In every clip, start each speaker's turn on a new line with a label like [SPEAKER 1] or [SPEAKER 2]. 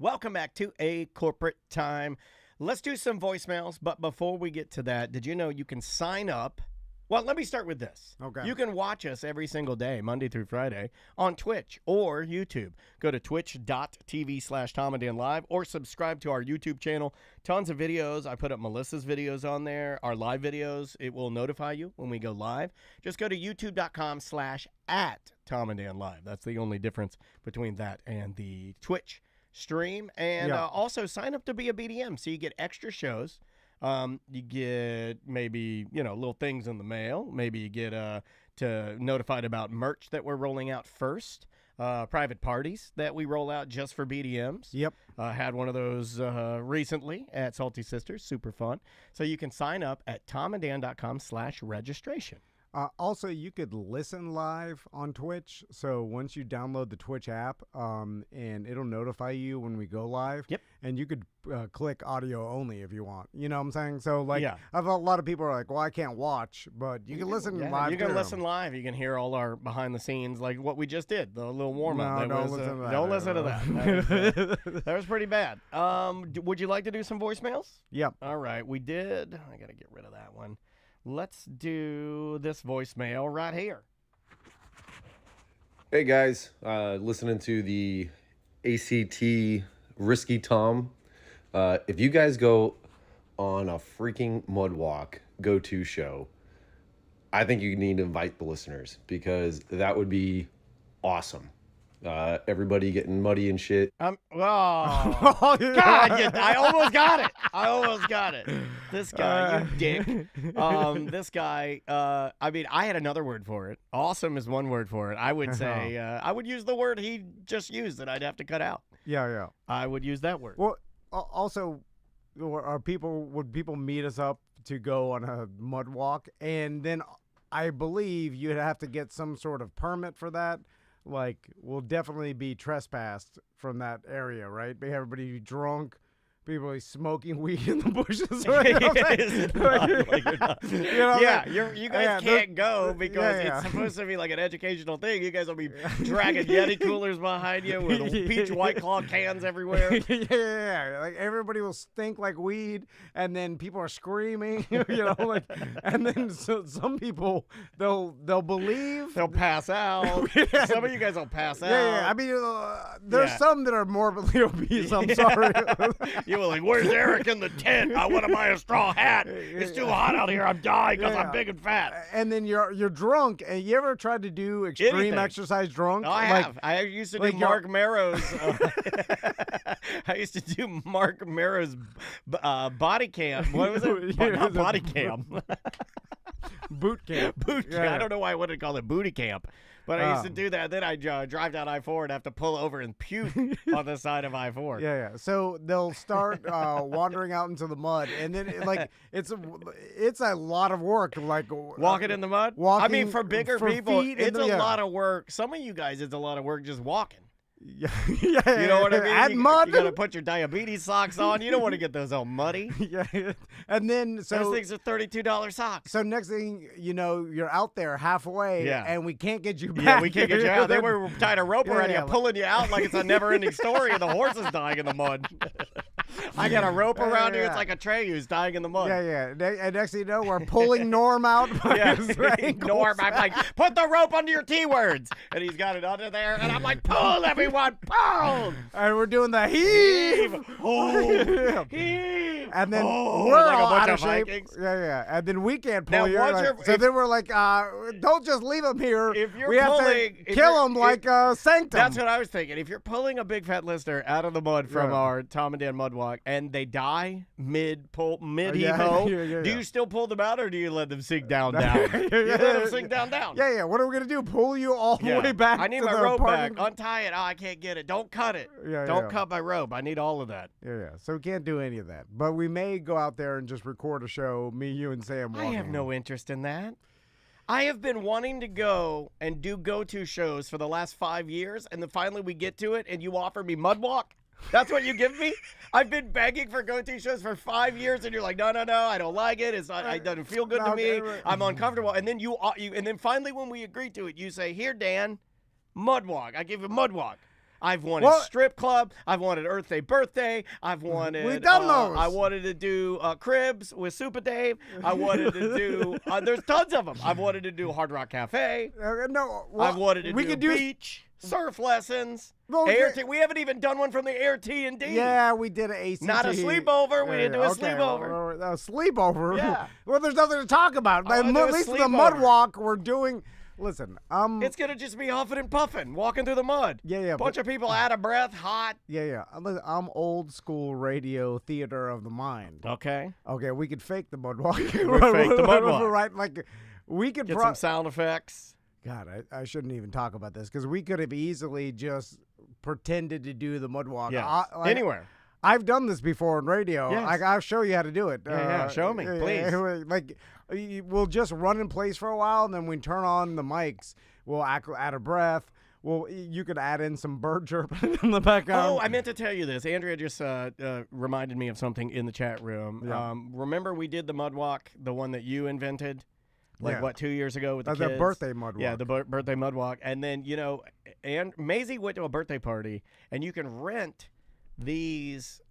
[SPEAKER 1] Welcome back to A Corporate Time. Let's do some voicemails, but before we get to that, did you know you can sign up? Well, let me start with this.
[SPEAKER 2] Okay.
[SPEAKER 1] You can watch us every single day, Monday through Friday, on Twitch or YouTube. Go to twitch.tv/TomandDanLive or subscribe to our YouTube channel. Tons of videos. I put up Melissa's videos on there, our live videos. It will notify you when we go live. Just go to youtube.com/@TomandDanLive. That's the only difference between that and the Twitch stream. And also sign up to be a BDM so you get extra shows. You get maybe, little things in the mail. Maybe you get notified about merch that we're rolling out first. Private parties that we roll out just for BDMs.
[SPEAKER 2] Yep.
[SPEAKER 1] Had one of those recently at Salty Sisters. Super fun. So you can sign up at tomanddan.com/registration.
[SPEAKER 2] Also, you could listen live on Twitch. So once you download the Twitch app, and it'll notify you when we go live.
[SPEAKER 1] Yep.
[SPEAKER 2] And you could click audio only if you want. You know what I'm saying? So,
[SPEAKER 1] Yeah.
[SPEAKER 2] I've a lot of people are like, well, I can't watch, but you can listen live.
[SPEAKER 1] You can listen live. You can hear all our behind the scenes, like what we just did, the little warm up.
[SPEAKER 2] No, don't listen to that.
[SPEAKER 1] Don't listen to that. That was pretty bad. Would you like to do some voicemails?
[SPEAKER 2] Yep.
[SPEAKER 1] All right, we did. I got to get rid of that one. Let's do this voicemail right here.
[SPEAKER 3] Hey guys, listening to the ACT Risky Tom. If you guys go on a freaking mud walk go-to show, I think you need to invite the listeners because that would be awesome. Everybody getting muddy and shit.
[SPEAKER 1] God, I almost got it. This guy, you dick. This guy, I had another word for it. Awesome is one word for it. I would say, I would use the word he just used that I'd have to cut out.
[SPEAKER 2] Yeah.
[SPEAKER 1] I would use that word.
[SPEAKER 2] Well, also, would people meet us up to go on a mud walk? And then I believe you'd have to get some sort of permit for that. Like, we'll definitely be trespassed from that area, right? Everybody drunk, people smoking weed in the bushes. Right?
[SPEAKER 1] You guys can't go because it's supposed to be like an educational thing. You guys will be dragging Yeti coolers behind you with peach White Claw cans everywhere.
[SPEAKER 2] Like everybody will stink like weed, and then people are screaming. And then some people they'll believe
[SPEAKER 1] they'll pass out. Some of you guys will pass out.
[SPEAKER 2] Yeah. I mean, there's some that are morbidly obese. I'm sorry.
[SPEAKER 1] You were like, where's Eric in the tent? I want to buy a straw hat. It's too hot out here. I'm dying because I'm big and fat.
[SPEAKER 2] And then you're drunk. And you ever tried to do extreme exercise drunk?
[SPEAKER 1] Oh, I have. I used to do Mark Marrow's. I used to do Mark Marrow's body camp. What was it? Not body camp.
[SPEAKER 2] Boot camp.
[SPEAKER 1] I don't know why I wanted to call it booty camp. But I used to do that. Then I'd drive down I-4 and have to pull over and puke on the side of I-4.
[SPEAKER 2] Yeah. So they'll start wandering out into the mud, and then it's a lot of work. Like
[SPEAKER 1] walking in the mud. For bigger people, it's a lot of work. Some of you guys, it's a lot of work just walking.
[SPEAKER 2] Yeah.
[SPEAKER 1] You know what I mean?
[SPEAKER 2] Add mud.
[SPEAKER 1] You gotta put your diabetes socks on. You don't want to get those all muddy.
[SPEAKER 2] Yeah. And then
[SPEAKER 1] those things are $32 socks.
[SPEAKER 2] So next thing you know, you're out there halfway, and we can't get you back.
[SPEAKER 1] Yeah, we can't get you out. They were tied a rope around you, pulling you out like it's a never-ending story, and the horse is dying in the mud. I got a rope around you. It's like a tray who's dying in the mud.
[SPEAKER 2] Yeah. And next thing you know, we're pulling Norm out.
[SPEAKER 1] Norm, I'm like, put the rope under your T-words. And he's got it under there. And I'm like, pull, everyone, pull.
[SPEAKER 2] And we're doing the heave.
[SPEAKER 1] Heave.
[SPEAKER 2] And then
[SPEAKER 1] we're
[SPEAKER 2] like
[SPEAKER 1] all
[SPEAKER 2] out of
[SPEAKER 1] shape.
[SPEAKER 2] Vikings. Yeah. And then we can't pull
[SPEAKER 1] now,
[SPEAKER 2] you. Then we're like, don't just leave him here.
[SPEAKER 1] If you're
[SPEAKER 2] we have to kill him like Sanctum.
[SPEAKER 1] That's what I was thinking. If you're pulling a big fat listener out of the mud from our Tom and Dan mud walk and they die mid-evo, do you still pull them out or do you let them sink down? You let them sink down.
[SPEAKER 2] Yeah. What are we going to do? Pull you all the way back?
[SPEAKER 1] I need my rope back. Untie it. Oh, I can't get it. Don't cut it. Don't cut my rope. I need all of that.
[SPEAKER 2] Yeah. So we can't do any of that. But we may go out there and just record a show, me, you, and Sam walking.
[SPEAKER 1] I have no interest in that. I have been wanting to go and do go-to shows for the last 5 years, and then finally we get to it, and you offer me mud walk? That's what you give me? I've been begging for go-to shows for 5 years, and you're like, no, I don't like it. It doesn't feel good to me. I'm uncomfortable. And then and then finally when we agree to it, you say, here, Dan, mud walk. I give you mud walk. I've wanted
[SPEAKER 2] Well-
[SPEAKER 1] strip club. I've wanted Earth Day birthday. I've wanted.
[SPEAKER 2] We've done those.
[SPEAKER 1] I wanted to do cribs with Super Dave. I wanted to do. There's tons of them. I've wanted to do Hard Rock Cafe.
[SPEAKER 2] No, well,
[SPEAKER 1] I've wanted to
[SPEAKER 2] we
[SPEAKER 1] do
[SPEAKER 2] could do
[SPEAKER 1] beach, surf lessons.
[SPEAKER 2] Well,
[SPEAKER 1] ART. We haven't even done one from the ART&D.
[SPEAKER 2] Yeah, we did an ACT.
[SPEAKER 1] Not a sleepover. We didn't do a sleepover.
[SPEAKER 2] A sleepover?
[SPEAKER 1] Yeah.
[SPEAKER 2] Well, there's nothing to talk about.
[SPEAKER 1] I wanna do
[SPEAKER 2] At
[SPEAKER 1] a
[SPEAKER 2] least for the
[SPEAKER 1] sleepover.
[SPEAKER 2] mud walk, we're doing. Listen,
[SPEAKER 1] It's gonna just be huffing and puffing, walking through the mud.
[SPEAKER 2] Yeah,
[SPEAKER 1] Bunch of people out of breath, hot.
[SPEAKER 2] yeah. I'm old school radio theater of the mind.
[SPEAKER 1] Okay.
[SPEAKER 2] Okay, we could fake the mud walk.
[SPEAKER 1] fake the mud walk.
[SPEAKER 2] Right, like we could
[SPEAKER 1] Get some sound effects.
[SPEAKER 2] God, I shouldn't even talk about this because we could have easily just pretended to do the mud walk.
[SPEAKER 1] Yeah. Anywhere.
[SPEAKER 2] I've done this before on radio.
[SPEAKER 1] Yes.
[SPEAKER 2] I'll show you how to do it.
[SPEAKER 1] Yeah, show me, please.
[SPEAKER 2] Like, we'll just run in place for a while, and then when we turn on the mics, we'll act out of breath. Well, you could add in some bird chirping in the background.
[SPEAKER 1] Oh, I meant to tell you this. Andrea just reminded me of something in the chat room.
[SPEAKER 2] Yeah.
[SPEAKER 1] Remember we did the mud walk, the one that you invented? Like,
[SPEAKER 2] Yeah.
[SPEAKER 1] what, 2 years ago with the
[SPEAKER 2] The
[SPEAKER 1] kids?
[SPEAKER 2] birthday mud walk.
[SPEAKER 1] Yeah, the birthday mud walk. And then, and Maisie went to a birthday party, and you can rent these.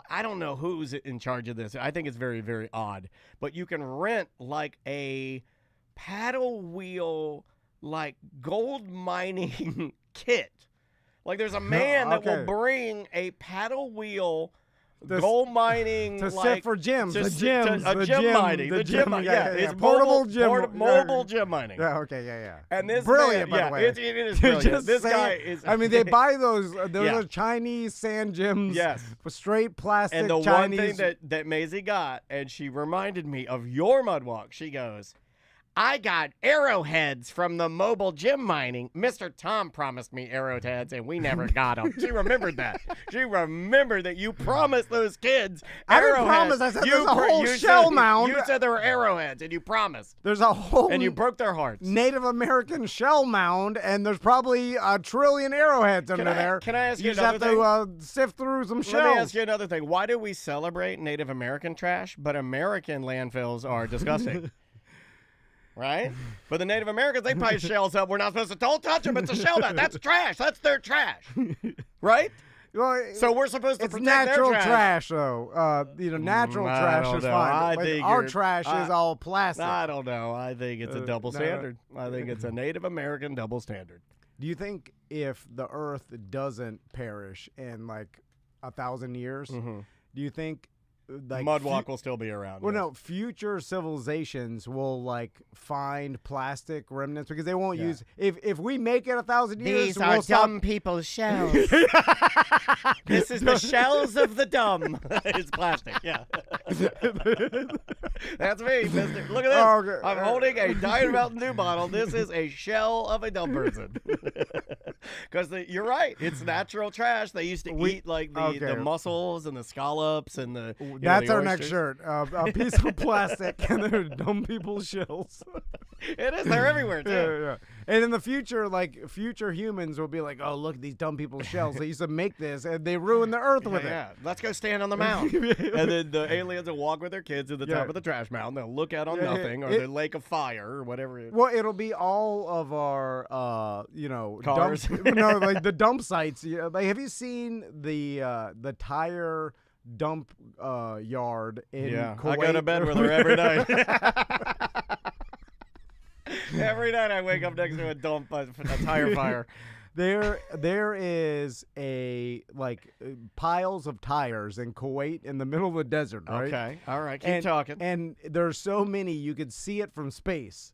[SPEAKER 1] I don't know who's in charge of this. I think it's very, very odd. But you can rent, like, a paddle wheel, like, gold mining kit. Like, there's a man that will bring a paddle wheel gold mining
[SPEAKER 2] to
[SPEAKER 1] like,
[SPEAKER 2] sit for gyms.
[SPEAKER 1] to
[SPEAKER 2] The
[SPEAKER 1] sit-
[SPEAKER 2] gyms.
[SPEAKER 1] to-
[SPEAKER 2] the
[SPEAKER 1] gym
[SPEAKER 2] gym
[SPEAKER 1] mining.
[SPEAKER 2] The
[SPEAKER 1] The
[SPEAKER 2] gym.
[SPEAKER 1] gym mining.
[SPEAKER 2] Yeah.
[SPEAKER 1] It's
[SPEAKER 2] portable gym.
[SPEAKER 1] mobile gym mining.
[SPEAKER 2] Yeah, okay, yeah.
[SPEAKER 1] And this
[SPEAKER 2] Brilliant,
[SPEAKER 1] man,
[SPEAKER 2] by the way.
[SPEAKER 1] it is brilliant.
[SPEAKER 2] Just
[SPEAKER 1] This
[SPEAKER 2] saying-
[SPEAKER 1] guy is.
[SPEAKER 2] I mean, they buy those
[SPEAKER 1] Yeah.
[SPEAKER 2] are Chinese sand gyms.
[SPEAKER 1] Yes.
[SPEAKER 2] With straight plastic
[SPEAKER 1] And the
[SPEAKER 2] Chinese.
[SPEAKER 1] one thing that Maisie got, and she reminded me of your mud walk. She goes, I got arrowheads from the mobile gym mining. Mr. Tom promised me arrowheads, and we never got them. She remembered that. She remembered that you promised those kids
[SPEAKER 2] I didn't
[SPEAKER 1] arrowheads.
[SPEAKER 2] promise. I said there's a whole
[SPEAKER 1] you
[SPEAKER 2] shell
[SPEAKER 1] said,
[SPEAKER 2] mound.
[SPEAKER 1] You said there were arrowheads, and you promised.
[SPEAKER 2] There's a whole
[SPEAKER 1] And you broke their hearts.
[SPEAKER 2] Native American shell mound, and there's probably a trillion arrowheads under there.
[SPEAKER 1] Can I ask you
[SPEAKER 2] just have
[SPEAKER 1] another
[SPEAKER 2] to sift through some shells.
[SPEAKER 1] Let me ask you another thing. Why do we celebrate Native American trash, but American landfills are disgusting? Right? But the Native Americans, they pile shells up. We're not supposed to, don't touch them. It's a shell mound. That's trash. That's their trash. Right?
[SPEAKER 2] Well,
[SPEAKER 1] So we're supposed to
[SPEAKER 2] it's
[SPEAKER 1] protect
[SPEAKER 2] natural
[SPEAKER 1] their trash.
[SPEAKER 2] though. Natural
[SPEAKER 1] I
[SPEAKER 2] trash
[SPEAKER 1] don't
[SPEAKER 2] is
[SPEAKER 1] know.
[SPEAKER 2] fine.
[SPEAKER 1] I
[SPEAKER 2] Like,
[SPEAKER 1] think
[SPEAKER 2] our
[SPEAKER 1] you're-
[SPEAKER 2] trash is all plastic.
[SPEAKER 1] I don't know. I think it's a double
[SPEAKER 2] no.
[SPEAKER 1] standard. I think it's a Native American double standard.
[SPEAKER 2] Do you think if the Earth doesn't perish in like 1,000 years, do you think like
[SPEAKER 1] Mudwalk will still be around.
[SPEAKER 2] Well,
[SPEAKER 1] yes.
[SPEAKER 2] no, future civilizations will like find plastic remnants because they won't use. If we make it 1,000 years,
[SPEAKER 1] These
[SPEAKER 2] we'll
[SPEAKER 1] are
[SPEAKER 2] stop.
[SPEAKER 1] dumb people's shells. This is the shells of the dumb. It's plastic, yeah. That's me, mister. Look at this.
[SPEAKER 2] Oh, okay.
[SPEAKER 1] I'm holding a Diet Mountain Dew bottle. This is a shell of a dumb person. Because you're right. It's natural trash. They used to eat like the mussels and the scallops and the.
[SPEAKER 2] That's
[SPEAKER 1] the
[SPEAKER 2] our next
[SPEAKER 1] oysters.
[SPEAKER 2] shirt. A piece of plastic and they're dumb people's shells.
[SPEAKER 1] It is. They're everywhere, too.
[SPEAKER 2] Yeah. And in the future, like future humans will be like, "Oh, look at these dumb people's shells. They used to make this, and they ruined the Earth with
[SPEAKER 1] Yeah, let's go stand on the mound. And then the aliens will walk with their kids to the top of the trash mound. They'll look out on nothing or the lake of fire or whatever it is.
[SPEAKER 2] Well, it'll be all of our,
[SPEAKER 1] Cars.
[SPEAKER 2] like the dump sites. Yeah, like, have you seen the tire dump yard in Kuwait?
[SPEAKER 1] I go to bed with her every night. Every night I wake up next to a dump, a tire fire.
[SPEAKER 2] There is piles of tires in Kuwait in the middle of the desert, right?
[SPEAKER 1] Okay, all right, keep talking.
[SPEAKER 2] And there's so many you could see it from space.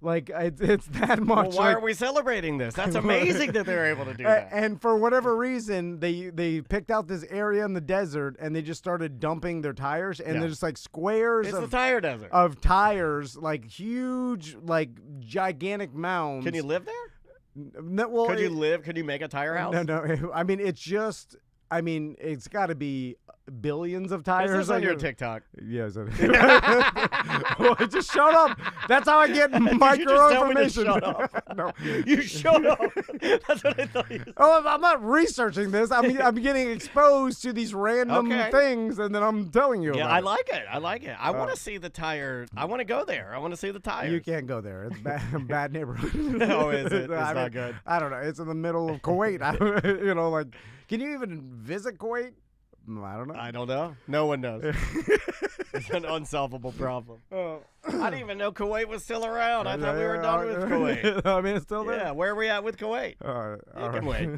[SPEAKER 2] Like it's that much.
[SPEAKER 1] Well, why are we celebrating this? That's amazing that they're able to do that.
[SPEAKER 2] And for whatever reason, they picked out this area in the desert and they just started dumping their tires. And there's like squares
[SPEAKER 1] It's
[SPEAKER 2] of
[SPEAKER 1] the tire desert.
[SPEAKER 2] tires, like huge, like gigantic mounds.
[SPEAKER 1] Can you live there?
[SPEAKER 2] Well,
[SPEAKER 1] Could you live? Could you make a tire house?
[SPEAKER 2] No. I mean, it's just I mean, it's got to be billions of tires.
[SPEAKER 1] Is this on your TikTok?
[SPEAKER 2] Yes. Well, just shut up. That's how I get micro information.
[SPEAKER 1] Shut up?
[SPEAKER 2] No,
[SPEAKER 1] You shut up. That's what I thought you said.
[SPEAKER 2] Oh, I'm not researching this. I'm getting exposed to these random things, and then I'm telling you.
[SPEAKER 1] Yeah,
[SPEAKER 2] about
[SPEAKER 1] I like it. I like it. I want to see the tire. I want to go there. I want to see the tires.
[SPEAKER 2] You can't go there. It's bad neighborhood.
[SPEAKER 1] No, is it? It's not good.
[SPEAKER 2] I don't know. It's in the middle of Kuwait. Like, can you even visit Kuwait? I don't know.
[SPEAKER 1] I don't know. No one knows. It's an unsolvable problem. I didn't even know Kuwait was still around. I thought we were done with Kuwait.
[SPEAKER 2] I mean, it's still there.
[SPEAKER 1] Yeah, where are we at with Kuwait?
[SPEAKER 2] You
[SPEAKER 1] can wait.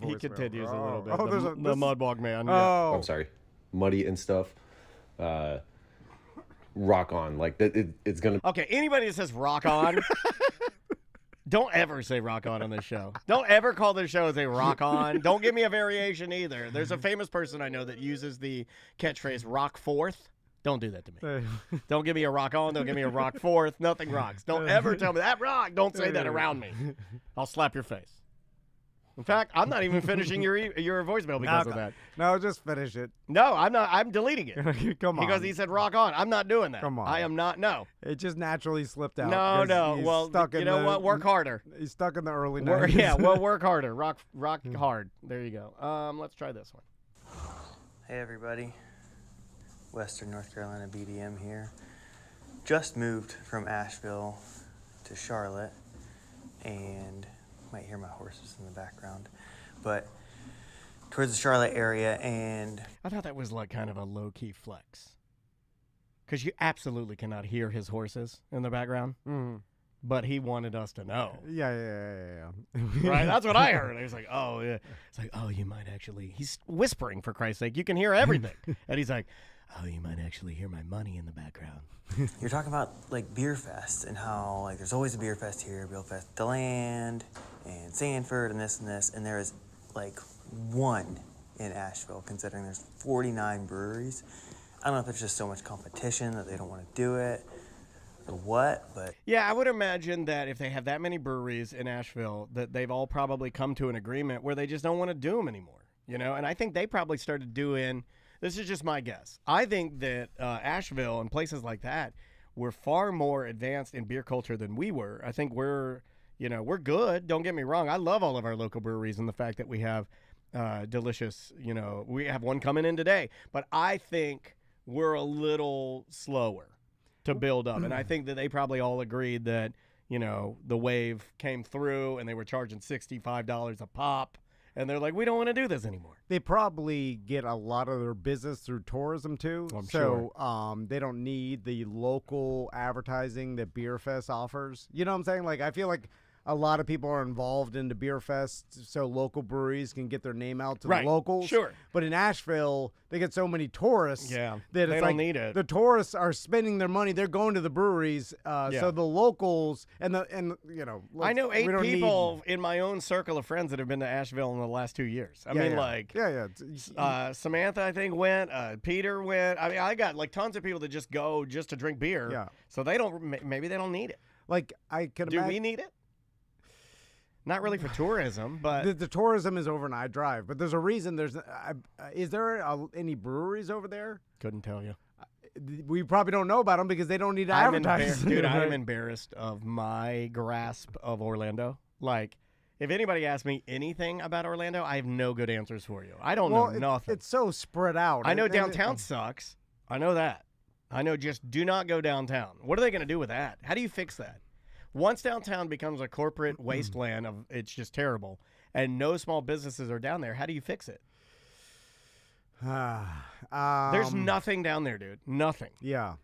[SPEAKER 1] He continues a little bit. The Mudwalk Man. Yeah.
[SPEAKER 3] Oh, I'm sorry. Muddy and stuff. Rock on. Like it's gonna.
[SPEAKER 1] Okay, anybody that says rock on. Don't ever say rock on this show. Don't ever call this show as a rock on. Don't give me a variation either. There's a famous person I know that uses the catchphrase rock forth. Don't do that to me. Don't give me a rock on. Don't give me a rock forth. Nothing rocks. Don't ever tell me that rock. Don't say that around me. I'll slap your face. In fact, I'm not even finishing your voicemail because of that.
[SPEAKER 2] No, just finish it.
[SPEAKER 1] No, I'm not. I'm deleting it.
[SPEAKER 2] Come on.
[SPEAKER 1] Because he said rock on. I'm not doing that.
[SPEAKER 2] Come on.
[SPEAKER 1] I am not. No.
[SPEAKER 2] It just naturally slipped out.
[SPEAKER 1] No. Well, you know what? Work harder.
[SPEAKER 2] He's stuck in the early 90s.
[SPEAKER 1] Yeah, well, work harder. Rock hard. There you go. Let's try this one.
[SPEAKER 4] Hey, everybody. Western North Carolina BDM here. Just moved from Asheville to Charlotte, and might hear my horses in the background, but towards the Charlotte area. And
[SPEAKER 1] I thought that was like kind of a low-key flex, because you absolutely cannot hear his horses in the background.
[SPEAKER 2] Mm-hmm.
[SPEAKER 1] But he wanted us to know.
[SPEAKER 2] Yeah.
[SPEAKER 1] Right? That's what I heard. He was like, oh, yeah. It's like, oh, you might actually. He's whispering, for Christ's sake. You can hear everything. And he's like, oh, you might actually hear my money in the background.
[SPEAKER 4] You're talking about like beer fests and how like there's always a beer fest here, beer fest DeLand and Sanford and this, and there is like one in Asheville, considering there's 49 breweries. I don't know if there's just so much competition that they don't want to do it or what, but
[SPEAKER 1] yeah, I would imagine that if they have that many breweries in Asheville, that they've all probably come to an agreement where they just don't want to do them anymore, you know? And I think they probably started doing. This is just my guess. I think that Asheville and places like that were far more advanced in beer culture than we were. I think we're good. Don't get me wrong. I love all of our local breweries and the fact that we have delicious, we have one coming in today. But I think we're a little slower to build up. And I think that they probably all agreed that, the wave came through and they were charging $65 a pop. And they're like, we don't want to do this anymore.
[SPEAKER 2] They probably get a lot of their business through tourism, too.
[SPEAKER 1] Sure.
[SPEAKER 2] They don't need the local advertising that Beer Fest offers. You know what I'm saying? Like, I feel like a lot of people are involved in the Beer Fest so local breweries can get their name out to the locals.
[SPEAKER 1] Sure.
[SPEAKER 2] But in Asheville, they get so many tourists that
[SPEAKER 1] they
[SPEAKER 2] it's
[SPEAKER 1] don't need it.
[SPEAKER 2] The tourists are spending their money. They're going to the breweries. So the locals I know 8
[SPEAKER 1] people in my own circle of friends that have been to Asheville in the last 2 years. Samantha, I think, went. Peter went. I mean, I got like tons of people that just go just to drink beer.
[SPEAKER 2] Yeah.
[SPEAKER 1] So maybe they don't need it.
[SPEAKER 2] Like, I could
[SPEAKER 1] imagine.
[SPEAKER 2] Do
[SPEAKER 1] we need it? Not really for tourism, but
[SPEAKER 2] the tourism is overnight drive. But there's a reason. Is there any breweries over there?
[SPEAKER 1] Couldn't tell you.
[SPEAKER 2] We probably don't know about them because they don't need to advertise.
[SPEAKER 1] Dude, I am embarrassed of my grasp of Orlando. Like, if anybody asks me anything about Orlando, I have no good answers for you. I don't know nothing.
[SPEAKER 2] It's so spread out.
[SPEAKER 1] I know downtown sucks. I know that. I know just do not go downtown. What are they going to do with that? How do you fix that? Once downtown becomes a corporate wasteland it's just terrible, and no small businesses are down there, how do you fix it? There's nothing down there, dude. Nothing.
[SPEAKER 2] Yeah.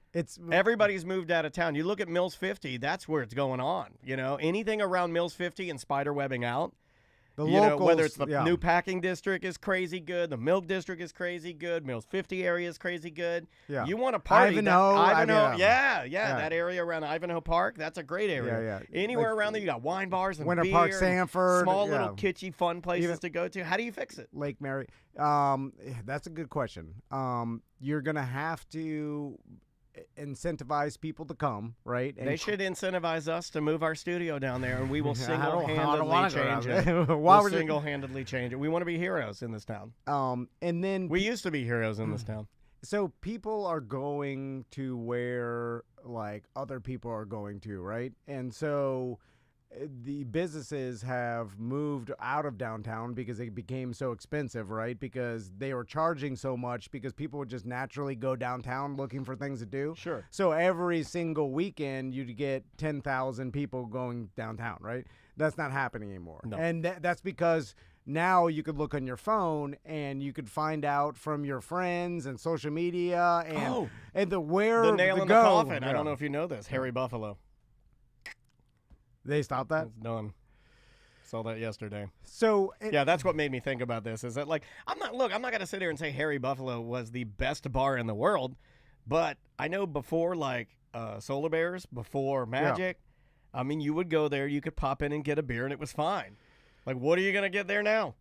[SPEAKER 1] Everybody's moved out of town. You look at Mills 50, that's where it's going on. Anything around Mills 50 and spider webbing out. Whether it's the new packing district is crazy good, the milk district is crazy good, Mills 50 area is crazy good. Yeah. You want to party. Ivanhoe. That area around Ivanhoe Park, that's a great area. Yeah. Anywhere around there, you got wine bars and
[SPEAKER 2] Winter
[SPEAKER 1] beer,
[SPEAKER 2] Park, Sanford.
[SPEAKER 1] Small little kitschy fun places to go to. How do you fix it?
[SPEAKER 2] Lake Mary. That's a good question. You're going to have to incentivize people to come, right? And
[SPEAKER 1] They should incentivize us to move our studio down there, and we will
[SPEAKER 2] I don't
[SPEAKER 1] single-handedly
[SPEAKER 2] wanna go down
[SPEAKER 1] change it.
[SPEAKER 2] there. Why
[SPEAKER 1] We'll
[SPEAKER 2] would you-
[SPEAKER 1] single-handedly change it. We want to be heroes in this town.
[SPEAKER 2] and then
[SPEAKER 1] We used to be heroes in this town.
[SPEAKER 2] so people are going to where like other people are going to, right? And so the businesses have moved out of downtown because it became so expensive, right? Because they were charging so much because people would just naturally go downtown looking for things to do.
[SPEAKER 1] Sure.
[SPEAKER 2] So every single weekend you'd get 10,000 people going downtown, right? That's not happening anymore.
[SPEAKER 1] No.
[SPEAKER 2] And that's because now you could look on your phone and you could find out from your friends and social media and where
[SPEAKER 1] The nail
[SPEAKER 2] to
[SPEAKER 1] in
[SPEAKER 2] go.
[SPEAKER 1] the coffin. I
[SPEAKER 2] Yeah.
[SPEAKER 1] don't know if you know this. Harry Buffalo.
[SPEAKER 2] They stopped that.
[SPEAKER 1] It's done. Saw that yesterday.
[SPEAKER 2] So
[SPEAKER 1] Yeah, that's what made me think about this. Is that like I'm not going to sit here and say Harry Buffalo was the best bar in the world, but I know before like Solar Bears, before Magic, I mean you would go there, you could pop in and get a beer, and it was fine. Like what are you gonna get there now?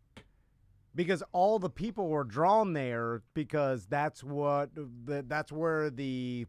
[SPEAKER 2] because all the people were drawn there because that's where the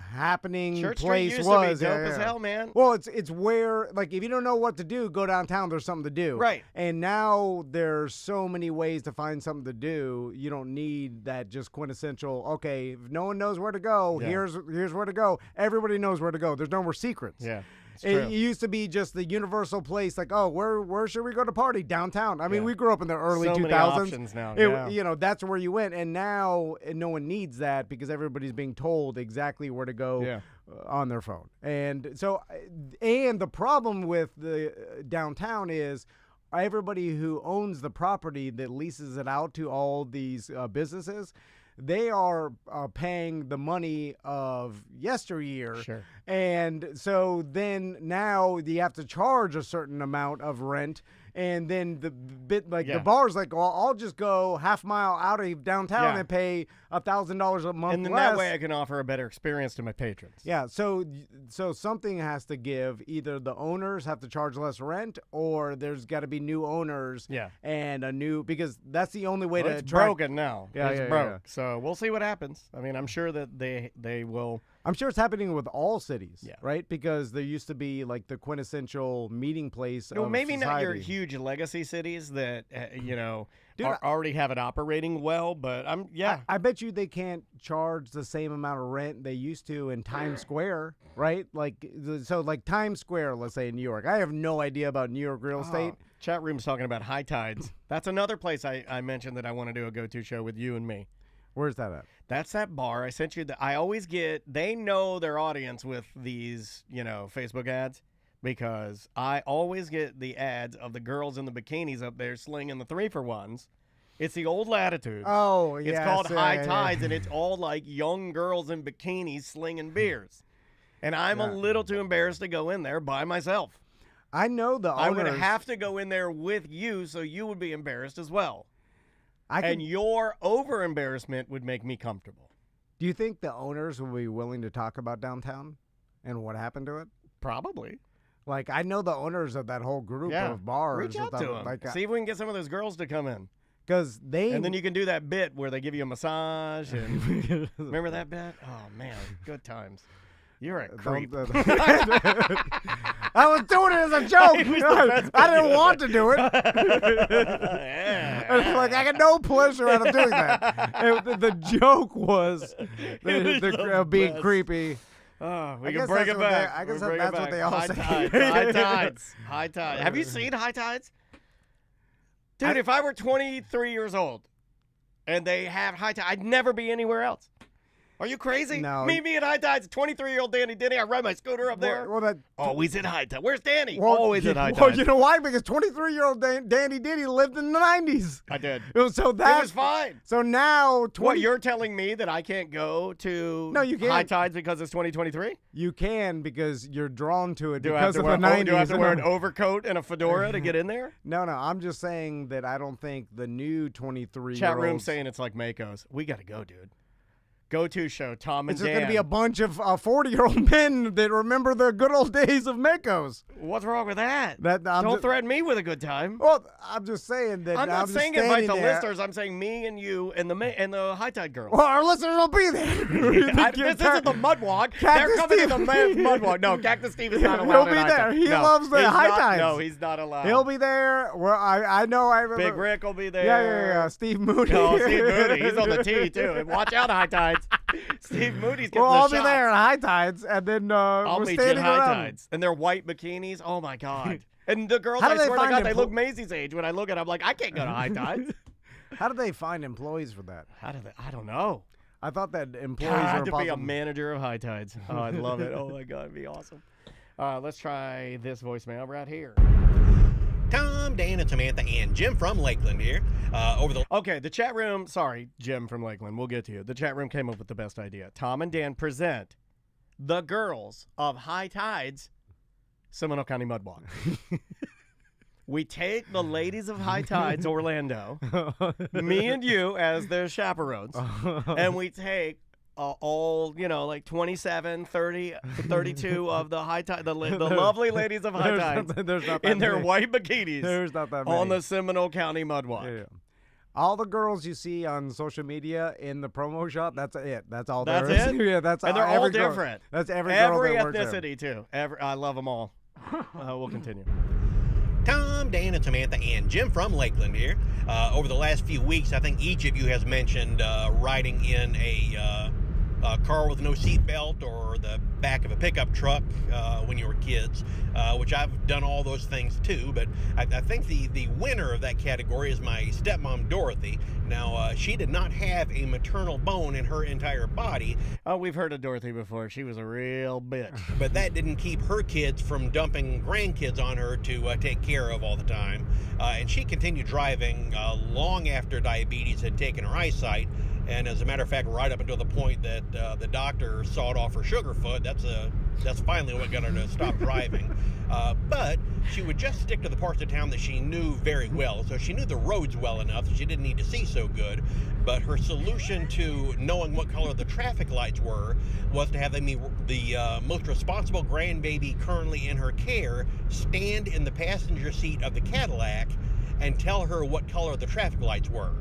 [SPEAKER 2] happening
[SPEAKER 1] Church Street
[SPEAKER 2] place
[SPEAKER 1] used
[SPEAKER 2] was.
[SPEAKER 1] to be dope as hell, man.
[SPEAKER 2] Well, it's where, like, if you don't know what to do, go downtown. There's something to do.
[SPEAKER 1] Right.
[SPEAKER 2] And now there's so many ways to find something to do. You don't need that just quintessential, okay, if no one knows where to go,
[SPEAKER 1] Yeah.
[SPEAKER 2] here's where to go. Everybody knows where to go. There's no more secrets.
[SPEAKER 1] Yeah. It's
[SPEAKER 2] It
[SPEAKER 1] true.
[SPEAKER 2] used to be just the universal place, like, oh, where should we go to party? Downtown. I mean,
[SPEAKER 1] Yeah.
[SPEAKER 2] we grew up in the early
[SPEAKER 1] So
[SPEAKER 2] 2000s.
[SPEAKER 1] many options now,
[SPEAKER 2] It-
[SPEAKER 1] yeah.
[SPEAKER 2] You know, that's where you went. And now no one needs that because everybody's being told exactly where to go
[SPEAKER 1] Yeah.
[SPEAKER 2] on their phone. And so, and the problem with the downtown is everybody who owns the property that leases it out to all these businesses, they are paying the money of yesteryear.
[SPEAKER 1] Sure.
[SPEAKER 2] And so then now you have to charge a certain amount of rent. And then the
[SPEAKER 1] Yeah.
[SPEAKER 2] bar's like, well, I'll just go half mile out of downtown
[SPEAKER 1] Yeah.
[SPEAKER 2] and pay $1,000 a month
[SPEAKER 1] And then
[SPEAKER 2] less.
[SPEAKER 1] that way I can offer a better experience to my patrons.
[SPEAKER 2] Yeah, so something has to give. Either the owners have to charge less rent, or there's got to be new owners.
[SPEAKER 1] Yeah.
[SPEAKER 2] And a new, because that's the only way
[SPEAKER 1] Well,
[SPEAKER 2] to
[SPEAKER 1] it's
[SPEAKER 2] attract.
[SPEAKER 1] broken now.
[SPEAKER 2] Yeah,
[SPEAKER 1] It's
[SPEAKER 2] yeah,
[SPEAKER 1] broke.
[SPEAKER 2] yeah.
[SPEAKER 1] So we'll see what happens. I mean, I'm sure that they will.
[SPEAKER 2] I'm sure it's happening with all cities,
[SPEAKER 1] Yeah.
[SPEAKER 2] right? Because there used to be like the quintessential meeting place.
[SPEAKER 1] No,
[SPEAKER 2] of
[SPEAKER 1] maybe not your
[SPEAKER 2] society.
[SPEAKER 1] huge legacy cities that
[SPEAKER 2] Dude,
[SPEAKER 1] already have it operating well, but
[SPEAKER 2] I bet you they can't charge the same amount of rent they used to in Times Square, right? Like, so like Times Square, let's say in New York. I have no idea about New York real estate.
[SPEAKER 1] Chat room's talking about High Tides. That's another place I mentioned that I want to do a go-to show with you and me.
[SPEAKER 2] Where's that at?
[SPEAKER 1] That's that bar I sent you. I always get. They know their audience with these, Facebook ads, because I always get the ads of the girls in the bikinis up there slinging the 3-for-1s. It's the old Latitudes.
[SPEAKER 2] Oh,
[SPEAKER 1] It's
[SPEAKER 2] yes,
[SPEAKER 1] called
[SPEAKER 2] yeah,
[SPEAKER 1] High
[SPEAKER 2] yeah,
[SPEAKER 1] Tides,
[SPEAKER 2] yeah.
[SPEAKER 1] and it's all like young girls in bikinis slinging beers. And I'm a little too embarrassed to go in there by myself.
[SPEAKER 2] I know the owners.
[SPEAKER 1] I would have to go in there with you, so you would be embarrassed as well. And your over-embarrassment would make me comfortable.
[SPEAKER 2] Do you think the owners will be willing to talk about downtown and what happened to it?
[SPEAKER 1] Probably.
[SPEAKER 2] Like, I know the owners of that whole group
[SPEAKER 1] Yeah.
[SPEAKER 2] of bars.
[SPEAKER 1] Reach out to them.
[SPEAKER 2] Like,
[SPEAKER 1] See if we can get some of those girls to come in.
[SPEAKER 2] because they.
[SPEAKER 1] And then you can do that bit where they give you a massage. And remember that bit? Oh, man. Good times. You're a creep.
[SPEAKER 2] I was doing it as a joke.
[SPEAKER 1] It was the best
[SPEAKER 2] I
[SPEAKER 1] bit.
[SPEAKER 2] didn't want to do it.
[SPEAKER 1] Yeah.
[SPEAKER 2] Like, I got no pleasure out of doing that. And the joke was being
[SPEAKER 1] best.
[SPEAKER 2] creepy.
[SPEAKER 1] Oh, we
[SPEAKER 2] I
[SPEAKER 1] can
[SPEAKER 2] guess
[SPEAKER 1] bring
[SPEAKER 2] that's
[SPEAKER 1] it
[SPEAKER 2] what
[SPEAKER 1] back.
[SPEAKER 2] I guess
[SPEAKER 1] We'll bring
[SPEAKER 2] that's
[SPEAKER 1] it
[SPEAKER 2] what
[SPEAKER 1] back.
[SPEAKER 2] they all
[SPEAKER 1] High
[SPEAKER 2] say.
[SPEAKER 1] Tides. High tides. High tides. Have you seen High Tides? Dude, if I were 23 years old and they have High Tides, I'd never be anywhere else. Are you crazy?
[SPEAKER 2] No.
[SPEAKER 1] Meet me at High Tides. 23-year-old Danny Denny. I ride my scooter up there.
[SPEAKER 2] Well,
[SPEAKER 1] Always at High Tides. Where's Danny?
[SPEAKER 2] well,
[SPEAKER 1] Always at High
[SPEAKER 2] Well,
[SPEAKER 1] Tides.
[SPEAKER 2] you know why? Because 23-year-old Danny Diddy lived in the 90s.
[SPEAKER 1] I did.
[SPEAKER 2] So
[SPEAKER 1] It
[SPEAKER 2] that's
[SPEAKER 1] was fine.
[SPEAKER 2] So now 20.
[SPEAKER 1] What, you're telling me that I can't go to
[SPEAKER 2] No, you
[SPEAKER 1] High
[SPEAKER 2] can't.
[SPEAKER 1] Tides because it's 2023?
[SPEAKER 2] You can because you're drawn to it
[SPEAKER 1] Do I have
[SPEAKER 2] because
[SPEAKER 1] to
[SPEAKER 2] of
[SPEAKER 1] wear,
[SPEAKER 2] the 90s.
[SPEAKER 1] do I have to wear an overcoat and a fedora to get in there?
[SPEAKER 2] No, I'm just saying that I don't think the new 23-year-olds.
[SPEAKER 1] Chat room saying it's like Mako's. We got to go, dude. Go-to show, Tom and
[SPEAKER 2] It's
[SPEAKER 1] Dan.
[SPEAKER 2] just going to be a bunch of 40-year-old men that remember the good old days of Makos.
[SPEAKER 1] What's wrong with that?
[SPEAKER 2] I'm
[SPEAKER 1] Don't threaten me with a good time.
[SPEAKER 2] Well, I'm just saying that.
[SPEAKER 1] I'm not
[SPEAKER 2] just
[SPEAKER 1] saying invite the
[SPEAKER 2] standing there.
[SPEAKER 1] listeners. I'm saying me and you and the High Tide girls.
[SPEAKER 2] Well, our listeners will be there.
[SPEAKER 1] This isn't the mud walk. They're
[SPEAKER 2] Cactus
[SPEAKER 1] coming to the
[SPEAKER 2] Steve.
[SPEAKER 1] mud walk. No, Cactus Steve is not
[SPEAKER 2] He'll
[SPEAKER 1] allowed.
[SPEAKER 2] be
[SPEAKER 1] in High
[SPEAKER 2] there.
[SPEAKER 1] Tide.
[SPEAKER 2] He
[SPEAKER 1] No,
[SPEAKER 2] loves the
[SPEAKER 1] he's
[SPEAKER 2] High
[SPEAKER 1] not-
[SPEAKER 2] Tides.
[SPEAKER 1] No, he's not allowed.
[SPEAKER 2] He'll be there. Well, I know. I remember.
[SPEAKER 1] Big Rick will be there.
[SPEAKER 2] Yeah. Steve Moody.
[SPEAKER 1] No, Steve Moody. He's on the tee too. And watch out, High Tides. Steve Moody's getting
[SPEAKER 2] Well,
[SPEAKER 1] the
[SPEAKER 2] I'll
[SPEAKER 1] shots.
[SPEAKER 2] be there at High Tides, and then
[SPEAKER 1] I'll
[SPEAKER 2] we're
[SPEAKER 1] meet you at
[SPEAKER 2] standing
[SPEAKER 1] High
[SPEAKER 2] around.
[SPEAKER 1] Tides. And their white bikinis. Oh my God. And the girls,
[SPEAKER 2] How do
[SPEAKER 1] I
[SPEAKER 2] they
[SPEAKER 1] swear to
[SPEAKER 2] find
[SPEAKER 1] God, they
[SPEAKER 2] empl-
[SPEAKER 1] look Maisie's age. When I look at them, I'm like, I can't go to High Tides.
[SPEAKER 2] How do they find employees for that?
[SPEAKER 1] How do they? I don't know.
[SPEAKER 2] I thought that employees
[SPEAKER 1] God,
[SPEAKER 2] were
[SPEAKER 1] to be a
[SPEAKER 2] possible.
[SPEAKER 1] manager of High Tides. Oh, I'd love it. Oh my God, it'd be awesome. Let's try this voicemail right here.
[SPEAKER 5] Tom, Dan, and Samantha, and Jim from Lakeland here.
[SPEAKER 1] Okay, the chat room. Sorry, Jim from Lakeland. We'll get to you. The chat room came up with the best idea. Tom and Dan present the girls of High Tides, Seminole County Mud Walk. We take the ladies of High Tides, Orlando, me and you as their chaperones, and we take all, like 27, 30, 32 of the High Tide, the lovely ladies of High Tides
[SPEAKER 2] There's not that
[SPEAKER 1] in their
[SPEAKER 2] many.
[SPEAKER 1] white bikinis
[SPEAKER 2] There's not that many.
[SPEAKER 1] on the Seminole County Mud Walk.
[SPEAKER 2] Yeah. All the girls you see on social media in the promo shot, that's it. That's all
[SPEAKER 1] That's
[SPEAKER 2] there is.
[SPEAKER 1] it?
[SPEAKER 2] Yeah, that's
[SPEAKER 1] And they're all
[SPEAKER 2] every girl.
[SPEAKER 1] different.
[SPEAKER 2] That's every girl
[SPEAKER 1] Every
[SPEAKER 2] that works there.
[SPEAKER 1] ethnicity, too. I love them all. We'll continue.
[SPEAKER 5] Tom, Dan, and Samantha, and Jim from Lakeland here. Over the last few weeks, I think each of you has mentioned riding in a car with no seatbelt or the back of a pickup truck when you were kids, which I've done all those things too. But I think the winner of that category is my stepmom, Dorothy. Now, she did not have a maternal bone in her entire body.
[SPEAKER 1] Oh, we've heard of Dorothy before. She was a real bitch.
[SPEAKER 5] But that didn't keep her kids from dumping grandkids on her to take care of all the time. And she continued driving long after diabetes had taken her eyesight. And as a matter of fact, right up until the point that the doctor sawed off her sugar foot, that's finally what got her to stop driving. But she would just stick to the parts of town that she knew very well. So she knew the roads well enough that she didn't need to see so good. But her solution to knowing what color the traffic lights were was to have the most responsible grandbaby currently in her care stand in the passenger seat of the Cadillac and tell her what color the traffic lights were.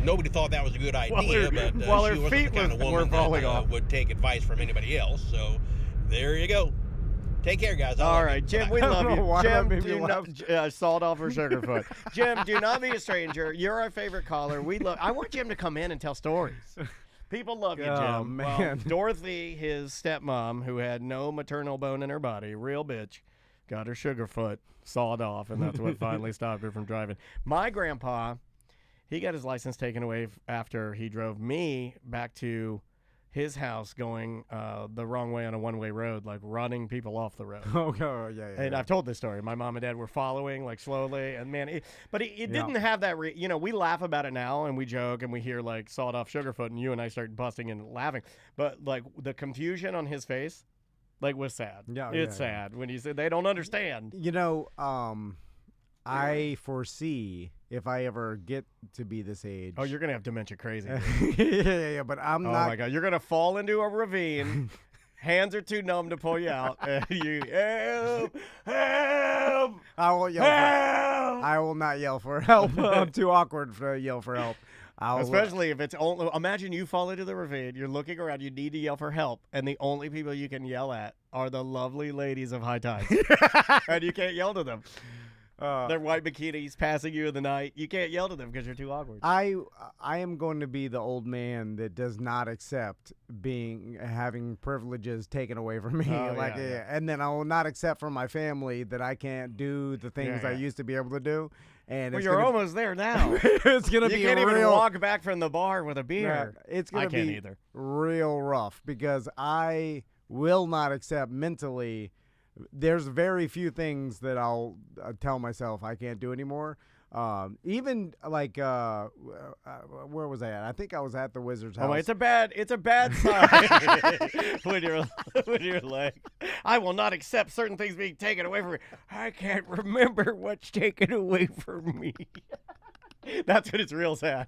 [SPEAKER 5] Nobody thought that was a good idea, but she wasn't the kind of woman that would take advice from anybody else. So there you go. Take care, guys.
[SPEAKER 1] All right, Jim, we love you.
[SPEAKER 2] why
[SPEAKER 1] Jim,
[SPEAKER 2] that made me
[SPEAKER 1] do not sawed off her Sugarfoot. Jim, do not be a stranger. You're our favorite caller. I want Jim to come in and tell stories. People love you, Jim.
[SPEAKER 2] Oh, man.
[SPEAKER 1] Well, Dorothy, his stepmom, who had no maternal bone in her body, real bitch, got her Sugarfoot sawed off, and that's what finally stopped her from driving. My grandpa, he got his license taken away after he drove me back to his house going the wrong way on a one-way road, like running people off the road.
[SPEAKER 2] Oh, yeah.
[SPEAKER 1] And I've told this story. My mom and dad were following, like, slowly. And, man, it didn't have that, we laugh about it now, and we joke, and we hear, like, sawed off Sugarfoot, and you and I start busting and laughing. But, like, the confusion on his face, like, was sad.
[SPEAKER 2] Yeah,
[SPEAKER 1] it's
[SPEAKER 2] yeah,
[SPEAKER 1] sad when he said they don't understand.
[SPEAKER 2] I foresee if I ever get to be this age.
[SPEAKER 1] Oh, you're going to have dementia crazy.
[SPEAKER 2] yeah, but I'm
[SPEAKER 1] Oh,
[SPEAKER 2] not.
[SPEAKER 1] my God. You're going to fall into a ravine. Hands are too numb to pull you out. And you, help, help,
[SPEAKER 2] I will yell.
[SPEAKER 1] help.
[SPEAKER 2] I will not yell for help. I'm too awkward to yell for help.
[SPEAKER 1] Especially if it's only. Imagine you fall into the ravine. You're looking around. You need to yell for help, and the only people you can yell at are the lovely ladies of High Tides, and you can't yell to them. Their white bikinis passing you in the night. You can't yell to them because you're too awkward.
[SPEAKER 2] I am going to be the old man that does not accept having privileges taken away from me. And then I will not accept from my family that I can't do the things I used to be able to do. And
[SPEAKER 1] well, you're almost there now.
[SPEAKER 2] It's gonna be
[SPEAKER 1] you can't even
[SPEAKER 2] real,
[SPEAKER 1] walk back from the bar with a beer.
[SPEAKER 2] It's gonna
[SPEAKER 1] I can't
[SPEAKER 2] be
[SPEAKER 1] either.
[SPEAKER 2] real rough because I will not accept mentally. There's very few things that I'll tell myself I can't do anymore. Even like where was I at? I think I was at the Wizard's house.
[SPEAKER 1] Oh, it's a bad sign when you're like, I will not accept certain things being taken away from me. I can't remember what's taken away from me. That's when it's real sad.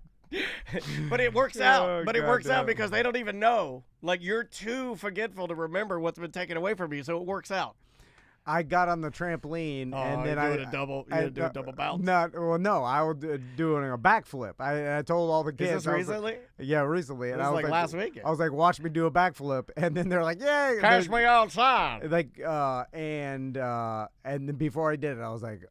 [SPEAKER 1] But it works out.
[SPEAKER 2] Oh,
[SPEAKER 1] But it works out
[SPEAKER 2] goddamn.
[SPEAKER 1] because they don't even know. Like, you're too forgetful to remember what's been taken away from you, so it works out.
[SPEAKER 2] I got on the trampoline and then
[SPEAKER 1] you're doing a double. You're gonna do a double bounce.
[SPEAKER 2] No, I was doing a backflip. I told all the kids.
[SPEAKER 1] Is this recently?
[SPEAKER 2] Yeah, recently. And
[SPEAKER 1] This
[SPEAKER 2] I
[SPEAKER 1] was
[SPEAKER 2] was
[SPEAKER 1] like last weekend.
[SPEAKER 2] I was like, watch me do a backflip, and then they're like, "Yay!"
[SPEAKER 1] Catch me outside.
[SPEAKER 2] Like, and then before I did it, I was like,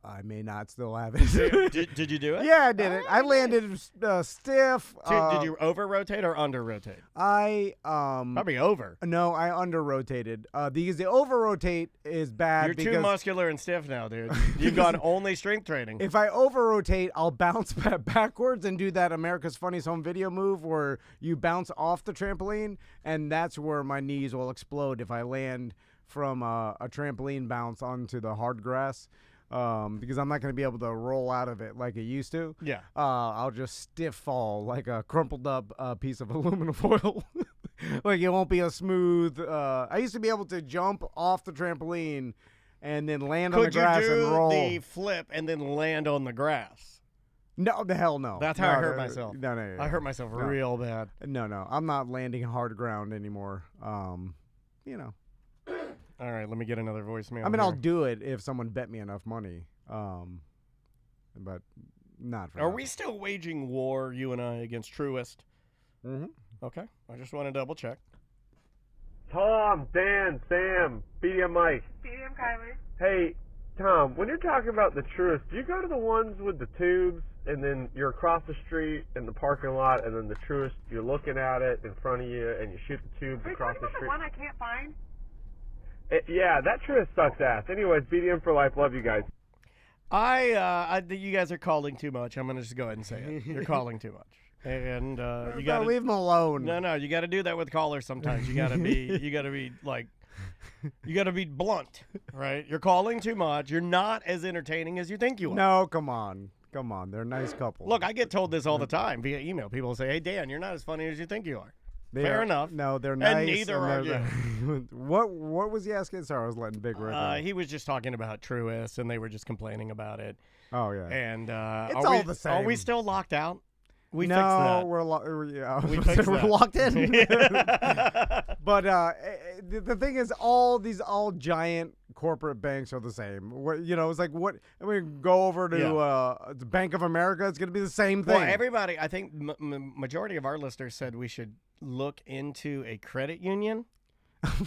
[SPEAKER 2] I may not still have it.
[SPEAKER 1] Did you do it?
[SPEAKER 2] Yeah, I did it. I landed stiff.
[SPEAKER 1] Did you over rotate or under rotate?
[SPEAKER 2] I
[SPEAKER 1] Probably over.
[SPEAKER 2] No, I under rotated. Because the over rotate is bad.
[SPEAKER 1] You're
[SPEAKER 2] because
[SPEAKER 1] too muscular and stiff now, dude. You've gone only strength training.
[SPEAKER 2] If I over rotate, I'll bounce backwards and do that America's Funniest Home Video move where you bounce off the trampoline, and that's where my knees will explode if I land from a trampoline bounce onto the hard grass. Because I'm not going to be able to roll out of it like I used to.
[SPEAKER 1] Yeah.
[SPEAKER 2] I'll just stiff fall like a crumpled up piece of aluminum foil. Like it won't be a smooth. I used to be able to jump off the trampoline and then land on the grass and roll.
[SPEAKER 1] Could you do the flip and then land on the grass?
[SPEAKER 2] No, the hell no.
[SPEAKER 1] That's how I hurt myself.
[SPEAKER 2] No.
[SPEAKER 1] I hurt myself real bad.
[SPEAKER 2] No. I'm not landing hard ground anymore.
[SPEAKER 1] All right, let me get another voicemail.
[SPEAKER 2] I mean,
[SPEAKER 1] here.
[SPEAKER 2] I'll do it if someone bet me enough money. But not for
[SPEAKER 1] Are
[SPEAKER 2] now.
[SPEAKER 1] we still waging war, you and I, against Truist?
[SPEAKER 2] Mm-hmm.
[SPEAKER 1] Okay, I just want to double check.
[SPEAKER 6] Tom, Dan, Sam, BDM Mike.
[SPEAKER 7] BDM Kylie.
[SPEAKER 6] Hey, Tom, when you're talking about the Truist, do you go to the ones with the tubes and then you're across the street in the parking lot and then the Truist, you're looking at it in front of you and you shoot the tubes
[SPEAKER 7] Are you
[SPEAKER 6] across
[SPEAKER 7] talking
[SPEAKER 6] the
[SPEAKER 7] about
[SPEAKER 6] street?
[SPEAKER 7] the one I can't find?
[SPEAKER 6] Yeah, that Truist sucks ass. Anyways, BDM for life. Love you guys.
[SPEAKER 1] I think you guys are calling too much. I'm gonna just go ahead and say it. You're calling too much, and you got to
[SPEAKER 2] leave them alone.
[SPEAKER 1] No, you got to do that with callers sometimes. You got to be, you got to be blunt, right? You're calling too much. You're not as entertaining as you think you are.
[SPEAKER 2] No, come on. They're a nice couple.
[SPEAKER 1] Look, I get told this all the time via email. People say, "Hey, Dan, you're not as funny as you think you are."
[SPEAKER 2] Fair
[SPEAKER 1] enough.
[SPEAKER 2] No, they're nice.
[SPEAKER 1] And neither are you.
[SPEAKER 2] What was he asking? Sorry, I was letting Big Rick know.
[SPEAKER 1] He was just talking about Truist, and they were just complaining about it.
[SPEAKER 2] Oh yeah.
[SPEAKER 1] And
[SPEAKER 2] It's all the same.
[SPEAKER 1] Are we still locked out? We fixed
[SPEAKER 2] no,
[SPEAKER 1] that.
[SPEAKER 2] we
[SPEAKER 1] fixed
[SPEAKER 2] we're
[SPEAKER 1] that.
[SPEAKER 2] locked in. But the thing is, all giant corporate banks are the same. It's like what? I mean, go over to the Bank of America. It's going to be the same thing.
[SPEAKER 1] Well, everybody, I think majority of our listeners said we should look into a credit union.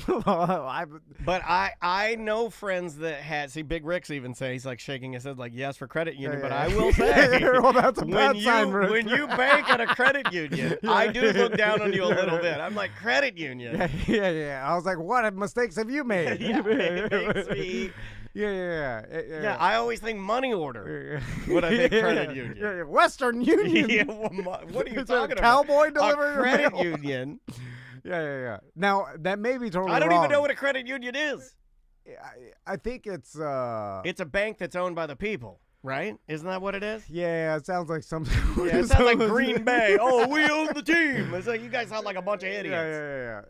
[SPEAKER 1] But I know friends that had, see, Big Rick's even say, he's like shaking his head like, yes, for credit union. But I will say,
[SPEAKER 2] well, that's a bad sign, Rick.
[SPEAKER 1] when you bank at a credit union, I do look down on you a little bit. I'm like, credit union?
[SPEAKER 2] Yeah. I was like, what mistakes have you made?
[SPEAKER 1] It makes me...
[SPEAKER 2] Yeah.
[SPEAKER 1] I always think money order when I think credit union.
[SPEAKER 2] Yeah, Western Union.
[SPEAKER 1] Yeah, what are you
[SPEAKER 2] It's
[SPEAKER 1] talking
[SPEAKER 2] a cowboy
[SPEAKER 1] about?
[SPEAKER 2] delivering
[SPEAKER 1] A credit
[SPEAKER 2] mail.
[SPEAKER 1] union.
[SPEAKER 2] Yeah. Now that may be totally
[SPEAKER 1] I don't
[SPEAKER 2] wrong.
[SPEAKER 1] even know what a credit union is.
[SPEAKER 2] I think it's
[SPEAKER 1] It's a bank that's owned by the people, right? Isn't that what it is?
[SPEAKER 2] yeah, it sounds like something.
[SPEAKER 1] Yeah, it sounds like Green Bay. Oh, we own the team. It's like you guys sound like a bunch of idiots.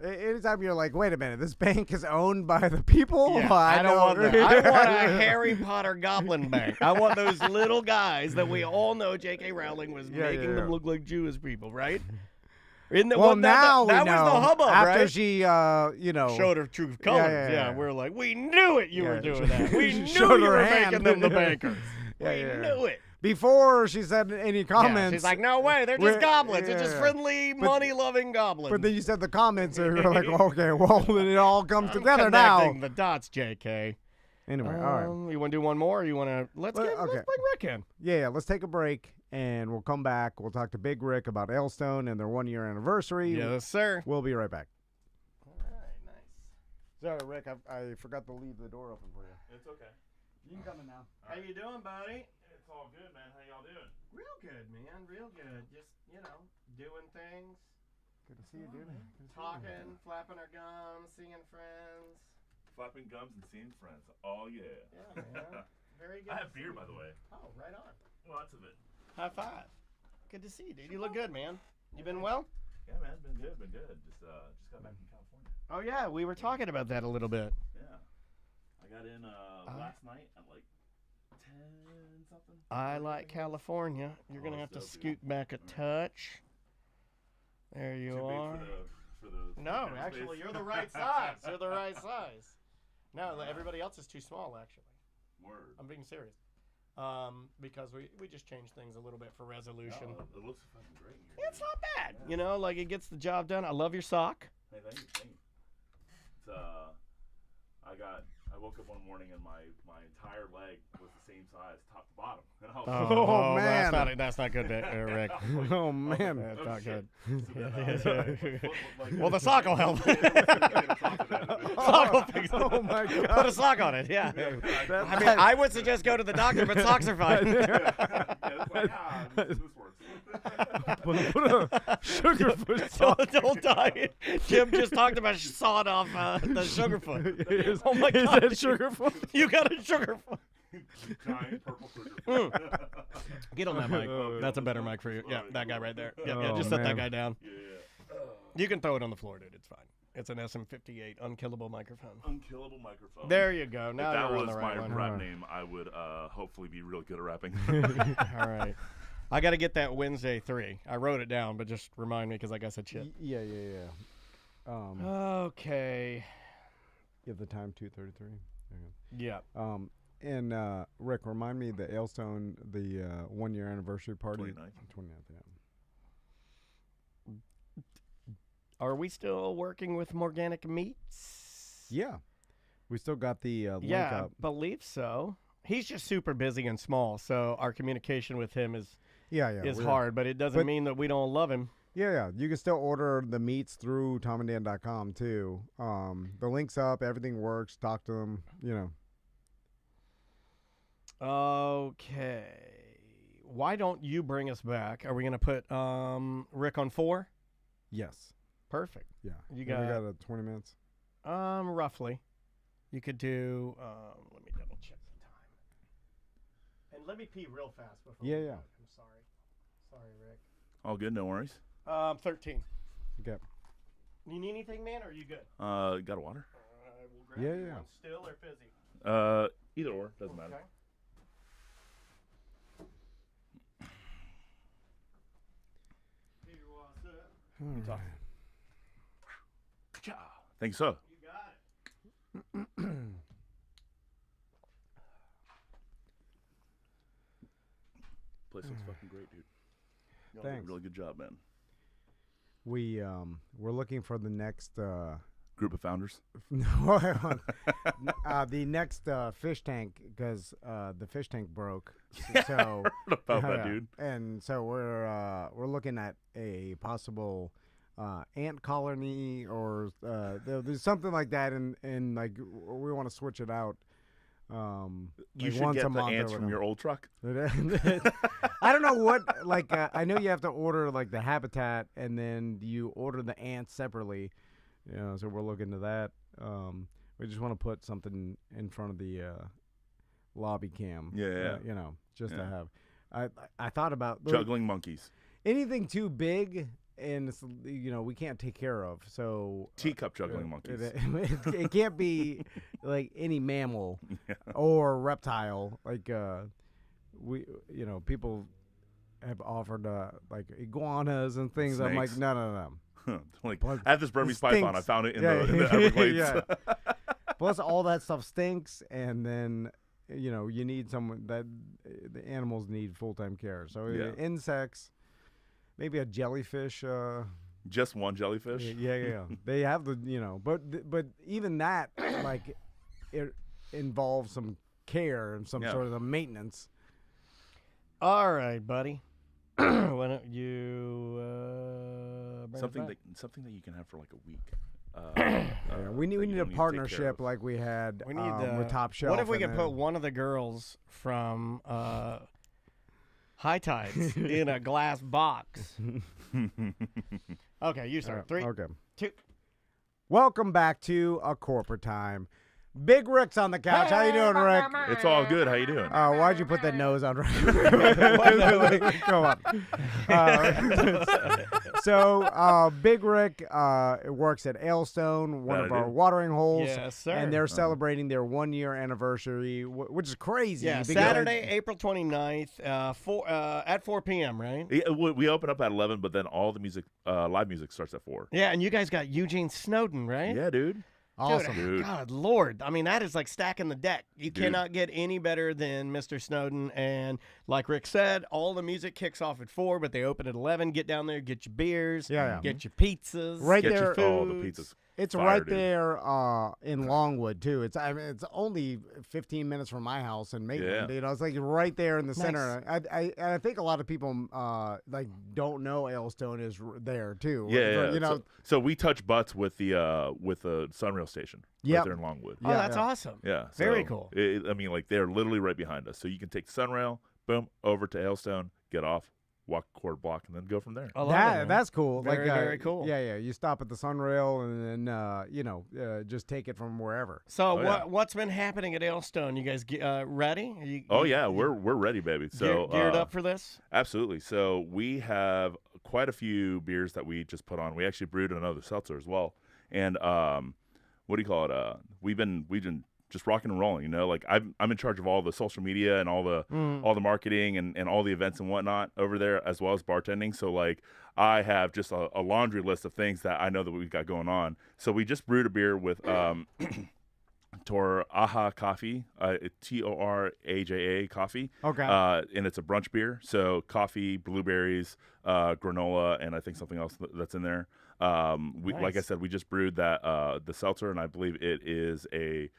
[SPEAKER 2] Yeah. Anytime you're like, wait a minute, this bank is owned by the people.
[SPEAKER 1] Yeah,
[SPEAKER 2] Well,
[SPEAKER 1] I don't
[SPEAKER 2] know.
[SPEAKER 1] want that. I want a Harry Potter goblin bank. I want those little guys that we all know J.K. Rowling was making them look like Jewish people, right? Isn't that,
[SPEAKER 2] Well,
[SPEAKER 1] that
[SPEAKER 2] now
[SPEAKER 1] that
[SPEAKER 2] we
[SPEAKER 1] was
[SPEAKER 2] know.
[SPEAKER 1] the hubbub,
[SPEAKER 2] After
[SPEAKER 1] right?
[SPEAKER 2] she,
[SPEAKER 1] Showed her true colors.
[SPEAKER 2] yeah.
[SPEAKER 1] We're like, we knew it. You were doing that. We
[SPEAKER 2] She
[SPEAKER 1] knew
[SPEAKER 2] showed
[SPEAKER 1] you
[SPEAKER 2] her
[SPEAKER 1] were
[SPEAKER 2] hand.
[SPEAKER 1] making them the bankers.
[SPEAKER 2] Yeah,
[SPEAKER 1] we
[SPEAKER 2] yeah.
[SPEAKER 1] knew it.
[SPEAKER 2] Before she said any comments,
[SPEAKER 1] Yeah, she's like, no way, they're just goblins. They're just friendly, money-loving goblins.
[SPEAKER 2] But then you said the comments, and you're like, okay, well, then it all comes together
[SPEAKER 1] connecting
[SPEAKER 2] now.
[SPEAKER 1] the dots, JK.
[SPEAKER 2] Anyway, all right.
[SPEAKER 1] You want to do one more, or you want to let's bring Rick in.
[SPEAKER 2] Yeah, let's take a break, and we'll come back. We'll talk to Big Rick about Elstone and their 1-year anniversary.
[SPEAKER 1] Yes, sir.
[SPEAKER 2] We'll be right back.
[SPEAKER 1] All right, nice.
[SPEAKER 2] Sorry, Rick, I forgot to leave the door open for you.
[SPEAKER 8] It's okay.
[SPEAKER 2] You can come in now.
[SPEAKER 1] How you doing, buddy?
[SPEAKER 8] It's all good, man. How y'all doing?
[SPEAKER 1] Real good, man. Real good. Just, doing things,
[SPEAKER 2] Good to see you, dude.
[SPEAKER 1] talking, flapping our gums, seeing friends.
[SPEAKER 8] Flapping gums and seeing friends. Oh, yeah.
[SPEAKER 1] Yeah, man. Very good.
[SPEAKER 8] I have beer, by the way.
[SPEAKER 1] Oh, right on.
[SPEAKER 8] Lots of it.
[SPEAKER 1] High five. Good to see you, dude. You look good, man. You been well?
[SPEAKER 8] Yeah, man. Been good. Just got back from California.
[SPEAKER 1] Oh, yeah. We were talking about that a little bit.
[SPEAKER 8] Yeah. I got in last night at like 10-something.
[SPEAKER 1] I like California. You're going to have to scoot back a touch. There you
[SPEAKER 8] Too big
[SPEAKER 1] are.
[SPEAKER 8] for the
[SPEAKER 1] No,
[SPEAKER 8] camera
[SPEAKER 1] actually,
[SPEAKER 8] space.
[SPEAKER 1] you're the right size. You're the right size. No, everybody else is too small, actually.
[SPEAKER 8] Word.
[SPEAKER 1] I'm being serious. Because we just changed things a little bit for resolution.
[SPEAKER 8] Oh, it looks fucking great in here.
[SPEAKER 1] It's not bad. You know, like it gets the job done. I love your sock.
[SPEAKER 8] Hey, thank you. It's I woke up one morning and my entire leg was the same size, top to bottom. And I was
[SPEAKER 2] Oh, man.
[SPEAKER 1] That's not good, Rick.
[SPEAKER 2] Oh man.
[SPEAKER 1] That's not good.
[SPEAKER 8] Like,
[SPEAKER 1] Well, the sock will help. Sock will fix it.
[SPEAKER 2] Oh my God.
[SPEAKER 1] Put a sock on it. Yeah. I mean, I would suggest go to the doctor, but socks are fine.
[SPEAKER 8] it's like, this works.
[SPEAKER 2] Put a sugarfoot sock.
[SPEAKER 1] Don't die. Jim just talked about sawing off the sugarfoot. Oh my God.
[SPEAKER 2] Is that sugarfoot?
[SPEAKER 1] You got a sugarfoot.
[SPEAKER 8] Giant purple sugar.
[SPEAKER 1] Get on that mic. That's a better mic for you. Yeah, that guy right there. Yeah,
[SPEAKER 2] Oh,
[SPEAKER 1] just set that
[SPEAKER 2] man.
[SPEAKER 1] guy down.
[SPEAKER 8] Yeah.
[SPEAKER 1] You can throw it on the floor, dude. It's fine. It's an SM58 unkillable microphone.
[SPEAKER 8] Unkillable microphone.
[SPEAKER 1] There you go. Now
[SPEAKER 8] If that
[SPEAKER 1] you're on
[SPEAKER 8] was
[SPEAKER 1] the
[SPEAKER 8] my
[SPEAKER 1] right one.
[SPEAKER 8] rap name, I would hopefully be real good at rapping.
[SPEAKER 1] All right. I got to get that Wednesday 3. I wrote it down, but just remind me because I guess I shit.
[SPEAKER 2] Yeah.
[SPEAKER 1] Okay.
[SPEAKER 2] Give the time 2:33.
[SPEAKER 1] Yeah.
[SPEAKER 2] And Rick, remind me the Ailstone, the 1 year anniversary party.
[SPEAKER 8] 29th.
[SPEAKER 2] 29th, yeah.
[SPEAKER 1] Are we still working with Morganic Meats?
[SPEAKER 2] Yeah. We still got the link
[SPEAKER 1] Yeah,
[SPEAKER 2] up.
[SPEAKER 1] I believe so. He's just super busy and small, so our communication with him is
[SPEAKER 2] Yeah.
[SPEAKER 1] hard, but it doesn't mean that we don't love him.
[SPEAKER 2] Yeah. You can still order the meats through tomanddan.com too. The link's up. Everything works. Talk to them.
[SPEAKER 1] Okay. Why don't you bring us back? Are we going to put Rick on 4?
[SPEAKER 2] Yes.
[SPEAKER 1] Perfect.
[SPEAKER 2] Yeah.
[SPEAKER 1] You
[SPEAKER 2] We
[SPEAKER 1] got-
[SPEAKER 2] got 20 minutes.
[SPEAKER 1] Roughly. You could do, let me double check the time. And let me pee real fast before
[SPEAKER 2] Yeah,
[SPEAKER 1] we
[SPEAKER 2] yeah.
[SPEAKER 1] go. I'm sorry. Sorry, Rick.
[SPEAKER 8] All good, no worries.
[SPEAKER 1] 13.
[SPEAKER 2] Okay.
[SPEAKER 1] You need anything, man, or are you good?
[SPEAKER 8] Got a water?
[SPEAKER 1] I will grab
[SPEAKER 2] Yeah,
[SPEAKER 1] you
[SPEAKER 2] yeah.
[SPEAKER 1] one. Still or fizzy?
[SPEAKER 8] Either or, doesn't matter.
[SPEAKER 1] Okay. Here, what's up?
[SPEAKER 8] Thanks, sir.
[SPEAKER 1] You got it.
[SPEAKER 8] Place looks fucking great, dude. Y'all did a
[SPEAKER 2] Thanks.
[SPEAKER 8] really good job, man.
[SPEAKER 2] We're looking for the next
[SPEAKER 8] Group of founders.
[SPEAKER 2] the next fish tank because the fish tank broke. So
[SPEAKER 8] About that,
[SPEAKER 2] yeah.
[SPEAKER 8] dude.
[SPEAKER 2] And so we're looking at a possible ant colony or there's something like that, and like we want to switch it out.
[SPEAKER 8] You
[SPEAKER 2] like
[SPEAKER 8] should
[SPEAKER 2] once
[SPEAKER 8] get
[SPEAKER 2] a
[SPEAKER 8] the
[SPEAKER 2] month or
[SPEAKER 8] ants from your old truck.
[SPEAKER 2] I don't know what, like, I know you have to order, like, the habitat, and then you order the ants separately, so we're looking to that. We just want to put something in front of the lobby cam.
[SPEAKER 8] Yeah.
[SPEAKER 2] Just to
[SPEAKER 8] Yeah.
[SPEAKER 2] have. I thought about
[SPEAKER 8] Juggling monkeys.
[SPEAKER 2] anything too big, and, it's, we can't take care of, so.
[SPEAKER 8] Teacup juggling monkeys.
[SPEAKER 2] It can't be, like, any mammal
[SPEAKER 8] Yeah.
[SPEAKER 2] or reptile. Like, people have offered, like, iguanas and things. I'm like,
[SPEAKER 8] Snakes.
[SPEAKER 2] no.
[SPEAKER 8] Like,
[SPEAKER 2] Plus,
[SPEAKER 8] I have this Burmese
[SPEAKER 2] it
[SPEAKER 8] python.
[SPEAKER 2] stinks.
[SPEAKER 8] I found it in
[SPEAKER 2] Yeah,
[SPEAKER 8] the Everglades.
[SPEAKER 2] yeah. Plus, all that stuff stinks, and then, you need someone that the animals need full-time care. So,
[SPEAKER 8] Yeah.
[SPEAKER 2] insects, maybe a jellyfish.
[SPEAKER 8] Just one jellyfish.
[SPEAKER 2] Yeah. They have but even that, like, it involves some care and some
[SPEAKER 8] Yeah.
[SPEAKER 2] sort of a maintenance.
[SPEAKER 1] All right, buddy. Why don't you bring
[SPEAKER 8] Something
[SPEAKER 1] it
[SPEAKER 8] that you can have for like a week.
[SPEAKER 2] Yeah, we
[SPEAKER 8] that
[SPEAKER 2] need
[SPEAKER 8] you
[SPEAKER 2] a
[SPEAKER 8] don't need to take care
[SPEAKER 2] partnership
[SPEAKER 8] of.
[SPEAKER 2] like we had
[SPEAKER 1] We need
[SPEAKER 2] with Top Shelf.
[SPEAKER 1] What if we
[SPEAKER 2] and
[SPEAKER 1] could
[SPEAKER 2] then-
[SPEAKER 1] put one of the girls from High Tides in a glass box? Okay, you start. 3,
[SPEAKER 2] Okay.
[SPEAKER 1] 2.
[SPEAKER 2] Welcome back to A Corporate Time. Big Rick's on the couch. How you doing, Rick?
[SPEAKER 8] It's all good. How you doing?
[SPEAKER 2] Why'd you put that nose on? Come on. So Big Rick works at Ailstone, one of our watering holes.
[SPEAKER 1] Yes, sir.
[SPEAKER 2] And they're celebrating their 1-year anniversary, which is crazy.
[SPEAKER 1] Yeah, Saturday, April 29th, at 4 p.m., right?
[SPEAKER 8] Yeah, we open up at 11, but then all the music, live music starts at 4.
[SPEAKER 1] Yeah, and you guys got Eugene Snowden, right?
[SPEAKER 8] Yeah, dude.
[SPEAKER 2] Awesome.
[SPEAKER 8] Dude.
[SPEAKER 1] God, Lord. I mean, that is like stacking the deck. You cannot get any better than Mr. Snowden. And like Rick said, all the music kicks off at 4, but they open at 11. Get down there, get your beers, get your pizzas,
[SPEAKER 2] right
[SPEAKER 1] get
[SPEAKER 2] there.
[SPEAKER 1] your food.
[SPEAKER 8] Oh, the pizzas.
[SPEAKER 2] It's
[SPEAKER 8] Fire,
[SPEAKER 2] right
[SPEAKER 8] dude.
[SPEAKER 2] there in Longwood too. It's it's only 15 minutes from my house in Maitland.
[SPEAKER 8] Yeah.
[SPEAKER 2] You know, it's like right there in the
[SPEAKER 1] Nice.
[SPEAKER 2] center. I think a lot of people like don't know Ailstone is there too.
[SPEAKER 8] Yeah,
[SPEAKER 2] You know.
[SPEAKER 8] So we touch butts with the Sunrail station right
[SPEAKER 2] Yep.
[SPEAKER 8] there in Longwood.
[SPEAKER 1] Oh, that's awesome.
[SPEAKER 8] Yeah,
[SPEAKER 1] Very
[SPEAKER 8] so
[SPEAKER 1] cool.
[SPEAKER 8] I mean, like they're literally right behind us, so you can take the Sunrail, boom, over to Ailstone, get off, walk a quarter block, and then go from there.
[SPEAKER 1] I love it, man.
[SPEAKER 2] That's cool.
[SPEAKER 1] Very,
[SPEAKER 2] like,
[SPEAKER 1] very cool.
[SPEAKER 2] Yeah. You stop at the Sunrail and then just take it from wherever.
[SPEAKER 1] So
[SPEAKER 8] Oh, yeah.
[SPEAKER 1] what's been happening at Ailstone? You guys ready?
[SPEAKER 8] Oh yeah, we're ready, baby. So
[SPEAKER 1] geared up for this?
[SPEAKER 8] Absolutely. So we have quite a few beers that we just put on. We actually brewed another seltzer as well, and what do you call it? We've been just rocking and rolling. You know, like I'm in charge of all the social media and all the marketing and all the events and whatnot over there, as well as bartending. So like I have just a laundry list of things that I know that we've got going on. So we just brewed a beer with Toraja Coffee, Toraja Coffee.
[SPEAKER 2] Okay.
[SPEAKER 8] And it's a brunch beer. So coffee, blueberries, granola, and I think something else that's in there. Like I said, we just brewed that the seltzer, and I believe it is a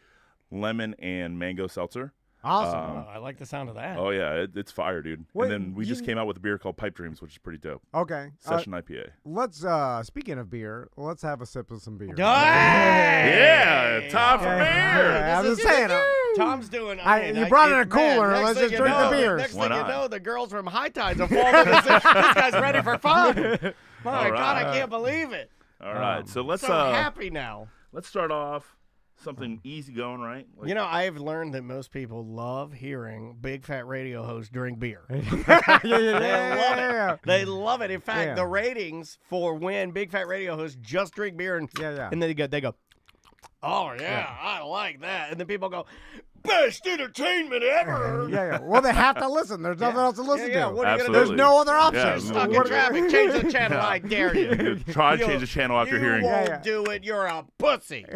[SPEAKER 8] lemon and mango seltzer.
[SPEAKER 2] Awesome.
[SPEAKER 1] I like the sound of that.
[SPEAKER 8] Oh yeah, it's fire, dude.
[SPEAKER 2] Wait,
[SPEAKER 8] and then we just came out with a beer called Pipe Dreams, which is pretty dope.
[SPEAKER 2] Okay.
[SPEAKER 8] Session IPA.
[SPEAKER 2] Let's speaking of beer, let's have a sip of some beer.
[SPEAKER 8] Yeah, time for beer.
[SPEAKER 2] I'm just saying.
[SPEAKER 1] Tom's doing.
[SPEAKER 2] You brought in a cooler.
[SPEAKER 1] Man,
[SPEAKER 2] Let's
[SPEAKER 1] next
[SPEAKER 2] just
[SPEAKER 1] thing
[SPEAKER 2] drink
[SPEAKER 1] you
[SPEAKER 2] the
[SPEAKER 1] know-
[SPEAKER 2] beers.
[SPEAKER 1] Next
[SPEAKER 8] Why
[SPEAKER 1] thing you
[SPEAKER 8] not?
[SPEAKER 1] know, the girls from High Tides have fallen in. This guy's ready for fun. My
[SPEAKER 8] All
[SPEAKER 1] God, I
[SPEAKER 8] right.
[SPEAKER 1] can't believe it.
[SPEAKER 8] All right, so let's
[SPEAKER 1] So happy now.
[SPEAKER 8] let's start off something easy going, right? Like,
[SPEAKER 1] You know, I've learned that most people love hearing big fat radio hosts drink beer.
[SPEAKER 2] yeah.
[SPEAKER 1] They love it. They love it. In fact,
[SPEAKER 2] Yeah.
[SPEAKER 1] the ratings for when big fat radio hosts just drink beer and and then they go, oh yeah, I like that, and then people go, best entertainment ever.
[SPEAKER 2] Yeah. Well, they have to listen. There's nothing else to listen
[SPEAKER 1] Yeah,
[SPEAKER 2] to.
[SPEAKER 1] what are you gonna
[SPEAKER 2] There's
[SPEAKER 1] do?
[SPEAKER 2] no other option.
[SPEAKER 8] Yeah,
[SPEAKER 1] You're stuck in
[SPEAKER 8] What-
[SPEAKER 1] traffic. Change the channel. I dare you.
[SPEAKER 8] Try to change the channel after
[SPEAKER 1] you
[SPEAKER 8] hearing.
[SPEAKER 1] won't do it. You're a pussy.
[SPEAKER 2] we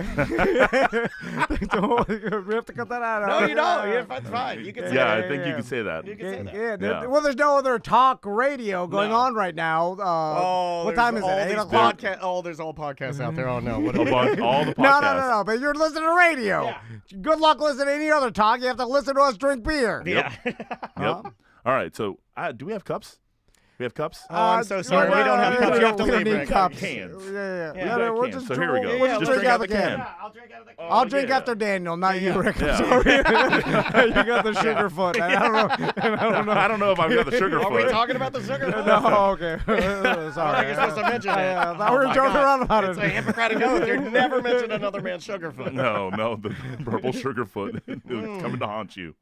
[SPEAKER 2] have to cut that out.
[SPEAKER 1] No, you don't. That's fine. You can say
[SPEAKER 8] Yeah,
[SPEAKER 1] that.
[SPEAKER 8] I think you can say that.
[SPEAKER 1] You can say that.
[SPEAKER 2] Yeah. Well, there's no other talk radio going
[SPEAKER 1] No.
[SPEAKER 2] on right now. What time is it? 8 o'clock?
[SPEAKER 1] There's all podcasts out there. Oh no. What
[SPEAKER 8] All the podcasts.
[SPEAKER 2] No. But you're listening to radio.
[SPEAKER 1] Yeah.
[SPEAKER 2] Good luck listening to any other talk. You have to listen to us drink beer.
[SPEAKER 1] Yeah.
[SPEAKER 8] Yep. All right. So, do we have cups? We have cups.
[SPEAKER 1] Oh, I'm so sorry. We don't have cups. You have to
[SPEAKER 2] we don't
[SPEAKER 1] leave,
[SPEAKER 2] need
[SPEAKER 1] Rick.
[SPEAKER 2] cups.
[SPEAKER 8] Cans.
[SPEAKER 2] Yeah.
[SPEAKER 8] We got
[SPEAKER 2] We'll
[SPEAKER 8] cans.
[SPEAKER 2] just
[SPEAKER 8] So here we go.
[SPEAKER 2] We'll just drink out the can.
[SPEAKER 1] I'll drink out of the can.
[SPEAKER 2] I'll drink
[SPEAKER 8] yeah.
[SPEAKER 2] after Daniel, not you, Rick. I'm
[SPEAKER 8] Yeah.
[SPEAKER 2] sorry. You got the sugar foot. I don't know.
[SPEAKER 8] I don't know if I've got the sugar
[SPEAKER 1] Are we
[SPEAKER 8] foot.
[SPEAKER 1] talking about the sugar?
[SPEAKER 2] No, okay. Sorry.
[SPEAKER 1] I think you're supposed to mention it.
[SPEAKER 2] I thought we were
[SPEAKER 1] my
[SPEAKER 2] joking
[SPEAKER 1] God.
[SPEAKER 2] around about
[SPEAKER 1] It's
[SPEAKER 2] it.
[SPEAKER 1] a Hippocratic oath. You never mention another man's sugar foot.
[SPEAKER 8] No, the purple sugar foot coming to haunt you.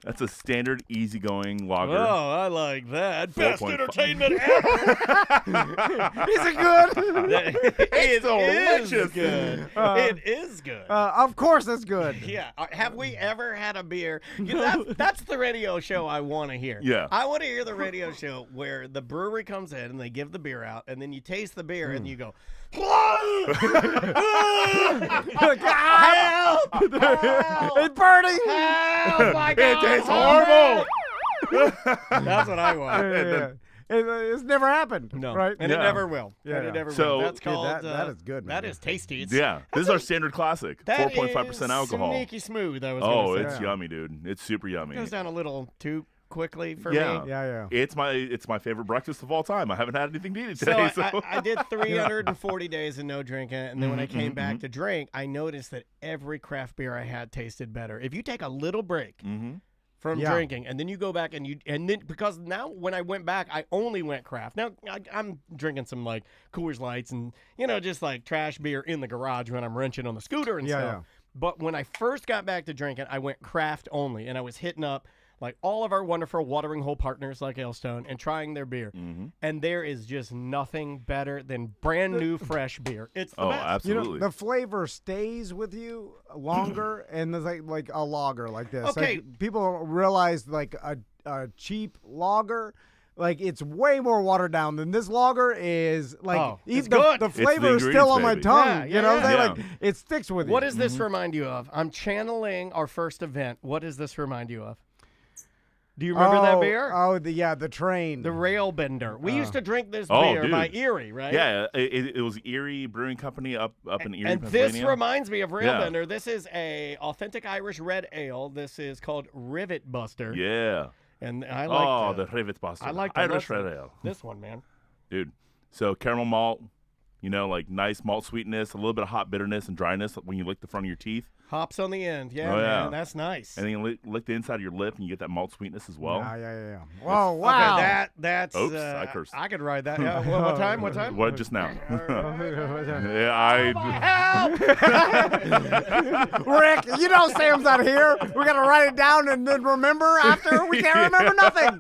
[SPEAKER 8] That's a standard easygoing lager.
[SPEAKER 1] Oh, I like that. Best
[SPEAKER 8] 4.5.
[SPEAKER 1] entertainment ever.
[SPEAKER 2] Is it good?
[SPEAKER 1] It
[SPEAKER 8] delicious.
[SPEAKER 1] is good. It is good.
[SPEAKER 2] Of course it's good.
[SPEAKER 1] Yeah. Have we ever had a beer? That's the radio show I want to hear.
[SPEAKER 8] Yeah.
[SPEAKER 1] I want to hear the radio show where the brewery comes in and they give the beer out, and then you taste the beer and you go, help!
[SPEAKER 2] It's burning.
[SPEAKER 1] Oh my God!
[SPEAKER 8] It tastes horrible.
[SPEAKER 1] That's what I want.
[SPEAKER 2] Yeah. It's never happened.
[SPEAKER 1] No,
[SPEAKER 2] Right?
[SPEAKER 1] and it
[SPEAKER 8] Yeah.
[SPEAKER 1] never will.
[SPEAKER 2] Yeah,
[SPEAKER 1] and
[SPEAKER 2] yeah.
[SPEAKER 1] it never
[SPEAKER 8] So-
[SPEAKER 1] will. That's
[SPEAKER 2] Dude,
[SPEAKER 1] called.
[SPEAKER 2] that is good, man.
[SPEAKER 1] That is tasty. It's,
[SPEAKER 8] Yeah, this is our standard classic.
[SPEAKER 1] that
[SPEAKER 8] 4.5%
[SPEAKER 1] is
[SPEAKER 8] alcohol.
[SPEAKER 1] Sneaky smooth. I was.
[SPEAKER 8] Oh,
[SPEAKER 1] gonna
[SPEAKER 8] it's
[SPEAKER 1] say.
[SPEAKER 8] yummy, dude. It's super yummy.
[SPEAKER 1] Goes down a little too quickly for
[SPEAKER 8] Yeah.
[SPEAKER 1] me.
[SPEAKER 2] Yeah.
[SPEAKER 8] It's my favorite breakfast of all time. I haven't had anything to eat
[SPEAKER 1] So
[SPEAKER 8] today.
[SPEAKER 1] I did 340 days of no drinking, and then when I came back to drink, I noticed that every craft beer I had tasted better. If you take a little break from
[SPEAKER 2] Yeah.
[SPEAKER 1] drinking, and then you go back and then because now when I went back, I only went craft. Now I'm drinking some like Coors Lights and just like trash beer in the garage when I'm wrenching on the scooter and
[SPEAKER 2] Yeah,
[SPEAKER 1] stuff. But when I first got back to drinking, I went craft only, and I was hitting up like all of our wonderful watering hole partners like Ailstone and trying their beer. And there is just nothing better than brand new fresh beer. It's the best.
[SPEAKER 8] Absolutely.
[SPEAKER 2] You know, the flavor stays with you longer, and there's like a lager like this.
[SPEAKER 1] Okay.
[SPEAKER 2] Like, people don't realize like a cheap lager. Like, it's way more watered down than this lager is. Like,
[SPEAKER 1] it's
[SPEAKER 2] the,
[SPEAKER 1] good.
[SPEAKER 2] the
[SPEAKER 8] It's
[SPEAKER 2] flavor
[SPEAKER 8] the
[SPEAKER 2] is still on my
[SPEAKER 8] ingredients,
[SPEAKER 2] tongue.
[SPEAKER 1] baby. Yeah,
[SPEAKER 2] you know what I'm saying?
[SPEAKER 8] yeah.
[SPEAKER 2] Like, it sticks with you.
[SPEAKER 1] What does this remind you of? I'm channeling our first event. What does this remind you of? Do you remember that beer?
[SPEAKER 2] Oh, the train.
[SPEAKER 1] The Rail Bender. We used to drink this
[SPEAKER 8] Oh,
[SPEAKER 1] beer
[SPEAKER 8] dude.
[SPEAKER 1] by Erie, right?
[SPEAKER 8] Yeah, it was Erie Brewing Company up in Erie,
[SPEAKER 1] And this
[SPEAKER 8] Pennsylvania.
[SPEAKER 1] reminds me of Rail
[SPEAKER 8] Yeah.
[SPEAKER 1] Bender. This is a authentic Irish red ale. This is called Rivet Buster.
[SPEAKER 8] Yeah.
[SPEAKER 1] And I like
[SPEAKER 8] the Rivet Buster.
[SPEAKER 1] I like the
[SPEAKER 8] Irish
[SPEAKER 1] looks of
[SPEAKER 8] red ale.
[SPEAKER 1] this one, man.
[SPEAKER 8] Dude. So caramel malt, like nice malt sweetness, a little bit of hot bitterness and dryness when you lick the front of your teeth.
[SPEAKER 1] Hops on the end. Yeah,
[SPEAKER 8] Oh, yeah.
[SPEAKER 1] man. That's nice.
[SPEAKER 8] And then you lick the inside of your lip and you get that malt sweetness as well.
[SPEAKER 2] Yeah. Whoa, wow.
[SPEAKER 1] Okay, that's
[SPEAKER 8] Oops, I cursed.
[SPEAKER 1] I could ride that. Yeah. What time? What time?
[SPEAKER 8] What just now? yeah,
[SPEAKER 2] Rick, you know Sam's not here. We got to write it down and then remember after. We can't remember nothing.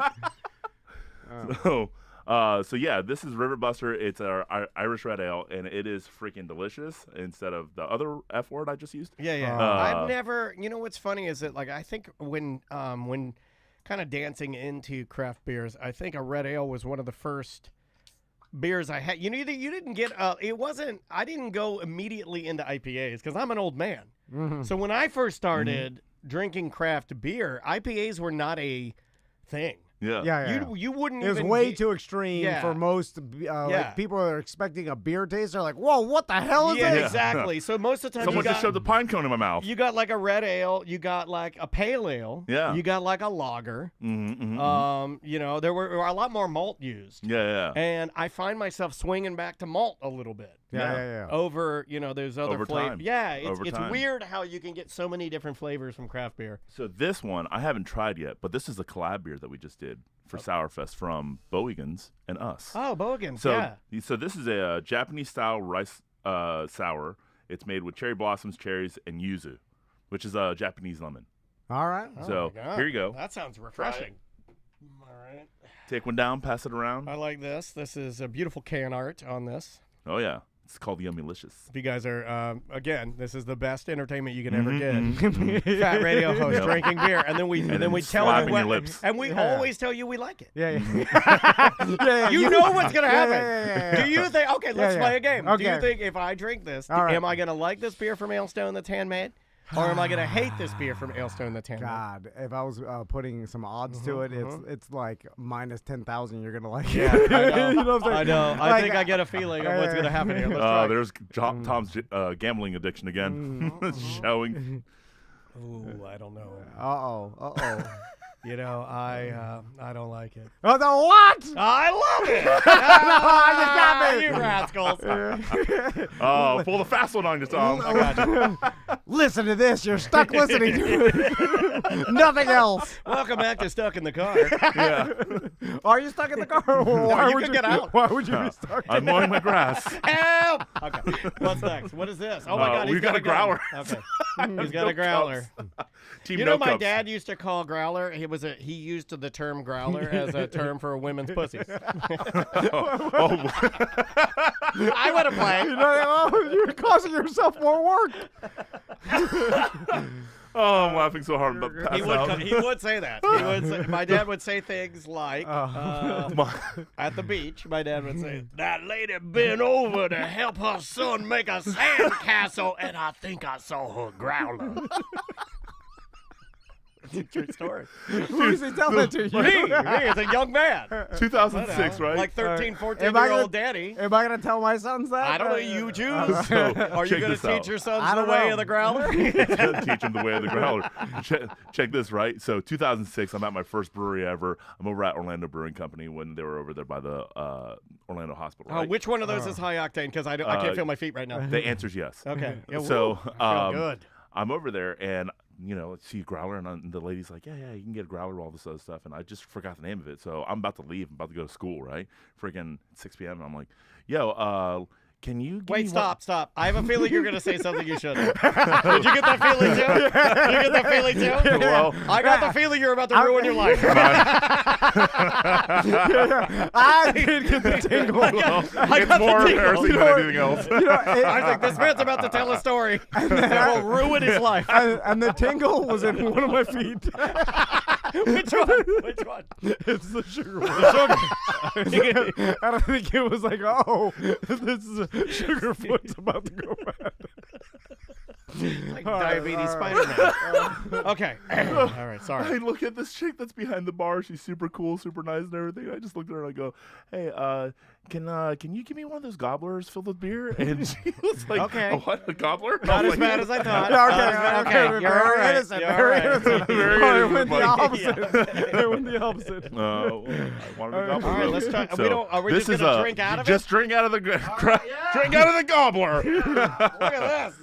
[SPEAKER 8] So yeah, this is River Buster. It's our Irish red ale, and it is freaking delicious instead of the other F word I just used.
[SPEAKER 1] Yeah. I've never. You know what's funny is that like I think when kind of dancing into craft beers, I think a red ale was one of the first beers I had. You know, you didn't get. It wasn't. I didn't go immediately into IPAs because I'm an old man. So when I first started drinking craft beer, IPAs were not a thing.
[SPEAKER 8] Yeah.
[SPEAKER 1] You wouldn't.
[SPEAKER 2] It was
[SPEAKER 1] even
[SPEAKER 2] way
[SPEAKER 1] get-
[SPEAKER 2] too extreme
[SPEAKER 1] Yeah.
[SPEAKER 2] for most.
[SPEAKER 1] Yeah.
[SPEAKER 2] Like people are expecting a beer taste. They're like, "Whoa, what the hell is
[SPEAKER 1] Yeah,
[SPEAKER 2] this?"
[SPEAKER 1] exactly. So most of the time,
[SPEAKER 8] Someone
[SPEAKER 1] you
[SPEAKER 8] just
[SPEAKER 1] got,
[SPEAKER 8] shoved a pine cone in my mouth.
[SPEAKER 1] you got like a red ale, you got like a pale ale,
[SPEAKER 8] Yeah.
[SPEAKER 1] you got like a lager. You know, there were a lot more malt used,
[SPEAKER 8] Yeah.
[SPEAKER 1] and I find myself swinging back to malt a little bit.
[SPEAKER 2] Yeah.
[SPEAKER 1] Over, those other
[SPEAKER 8] Over
[SPEAKER 1] flavors.
[SPEAKER 8] time.
[SPEAKER 1] Yeah,
[SPEAKER 8] Over
[SPEAKER 1] it's
[SPEAKER 8] time.
[SPEAKER 1] weird how you can get so many different flavors from craft beer.
[SPEAKER 8] So this one I haven't tried yet, but this is a collab beer that we just did for Sourfest from Boegans and us.
[SPEAKER 1] Oh, Bogans,
[SPEAKER 8] So,
[SPEAKER 1] yeah.
[SPEAKER 8] so this is a Japanese style rice sour. It's made with cherry blossoms, cherries, and yuzu, which is a Japanese lemon.
[SPEAKER 2] All right.
[SPEAKER 8] So
[SPEAKER 1] my God.
[SPEAKER 8] here you go.
[SPEAKER 1] That sounds refreshing. All right.
[SPEAKER 8] Take one down, pass it around.
[SPEAKER 1] I like this. This is a beautiful can art on this.
[SPEAKER 8] Oh yeah, it's called Yummylicious.
[SPEAKER 1] If you guys are, again, this is the best entertainment you can ever
[SPEAKER 8] Mm-hmm,
[SPEAKER 1] get. Fat radio host drinking beer, and then we tell you
[SPEAKER 8] slapping
[SPEAKER 1] what,
[SPEAKER 8] your lips.
[SPEAKER 1] and we
[SPEAKER 2] Yeah.
[SPEAKER 1] always tell you we like it.
[SPEAKER 2] Yeah.
[SPEAKER 1] You know what's gonna happen.
[SPEAKER 2] Yeah.
[SPEAKER 1] Do you think? Okay, let's
[SPEAKER 2] Yeah.
[SPEAKER 1] play a game. Do you
[SPEAKER 2] Okay.
[SPEAKER 1] think if I drink this,
[SPEAKER 2] All right.
[SPEAKER 1] am I gonna like this beer from Ailstone that's handmade, or am I gonna hate this beer from Ailstone that's handmade?
[SPEAKER 2] God, if I was putting some odds to it, it's like minus 10,000. You're gonna like
[SPEAKER 1] Yeah,
[SPEAKER 2] it.
[SPEAKER 1] I know.
[SPEAKER 2] You know what I'm
[SPEAKER 1] I
[SPEAKER 2] saying?
[SPEAKER 1] know. I
[SPEAKER 2] Like,
[SPEAKER 1] think I get a feeling of what's gonna happen here. Let's try.
[SPEAKER 8] There's Tom's gambling addiction again, showing.
[SPEAKER 1] Ooh, I don't know.
[SPEAKER 2] Uh-oh.
[SPEAKER 1] You know, I don't like it.
[SPEAKER 2] Oh, the what?
[SPEAKER 1] I love it.
[SPEAKER 2] You got me.
[SPEAKER 1] You rascals.
[SPEAKER 8] Oh, pull the fast one on you, Tom.
[SPEAKER 1] I got you.
[SPEAKER 2] Listen to this. You're stuck listening to it. Nothing else.
[SPEAKER 1] Welcome back to Stuck in the Car.
[SPEAKER 8] Yeah,
[SPEAKER 2] Are you stuck in the car? Why
[SPEAKER 1] you
[SPEAKER 2] would
[SPEAKER 1] can get out.
[SPEAKER 2] Why would you be stuck?
[SPEAKER 8] I'm mowing my grass.
[SPEAKER 1] Help! Okay, what's next? What is this? Oh my God,
[SPEAKER 8] we've
[SPEAKER 1] he's
[SPEAKER 8] got a
[SPEAKER 1] gun.
[SPEAKER 8] growler.
[SPEAKER 1] Okay, he's got a growler.
[SPEAKER 8] Team
[SPEAKER 1] You
[SPEAKER 8] no
[SPEAKER 1] know, my
[SPEAKER 8] cups.
[SPEAKER 1] dad used to call growler. He used the term growler as a term for women's pussies.
[SPEAKER 8] Oh,
[SPEAKER 1] I would have played.
[SPEAKER 2] You're causing yourself more work.
[SPEAKER 8] oh, I'm laughing so hard. But
[SPEAKER 1] He would say that. He would say, my dad would say things like, at the beach, my dad would say, "That lady bent over to help her son make a sand castle, and I think I saw her growler." It's a true story.
[SPEAKER 2] Who's he telling it to you?
[SPEAKER 1] Me, as a young man.
[SPEAKER 8] 2006, right?
[SPEAKER 1] Like 13,
[SPEAKER 2] Am I
[SPEAKER 1] 14-year-old daddy.
[SPEAKER 2] Am I gonna tell my sons that?
[SPEAKER 1] I don't know. You choose.
[SPEAKER 8] So,
[SPEAKER 1] Are you
[SPEAKER 8] check
[SPEAKER 1] going to
[SPEAKER 8] this out.
[SPEAKER 1] teach your sons
[SPEAKER 2] I
[SPEAKER 1] the
[SPEAKER 2] don't
[SPEAKER 1] way
[SPEAKER 2] know.
[SPEAKER 1] of the growler?
[SPEAKER 8] Teach them the way of the growler. Check this, right? So 2006, I'm at my first brewery ever. I'm over at Orlando Brewing Company when they were over there by the Orlando Hospital.
[SPEAKER 1] Oh,
[SPEAKER 8] Right?
[SPEAKER 1] which one of those is high octane? Because I can't feel my feet right now.
[SPEAKER 8] The answer's yes.
[SPEAKER 1] Okay. Yeah,
[SPEAKER 8] So
[SPEAKER 1] woo. I feel good.
[SPEAKER 8] I'm over there and see a growler and the lady's like, yeah, you can get a growler, all this other stuff, and I just forgot the name of it. So I'm about to leave. I'm about to go to school, right? Freaking 6 p.m. And I'm like, yo, can you give
[SPEAKER 1] Wait,
[SPEAKER 8] me
[SPEAKER 1] stop. I have a feeling you're going to say something you shouldn't. Did you get that feeling too? Did you get that feeling too?
[SPEAKER 8] Well,
[SPEAKER 1] I got the feeling you're about to ruin your life.
[SPEAKER 2] I did get the tingle.
[SPEAKER 8] It's more embarrassing than anything else.
[SPEAKER 1] I was like, this man's about to tell a story that will ruin his life.
[SPEAKER 2] And the tingle was in one of my feet.
[SPEAKER 1] Which one? Which one?
[SPEAKER 2] It's the sugar one. I don't think it was like, oh, this is a sugar foot's about to go bad.
[SPEAKER 1] Like diabetes Spider-Man. Okay. All right, sorry.
[SPEAKER 8] I look at this chick that's behind the bar. She's super cool, super nice and everything. I just looked at her and I go, hey, can you give me one of those gobblers filled with beer? And she was like,
[SPEAKER 1] Okay.
[SPEAKER 8] "Oh, what, a gobbler?
[SPEAKER 1] Not
[SPEAKER 8] I
[SPEAKER 1] as
[SPEAKER 8] was
[SPEAKER 1] bad
[SPEAKER 8] like,
[SPEAKER 1] as I thought.
[SPEAKER 2] Okay,
[SPEAKER 1] You're all right.
[SPEAKER 2] innocent.
[SPEAKER 1] You're all
[SPEAKER 2] Very
[SPEAKER 1] right.
[SPEAKER 2] innocent.
[SPEAKER 8] Very
[SPEAKER 2] Oh, it
[SPEAKER 8] innocent,
[SPEAKER 2] went the
[SPEAKER 8] buddy.
[SPEAKER 2] opposite. It went the opposit.
[SPEAKER 8] I wanted a gobbler.
[SPEAKER 1] All right, let's try. Are we
[SPEAKER 8] this
[SPEAKER 1] just
[SPEAKER 8] is
[SPEAKER 1] going to drink out of it?
[SPEAKER 8] Just drink out of the drink out of the gobbler.
[SPEAKER 1] Look at this.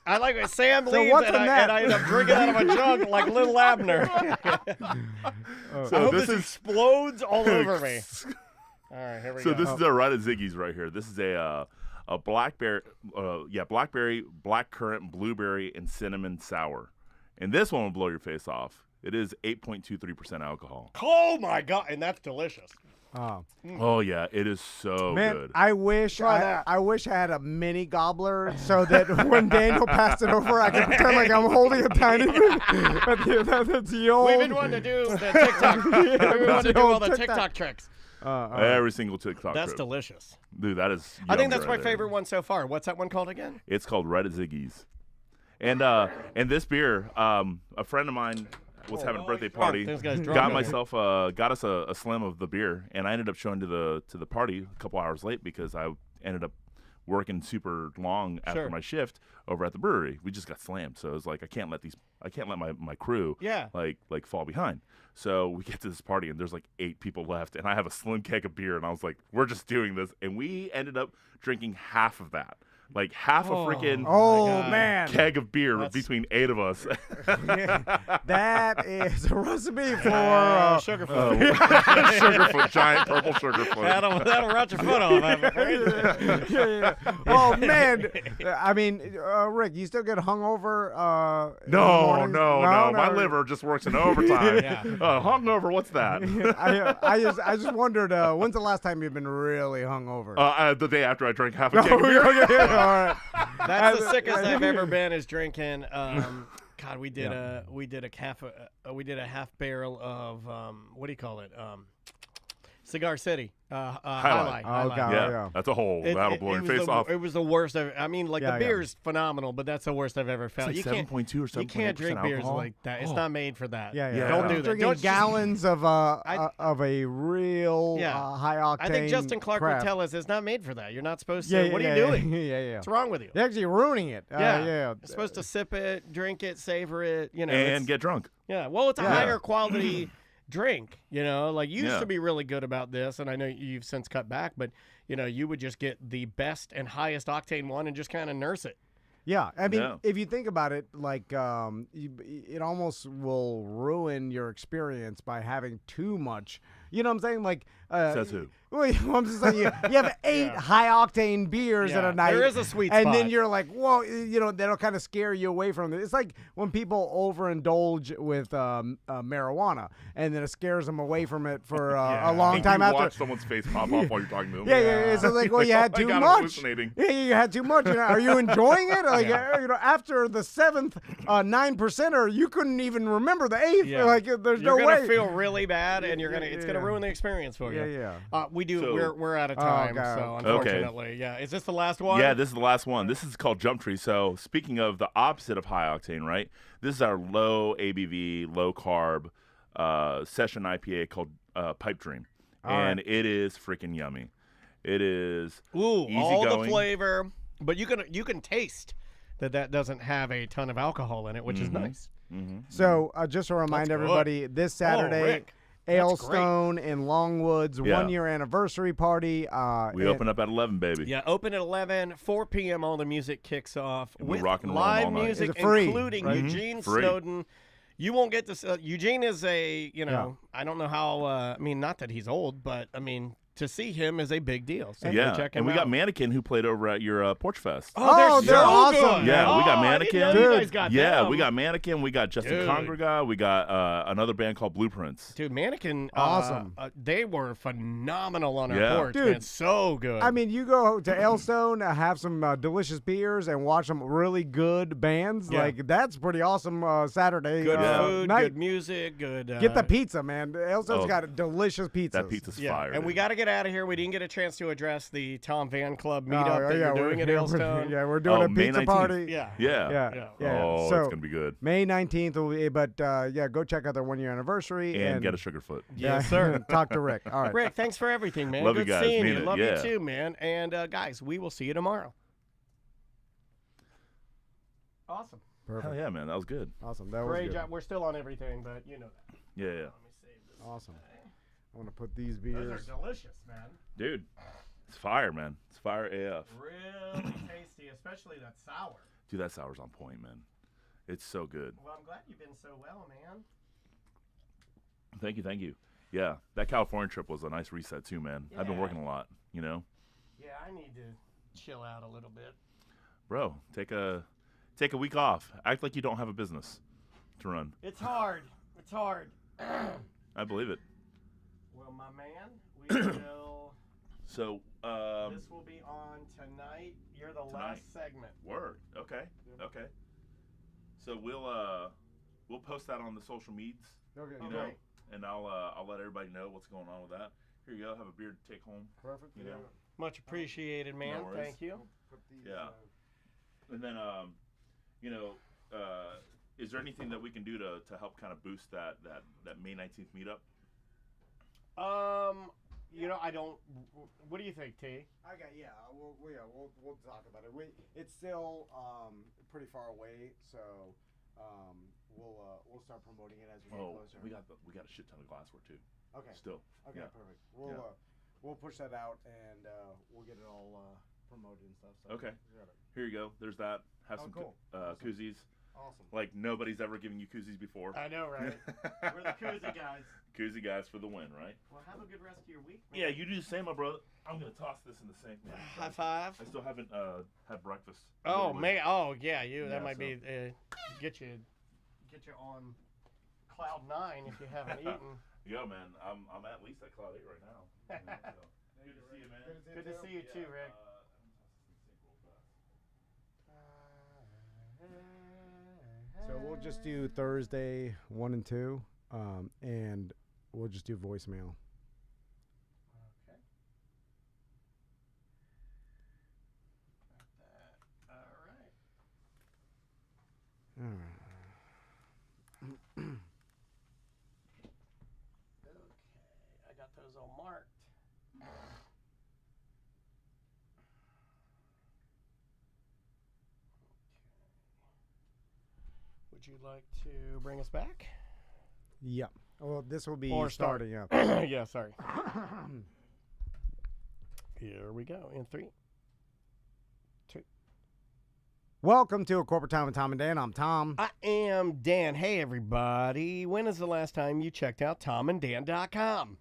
[SPEAKER 1] I like it. Sam leaves
[SPEAKER 2] what's
[SPEAKER 1] and
[SPEAKER 2] in
[SPEAKER 1] I
[SPEAKER 2] that?
[SPEAKER 1] end up drinking out of a jug like little Abner. I hope this explodes all over me. All right, here we
[SPEAKER 8] So
[SPEAKER 1] go.
[SPEAKER 8] this is a right at Ziggy's right here. This is a blackberry, blackberry, blackcurrant, blueberry, and cinnamon sour. And this one will blow your face off. It is 8.23% alcohol.
[SPEAKER 1] Oh my God, and that's delicious.
[SPEAKER 8] Oh yeah, it is so
[SPEAKER 2] Man,
[SPEAKER 8] good.
[SPEAKER 2] I wish I had a mini gobbler so that when Daniel passed it over, I could pretend like I'm holding a tiny bit. That's the old.
[SPEAKER 1] We've been wanting to do the TikTok. We've been wanting to do all the TikTok tricks.
[SPEAKER 8] Every single TikTok.
[SPEAKER 1] That's
[SPEAKER 8] trip.
[SPEAKER 1] delicious.
[SPEAKER 8] Dude, that is.
[SPEAKER 1] I think
[SPEAKER 8] yummy
[SPEAKER 1] that's
[SPEAKER 8] right
[SPEAKER 1] my
[SPEAKER 8] there.
[SPEAKER 1] favorite one so far. What's that one called again?
[SPEAKER 8] It's called Right at Ziggy's, and this beer, a friend of mine was having a birthday party.
[SPEAKER 1] This guy's drunk
[SPEAKER 8] Got
[SPEAKER 1] over
[SPEAKER 8] myself, got us a slim of the beer, and I ended up showing to the party a couple hours late because I ended up working super long after
[SPEAKER 1] Sure.
[SPEAKER 8] my shift over at the brewery. We just got slammed, so it was like I can't let my crew like fall behind. So we get to this party and there's like 8 people left, and I have a slim keg of beer, and I was like, we're just doing this, and we ended up drinking half of that. Like half a freaking
[SPEAKER 2] man,
[SPEAKER 8] keg of beer between 8 of us.
[SPEAKER 2] that is a recipe for
[SPEAKER 1] Sugarfoot.
[SPEAKER 8] Sugarfoot, giant purple sugarfoot.
[SPEAKER 1] That'll rot your foot off, I'm afraid.
[SPEAKER 2] yeah. Oh man, I mean, Rick, you still get hungover? in the
[SPEAKER 8] No.
[SPEAKER 2] mornings?
[SPEAKER 8] My liver just works in overtime.
[SPEAKER 1] Yeah.
[SPEAKER 8] Hungover, what's that?
[SPEAKER 2] I just wondered, when's the last time you've been really hungover?
[SPEAKER 8] The day after I drank half a keg of beer.
[SPEAKER 2] All right.
[SPEAKER 1] That's the sickest I've ever been is drinking. God, we did a half barrel of what do you call it? Cigar City. Highlight.
[SPEAKER 2] Oh, God.
[SPEAKER 8] Yeah, that's a hole. That'll blow your face off.
[SPEAKER 1] It was the worst. I mean, like
[SPEAKER 2] Yeah,
[SPEAKER 1] the beer's phenomenal, but that's the worst I've ever felt.
[SPEAKER 8] It's
[SPEAKER 1] You
[SPEAKER 8] like
[SPEAKER 1] can't
[SPEAKER 8] 7.2 or 7.8%
[SPEAKER 1] You can't drink beers
[SPEAKER 8] alcohol.
[SPEAKER 1] like that. It's not made for that.
[SPEAKER 2] Yeah.
[SPEAKER 1] Don't do that.
[SPEAKER 2] Drinking
[SPEAKER 1] Don't
[SPEAKER 2] gallons of a real
[SPEAKER 1] Yeah.
[SPEAKER 2] high octane.
[SPEAKER 1] I think Justin Clark
[SPEAKER 2] crap.
[SPEAKER 1] would tell us it's not made for that. You're not supposed to.
[SPEAKER 2] Yeah,
[SPEAKER 1] What are
[SPEAKER 2] yeah,
[SPEAKER 1] you doing?
[SPEAKER 2] Yeah.
[SPEAKER 1] What's wrong with you?
[SPEAKER 2] You're actually ruining it.
[SPEAKER 1] Yeah.
[SPEAKER 2] Yeah.
[SPEAKER 1] You're supposed to sip it, drink it, savor it. You know,
[SPEAKER 8] And
[SPEAKER 1] it's-
[SPEAKER 8] get drunk.
[SPEAKER 1] Yeah, well, it's a
[SPEAKER 2] Yeah.
[SPEAKER 1] higher quality drink, you know, like you used
[SPEAKER 8] Yeah.
[SPEAKER 1] to be really good about this, and I know you've since cut back, but, you know, you would just get the best and highest octane one and just kind of nurse it.
[SPEAKER 2] Yeah, I mean,
[SPEAKER 8] Yeah.
[SPEAKER 2] if you think about it, like it almost will ruin your experience by having too much. You know what I'm saying? Like,
[SPEAKER 8] Says who?
[SPEAKER 2] Well, I'm just saying, you have 8 high octane beers at
[SPEAKER 1] Yeah,
[SPEAKER 2] a night.
[SPEAKER 1] there is a sweet
[SPEAKER 2] and
[SPEAKER 1] spot.
[SPEAKER 2] then you're like, whoa, you know, that'll kind of scare you away from it. It's like when people overindulge with marijuana, and then it scares them away from it for a long time
[SPEAKER 8] you
[SPEAKER 2] after.
[SPEAKER 8] watch someone's face pop off while you're talking to them.
[SPEAKER 2] Yeah. It's like, well, you had
[SPEAKER 8] I
[SPEAKER 2] too
[SPEAKER 8] got
[SPEAKER 2] much.
[SPEAKER 8] hallucinating.
[SPEAKER 2] Yeah, you had too much. You know, are you enjoying it? Like, you know, after the 7th 9%er, you couldn't even remember the 8th.
[SPEAKER 1] Yeah.
[SPEAKER 2] Like, there's
[SPEAKER 1] You're
[SPEAKER 2] no
[SPEAKER 1] gonna
[SPEAKER 2] way.
[SPEAKER 1] feel really bad, and it's gonna
[SPEAKER 2] Yeah.
[SPEAKER 1] ruin the experience for you.
[SPEAKER 2] Yeah.
[SPEAKER 1] We do.
[SPEAKER 8] So-
[SPEAKER 1] we're out of time,
[SPEAKER 2] God.
[SPEAKER 1] so
[SPEAKER 8] Okay.
[SPEAKER 1] unfortunately, yeah. Is this the last one?
[SPEAKER 8] Yeah, this is the last one. This is called Jump Tree. So speaking of the opposite of high octane, right? This is our low ABV, low carb session IPA called Pipe Dream, and it is freaking yummy. It is
[SPEAKER 1] Ooh,
[SPEAKER 8] easy
[SPEAKER 1] all
[SPEAKER 8] going.
[SPEAKER 1] the flavor, but you can taste that doesn't have a ton of alcohol in it, which is nice.
[SPEAKER 2] So, just to remind
[SPEAKER 1] good.
[SPEAKER 2] everybody, this Saturday,
[SPEAKER 1] Rick, that's
[SPEAKER 2] Ailstone in Longwoods,
[SPEAKER 8] Yeah.
[SPEAKER 2] 1-year anniversary party.
[SPEAKER 8] We open up at 11, baby.
[SPEAKER 1] Yeah, open at 11, 4 p.m. All the music kicks off
[SPEAKER 8] And we're
[SPEAKER 1] with
[SPEAKER 8] rock and roll
[SPEAKER 1] live
[SPEAKER 8] all night.
[SPEAKER 1] music,
[SPEAKER 2] Is it free,
[SPEAKER 1] including
[SPEAKER 2] right?
[SPEAKER 1] Eugene
[SPEAKER 8] Free.
[SPEAKER 1] Snowden. You won't get this. Eugene is I don't know how. I mean, not that he's old, but I mean, to see him is a big deal. So
[SPEAKER 8] yeah,
[SPEAKER 1] check him
[SPEAKER 8] and we got
[SPEAKER 1] out.
[SPEAKER 8] Mannequin who played over at your Porch Fest.
[SPEAKER 1] Oh,
[SPEAKER 2] they're
[SPEAKER 1] so
[SPEAKER 2] awesome.
[SPEAKER 1] good.
[SPEAKER 8] Yeah, we got
[SPEAKER 1] Oh,
[SPEAKER 8] Mannequin.
[SPEAKER 1] I didn't know you guys got
[SPEAKER 8] Yeah,
[SPEAKER 1] them.
[SPEAKER 8] we got Mannequin. We got Justin
[SPEAKER 1] Dude.
[SPEAKER 8] Congrega. We got another band called Blueprints.
[SPEAKER 1] Dude, Mannequin,
[SPEAKER 2] Awesome.
[SPEAKER 1] They were phenomenal on our
[SPEAKER 8] Yeah.
[SPEAKER 1] porch,
[SPEAKER 2] Dude.
[SPEAKER 1] man. So good.
[SPEAKER 2] I mean, you go to Elstone, have some delicious beers, and watch some really good bands.
[SPEAKER 1] Yeah.
[SPEAKER 2] Like, that's pretty awesome Saturday
[SPEAKER 1] good food,
[SPEAKER 2] night.
[SPEAKER 1] good music, good.
[SPEAKER 2] Get the pizza, man. Elstone's
[SPEAKER 8] Oh,
[SPEAKER 2] got delicious pizzas.
[SPEAKER 8] That pizza's
[SPEAKER 1] Yeah,
[SPEAKER 8] fire.
[SPEAKER 1] and we
[SPEAKER 8] dude.
[SPEAKER 1] got to get out of here. We didn't get a chance to address the Tom Van Club
[SPEAKER 2] Oh,
[SPEAKER 1] meetup that
[SPEAKER 2] yeah,
[SPEAKER 1] you're doing at
[SPEAKER 2] we're-
[SPEAKER 1] Ailstone.
[SPEAKER 2] Yeah, we're doing
[SPEAKER 8] Oh,
[SPEAKER 2] a
[SPEAKER 8] May
[SPEAKER 2] pizza
[SPEAKER 8] 19th.
[SPEAKER 2] party.
[SPEAKER 1] Yeah.
[SPEAKER 8] Yeah.
[SPEAKER 2] Yeah.
[SPEAKER 8] Oh,
[SPEAKER 2] So,
[SPEAKER 8] it's gonna be good.
[SPEAKER 2] May 19th will be, but yeah, go check out their 1 year anniversary
[SPEAKER 8] And get a Sugarfoot.
[SPEAKER 1] Yes, sir.
[SPEAKER 2] Talk to Rick. All right.
[SPEAKER 1] Rick, thanks for everything, man.
[SPEAKER 8] Love you
[SPEAKER 1] Good
[SPEAKER 8] guys.
[SPEAKER 1] seeing
[SPEAKER 8] Mean
[SPEAKER 1] you.
[SPEAKER 8] it.
[SPEAKER 1] Love
[SPEAKER 8] Yeah.
[SPEAKER 1] you too, man. And guys, we will see you tomorrow. Awesome.
[SPEAKER 2] Perfect.
[SPEAKER 8] Hell yeah, man. That was good.
[SPEAKER 2] Awesome. That was
[SPEAKER 1] Great
[SPEAKER 2] good.
[SPEAKER 1] job. We're still on everything, but you know that.
[SPEAKER 8] Yeah, yeah.
[SPEAKER 1] Let me save this.
[SPEAKER 2] Awesome. I want to put these
[SPEAKER 1] Those
[SPEAKER 2] beers.
[SPEAKER 1] are delicious, man.
[SPEAKER 8] Dude, it's fire, man. It's fire AF.
[SPEAKER 1] Really tasty, especially that sour.
[SPEAKER 8] Dude, that sour's on point, man. It's so good.
[SPEAKER 1] Well, I'm glad you've been so well, man.
[SPEAKER 8] Thank you, thank you. Yeah, that California trip was a nice reset too, man. I've been
[SPEAKER 1] Yeah.
[SPEAKER 8] working a lot, you know.
[SPEAKER 1] Yeah, I need to chill out a little bit.
[SPEAKER 8] Bro, take a week off. Act like you don't have a business to run.
[SPEAKER 1] It's hard. It's hard.
[SPEAKER 8] I believe it.
[SPEAKER 1] Well, my man, we will.
[SPEAKER 8] So,
[SPEAKER 1] This will be on tonight. You're the
[SPEAKER 8] Tonight.
[SPEAKER 1] last segment.
[SPEAKER 8] word. Okay. Okay. So we'll post that on the social medias,
[SPEAKER 2] Okay.
[SPEAKER 8] you know, and I'll let everybody know what's going on with that. Here you go. Have a beer to take home.
[SPEAKER 2] Perfect.
[SPEAKER 8] You know.
[SPEAKER 1] Much appreciated, man.
[SPEAKER 8] worries.
[SPEAKER 1] Thank you.
[SPEAKER 2] Put these,
[SPEAKER 8] Yeah. And then, you know, is there anything that we can do to help kind of boost that May 19th meetup?
[SPEAKER 1] You know, I don't. What do you think, T?
[SPEAKER 2] Okay, yeah, we'll talk about it. It's still pretty far away, so we'll start promoting it as we get closer.
[SPEAKER 8] we got a shit ton of glassware too.
[SPEAKER 2] Okay.
[SPEAKER 8] Still.
[SPEAKER 2] Okay,
[SPEAKER 8] Yeah.
[SPEAKER 2] perfect. We'll push that out and we'll get it all promoted and stuff. So
[SPEAKER 8] Okay.
[SPEAKER 2] we got it.
[SPEAKER 8] Here you go. There's that. Have
[SPEAKER 2] Oh,
[SPEAKER 8] some
[SPEAKER 2] cool. Awesome.
[SPEAKER 8] koozies.
[SPEAKER 2] Awesome.
[SPEAKER 8] Like nobody's ever given you koozies before.
[SPEAKER 1] I know, right? We're the koozie guys.
[SPEAKER 8] Koozie guys for the win, right?
[SPEAKER 1] Well, have a good rest of your week, man.
[SPEAKER 8] Yeah, you do the same, my brother. I'm gonna toss this in the sink, man.
[SPEAKER 1] High five.
[SPEAKER 8] I still haven't had breakfast.
[SPEAKER 1] Oh,
[SPEAKER 8] Literally.
[SPEAKER 1] man. Oh, yeah, you. That
[SPEAKER 8] Yeah,
[SPEAKER 1] might
[SPEAKER 8] so-
[SPEAKER 1] be get you on cloud 9 if you haven't eaten.
[SPEAKER 8] Yo, man, I'm at least at cloud 8 right now. You know, so. Good to see you, man.
[SPEAKER 1] Good to see you too, Rick.
[SPEAKER 2] So we'll just do Thursday 1 and 2, and we'll just do voicemail.
[SPEAKER 1] Okay. All right.
[SPEAKER 2] All right.
[SPEAKER 1] Okay. I got those all marked. Would you like to bring us back?
[SPEAKER 2] Yeah. Well, this will be
[SPEAKER 1] Or start.
[SPEAKER 2] starting up.
[SPEAKER 1] Yeah, sorry. Here we go in 3, 2.
[SPEAKER 2] Welcome to A Corporate Time with Tom and Dan. I'm Tom.
[SPEAKER 1] I am Dan. Hey, everybody. When is the last time you checked out tomanddan.com?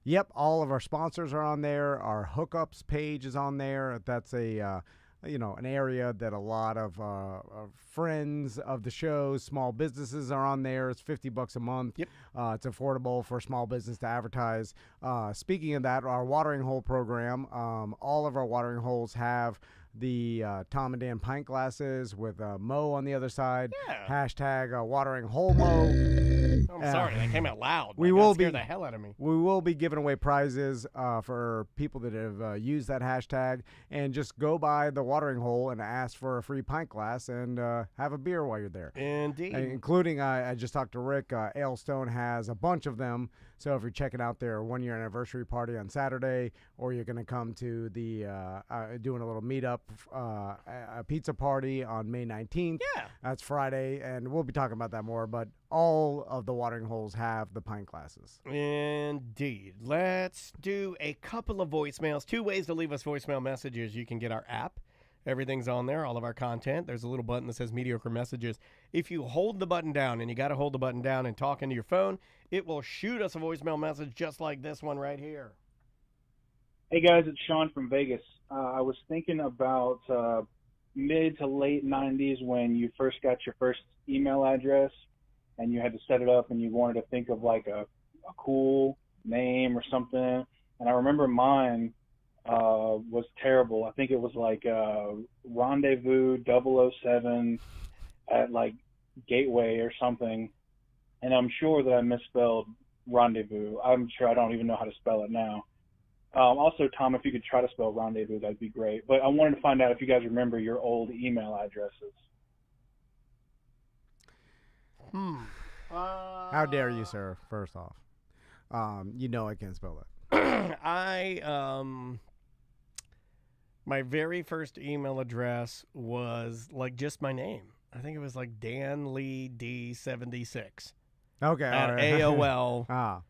[SPEAKER 2] Yep, all of our sponsors are on there. Our hookups page is on there. That's a an area that a lot of friends of the show, small businesses are on there. It's $50 a month.
[SPEAKER 1] Yep.
[SPEAKER 2] It's affordable for a small business to advertise. Speaking of that, our watering hole program, all of our watering holes have the Tom and Dan pint glasses with Mo on the other side.
[SPEAKER 1] Yeah.
[SPEAKER 2] Hashtag watering hole Mo.
[SPEAKER 1] I'm sorry, that came out loud.
[SPEAKER 2] We
[SPEAKER 1] That
[SPEAKER 2] will
[SPEAKER 1] scared
[SPEAKER 2] be-
[SPEAKER 1] the hell out of me.
[SPEAKER 2] We will be giving away prizes for people that have used that hashtag, and just go by the watering hole and ask for a free pint glass and have a beer while you're there.
[SPEAKER 1] Indeed.
[SPEAKER 2] Including, I just talked to Rick, Ailstone has a bunch of them. So if you're checking out their 1 year anniversary party on Saturday, or you're going to come to the doing a little meetup, a pizza party on May 19th.
[SPEAKER 1] Yeah.
[SPEAKER 2] That's Friday, and we'll be talking about that more. But all of the watering holes have the pint glasses.
[SPEAKER 1] Indeed. Let's do a couple of voicemails. 2 ways to leave us voicemail messages. You can get our app. Everything's on there, all of our content. There's a little button that says mediocre messages. If you hold the button down, and you got to hold the button down and talk into your phone, it will shoot us a voicemail message just like this one right here.
[SPEAKER 7] Hey guys, it's Sean from Vegas. I was thinking about mid to late 90s when you first got your first email address and you had to set it up and you wanted to think of like a cool name or something. And I remember mine was terrible. I think it was like Rendezvous 007 at like Gateway or something. And I'm sure that I misspelled rendezvous. I'm sure I don't even know how to spell it now. Also, Tom, if you could try to spell rendezvous, that'd be great. But I wanted to find out if you guys remember your old email addresses.
[SPEAKER 2] How dare you, sir? First off, you know I can't spell that.
[SPEAKER 1] My very first email address was like just my name. I think it was like Dan Lee D76.
[SPEAKER 2] Okay.
[SPEAKER 1] At
[SPEAKER 2] all right.
[SPEAKER 1] AOL.com.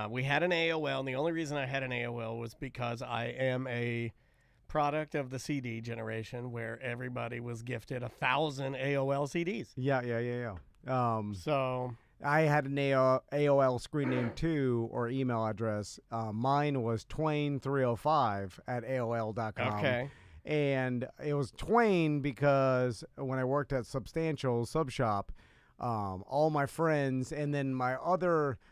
[SPEAKER 1] We had an AOL, and the only reason I had an AOL was because I am a product of the CD generation where everybody was gifted 1,000 AOL CDs.
[SPEAKER 2] Yeah.
[SPEAKER 1] So
[SPEAKER 2] I had an AOL screen name too, or email address. Mine was Twain305 at AOL.com.
[SPEAKER 1] okay.
[SPEAKER 2] And it was Twain because when I worked at Substantial Sub Shop, all my friends and then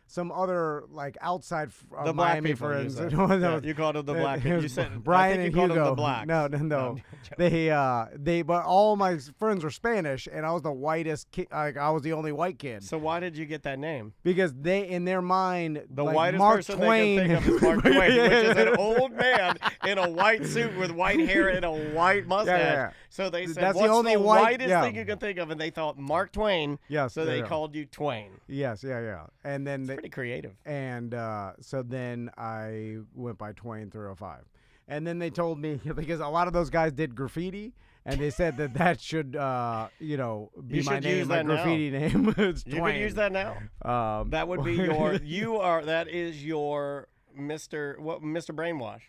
[SPEAKER 2] some other like outside
[SPEAKER 1] the black
[SPEAKER 2] Miami
[SPEAKER 1] people,
[SPEAKER 2] friends.
[SPEAKER 1] You called them the black people. You said
[SPEAKER 2] Brian
[SPEAKER 1] I think
[SPEAKER 2] and
[SPEAKER 1] you called
[SPEAKER 2] Hugo.
[SPEAKER 1] them the blacks.
[SPEAKER 2] No. But all my friends were Spanish, and I was the whitest kid. Like I was the only white kid.
[SPEAKER 1] So why did you get that name?
[SPEAKER 2] Because they, in their mind,
[SPEAKER 1] The
[SPEAKER 2] like
[SPEAKER 1] whitest
[SPEAKER 2] Mark
[SPEAKER 1] person
[SPEAKER 2] Twain,
[SPEAKER 1] they can think of is Mark Twain, which is an old man in a white suit with white hair and a white mustache.
[SPEAKER 2] Yeah.
[SPEAKER 1] So they said,
[SPEAKER 2] That's the
[SPEAKER 1] what's
[SPEAKER 2] only
[SPEAKER 1] the
[SPEAKER 2] white-
[SPEAKER 1] whitest thing you can think of? And they thought Mark Twain.
[SPEAKER 2] Yes,
[SPEAKER 1] So they
[SPEAKER 2] yeah.
[SPEAKER 1] called you Twain.
[SPEAKER 2] Yes, and then
[SPEAKER 1] Pretty creative.
[SPEAKER 2] And so then I went by Twain305. And then they told me, because a lot of those guys did graffiti, and they said that should, be
[SPEAKER 1] You
[SPEAKER 2] my
[SPEAKER 1] should
[SPEAKER 2] name,
[SPEAKER 1] use
[SPEAKER 2] my
[SPEAKER 1] that now.
[SPEAKER 2] graffiti name. It's
[SPEAKER 1] You
[SPEAKER 2] Twain.
[SPEAKER 1] could use that now. That would be that is your Mr. Brainwash.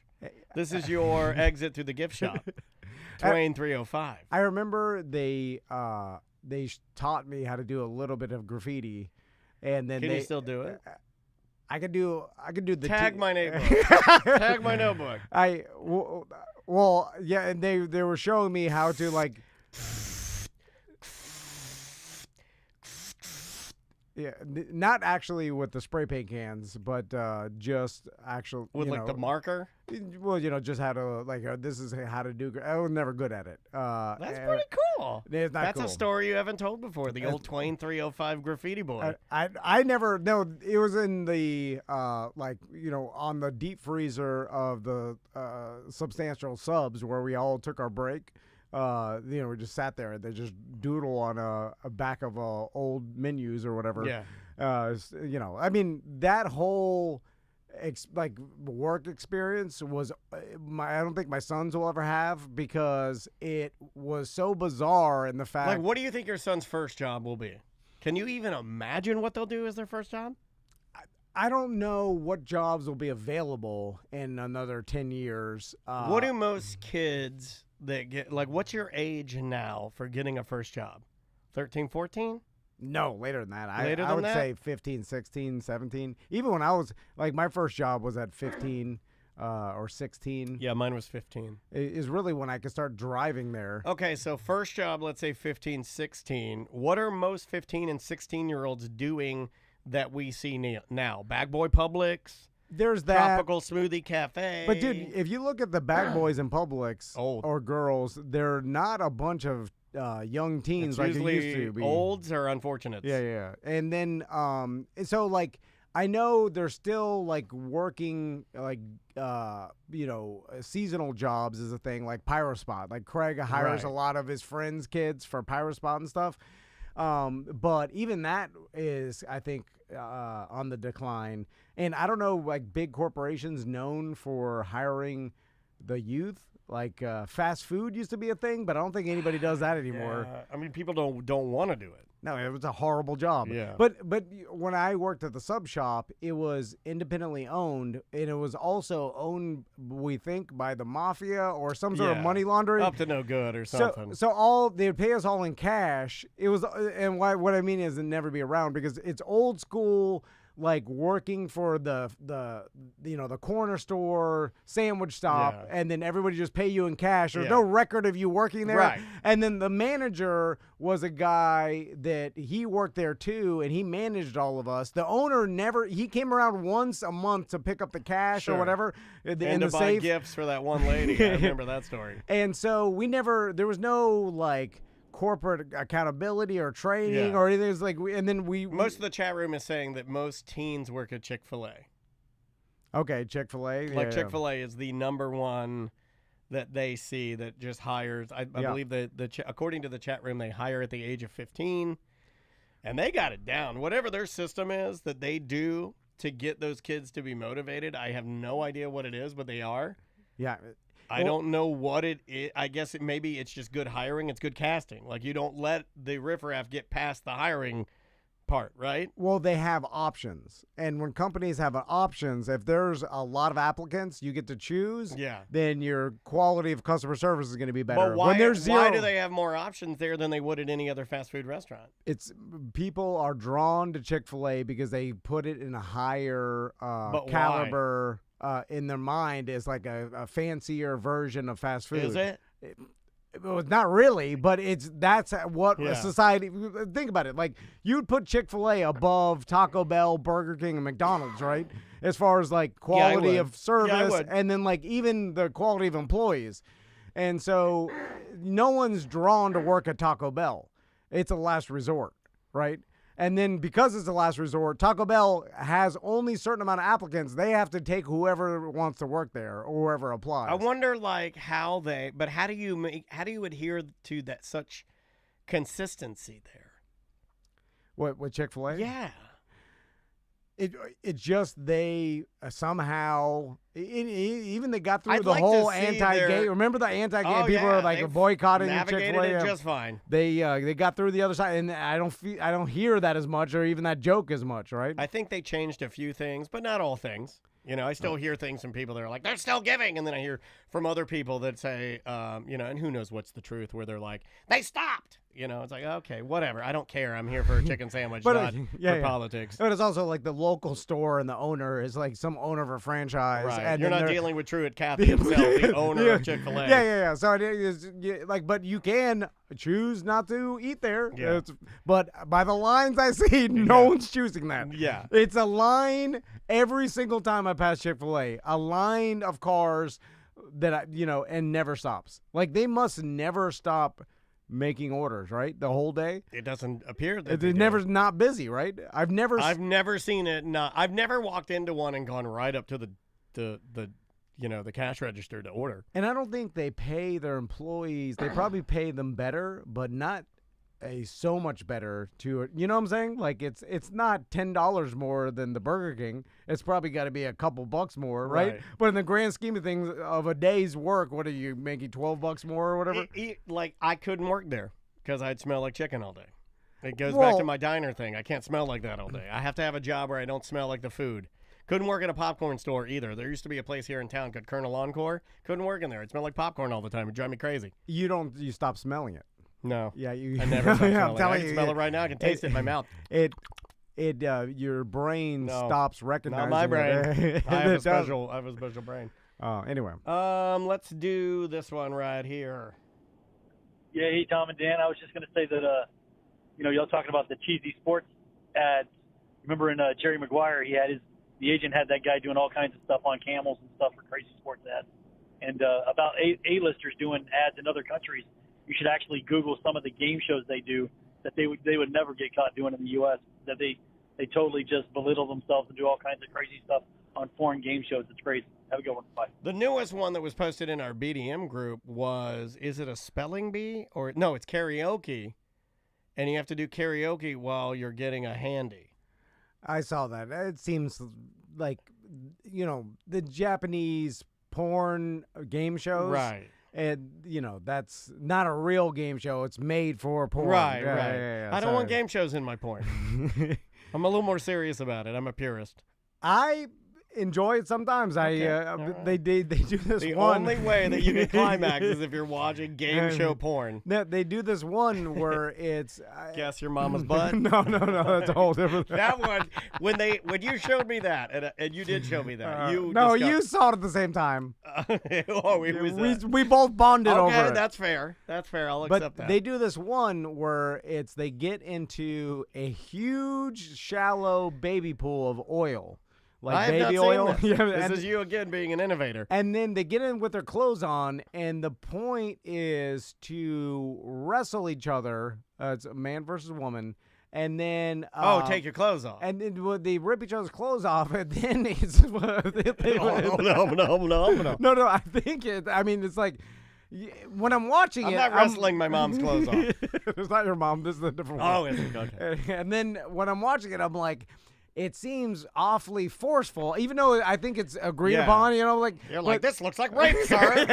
[SPEAKER 1] This is your exit through the gift shop. Twain 305.
[SPEAKER 2] I remember they taught me how to do a little bit of graffiti, and then
[SPEAKER 1] Can you still do it?
[SPEAKER 2] I could do the
[SPEAKER 1] Tag my notebook. Tag my notebook.
[SPEAKER 2] Well, yeah, and they were showing me how to like. Yeah, not actually with the spray paint cans, but just actual
[SPEAKER 1] With like the marker?
[SPEAKER 2] Well, just how to this is how to do. I was never good at it.
[SPEAKER 1] That's pretty cool.
[SPEAKER 2] It's not
[SPEAKER 1] That's
[SPEAKER 2] cool.
[SPEAKER 1] a story you haven't told before. The old Twain 305 graffiti boy.
[SPEAKER 2] I never no. It was in the on the deep freezer of the Substantial Subs where we all took our break. We just sat there and they just doodle on a back of old menus or whatever.
[SPEAKER 1] Yeah.
[SPEAKER 2] I mean that whole work experience was I don't think my sons will ever have because it was so bizarre in the fact.
[SPEAKER 1] Like, what do you think your son's first job will be? Can you even imagine what they'll do as their first job?
[SPEAKER 2] I don't know what jobs will be available in another 10 years.
[SPEAKER 1] What do most kids that get, what's your age now for getting a first job? 13, 14?
[SPEAKER 2] No, later than that.
[SPEAKER 1] Later
[SPEAKER 2] I
[SPEAKER 1] than
[SPEAKER 2] would
[SPEAKER 1] that?
[SPEAKER 2] say 15, 16, 17. Even when I was, my first job was at 15 or 16.
[SPEAKER 1] Yeah, mine was 15.
[SPEAKER 2] Is really when I could start driving there.
[SPEAKER 1] Okay, so first job, let's say 15, 16. What are most 15 and 16-year-olds doing that we see now? Bag Boy Publix?
[SPEAKER 2] There's that.
[SPEAKER 1] Tropical Smoothie Cafe.
[SPEAKER 2] But, dude, if you look at the bag boys in Publix
[SPEAKER 1] Old.
[SPEAKER 2] or girls, they're not a bunch of young teens
[SPEAKER 1] It's
[SPEAKER 2] like it
[SPEAKER 1] usually
[SPEAKER 2] used to be.
[SPEAKER 1] olds or unfortunates.
[SPEAKER 2] Yeah. And then, so, I know they're still, working, seasonal jobs is a thing, like Pyrospot. Like, Craig hires
[SPEAKER 1] Right.
[SPEAKER 2] a lot of his friends' kids for Pyrospot and stuff. But even that is, I think, on the decline. And I don't know, big corporations known for hiring the youth. Fast food used to be a thing, but I don't think anybody does that anymore.
[SPEAKER 1] Yeah, I mean, people don't want to do it.
[SPEAKER 2] No, it was a horrible job.
[SPEAKER 1] Yeah.
[SPEAKER 2] But when I worked at the sub shop, it was independently owned, and it was also owned, we think, by the mafia or some sort of
[SPEAKER 1] Yeah.
[SPEAKER 2] money laundering.
[SPEAKER 1] Up to no good or something.
[SPEAKER 2] So they would pay us all in cash. It was, and what I mean is, it never be around because it's old school. like working for the corner store sandwich stop, and then everybody just pay you in cash. There's no record of you working there.
[SPEAKER 1] Right.
[SPEAKER 2] And then the manager was a guy that he worked there too, and he managed all of us. The owner he came around once a month to pick up the cash or whatever in
[SPEAKER 1] and
[SPEAKER 2] the
[SPEAKER 1] to buy
[SPEAKER 2] safe.
[SPEAKER 1] gifts for that one lady. I remember that story.
[SPEAKER 2] And so there was no like corporate accountability or training or anything. It was like
[SPEAKER 1] most of the chat room is saying that most teens work at Chick-fil-A.
[SPEAKER 2] Okay, Chick-fil-A.
[SPEAKER 1] Like Chick-fil-A is the number one that they see that just hires. I believe that according to the chat room, they hire at the age of 15, and they got it down. Whatever their system is that they do to get those kids to be motivated, I have no idea what it is, but they are.
[SPEAKER 2] Yeah.
[SPEAKER 1] I don't know what it is. I guess maybe it's just good hiring. It's good casting. Like, you don't let the riffraff get past the hiring part, right?
[SPEAKER 2] Well, they have options. And when companies have options, if there's a lot of applicants, you get to choose, then your quality of customer service is going to be better.
[SPEAKER 1] But why,
[SPEAKER 2] when there's
[SPEAKER 1] why do they have more options there than they would at any other fast food restaurant?
[SPEAKER 2] It's people are drawn to Chick-fil-A because they put it in a higher caliber in their mind as like a fancier version of fast food.
[SPEAKER 1] Is it?
[SPEAKER 2] Well, not really, but that's what society. Think about it. Like, you'd put Chick-fil-A above Taco Bell, Burger King, and McDonald's, right? As far as like quality of service, and then like even the quality of employees. And so, no one's drawn to work at Taco Bell. It's a last resort, right? And then because it's a last resort, Taco Bell has only a certain amount of applicants. They have to take whoever wants to work there or whoever applies.
[SPEAKER 1] I wonder, like, how do you adhere to that such consistency there?
[SPEAKER 2] What, with Chick-fil-A?
[SPEAKER 1] Yeah.
[SPEAKER 2] It just they somehow even they got through
[SPEAKER 1] I'd
[SPEAKER 2] the
[SPEAKER 1] like
[SPEAKER 2] whole
[SPEAKER 1] to see
[SPEAKER 2] anti-gay. Remember the anti-gay people
[SPEAKER 1] yeah,
[SPEAKER 2] are like boycotting
[SPEAKER 1] navigated
[SPEAKER 2] Chick-fil-A.
[SPEAKER 1] it just fine.
[SPEAKER 2] They got through the other side, and I don't hear that as much or even that joke as much, right?
[SPEAKER 1] I think they changed a few things, but not all things. You know, I still hear things from people that are like, they're still giving. And then I hear from other people that say, and who knows what's the truth, where they're like, they stopped. You know, it's like, okay, whatever. I don't care. I'm here for a chicken sandwich, not for politics.
[SPEAKER 2] But it's also like the local store and the owner is like some owner of a franchise.
[SPEAKER 1] Right.
[SPEAKER 2] And
[SPEAKER 1] you're not dealing with Truett Cathy himself, the owner of Chick-fil-A.
[SPEAKER 2] Yeah. So it is but you can choose not to eat there.
[SPEAKER 1] Yeah.
[SPEAKER 2] But by the lines I see, no one's choosing that.
[SPEAKER 1] Yeah.
[SPEAKER 2] It's a line every single time I pass Chick-fil-A, a line of cars that and never stops. Like, they must never stop making orders, right? The whole day.
[SPEAKER 1] It doesn't appear that
[SPEAKER 2] it's never not busy, right? I've never
[SPEAKER 1] seen it not. I've never walked into one and gone right up to the cash register to order.
[SPEAKER 2] And I don't think they pay their employees. They probably pay them better, but not so much better to, you know what I'm saying? Like, it's not $10 more than the Burger King. It's probably got to be a couple bucks more, right? But in the grand scheme of things, of a day's work, what are you making, $12 more or whatever?
[SPEAKER 1] Like, I couldn't work there because I'd smell like chicken all day. It goes back to my diner thing. I can't smell like that all day. I have to have a job where I don't smell like the food. Couldn't work at a popcorn store either. There used to be a place here in town called Colonel Encore. Couldn't work in there. It smelled like popcorn all the time. It drive me crazy.
[SPEAKER 2] You stop smelling it.
[SPEAKER 1] No.
[SPEAKER 2] Yeah,
[SPEAKER 1] I never stop smelling it. I can smell it right now. I can taste it in my mouth.
[SPEAKER 2] Your brain stops recognizing.
[SPEAKER 1] Not my brain.
[SPEAKER 2] It.
[SPEAKER 1] I have a special brain.
[SPEAKER 2] Anyway.
[SPEAKER 1] Let's do this one right here.
[SPEAKER 9] Yeah, hey Tom and Dan. I was just gonna say that y'all talking about the cheesy sports ads. Remember in Jerry Maguire, the agent had that guy doing all kinds of stuff on camels and stuff for crazy sports ads, and about A-listers doing ads in other countries. You should actually Google some of the game shows they do that they would never get caught doing in the U.S. That they totally just belittle themselves and do all kinds of crazy stuff on foreign game shows. It's crazy. Have a good one. Bye.
[SPEAKER 1] The newest one that was posted in our BDM group is it a spelling bee? Or no, it's karaoke. And you have to do karaoke while you're getting a handy.
[SPEAKER 2] I saw that. It seems like, the Japanese porn game shows.
[SPEAKER 1] Right.
[SPEAKER 2] And, that's not a real game show. It's made for porn.
[SPEAKER 1] Right.
[SPEAKER 2] Yeah,
[SPEAKER 1] I don't want game shows in my porn. I'm a little more serious about it. I'm a purist.
[SPEAKER 2] enjoy it sometimes. They do this
[SPEAKER 1] The
[SPEAKER 2] one.
[SPEAKER 1] only way that you can climax is if you're watching game show porn.
[SPEAKER 2] They do this one where it's
[SPEAKER 1] Guess your mama's butt.
[SPEAKER 2] no, that's a whole different thing.
[SPEAKER 1] That one when you showed me that and you did show me that.
[SPEAKER 2] You saw it at the same time.
[SPEAKER 1] We
[SPEAKER 2] both bonded over it.
[SPEAKER 1] Okay, that's fair. That's fair. I'll accept that.
[SPEAKER 2] They do this one where they get into a huge shallow baby pool of oil. Like
[SPEAKER 1] I have
[SPEAKER 2] baby
[SPEAKER 1] not
[SPEAKER 2] oil.
[SPEAKER 1] seen this.
[SPEAKER 2] Yeah,
[SPEAKER 1] This is you again being an innovator.
[SPEAKER 2] And then they get in with their clothes on, and the point is to wrestle each other. It's a man versus woman. And then
[SPEAKER 1] take your clothes off.
[SPEAKER 2] And then they rip each other's clothes off, and then it's
[SPEAKER 1] No.
[SPEAKER 2] No, I think it. I mean, it's like when I'm watching
[SPEAKER 1] I'm
[SPEAKER 2] it,
[SPEAKER 1] not wrestling my mom's clothes off.
[SPEAKER 2] It's not your mom. This is a different one.
[SPEAKER 1] Oh, is it? Okay.
[SPEAKER 2] And then when I'm watching it, I'm like, it seems awfully forceful, even though I think it's agreed upon. You know, like
[SPEAKER 1] you're like, this looks like rape, sir.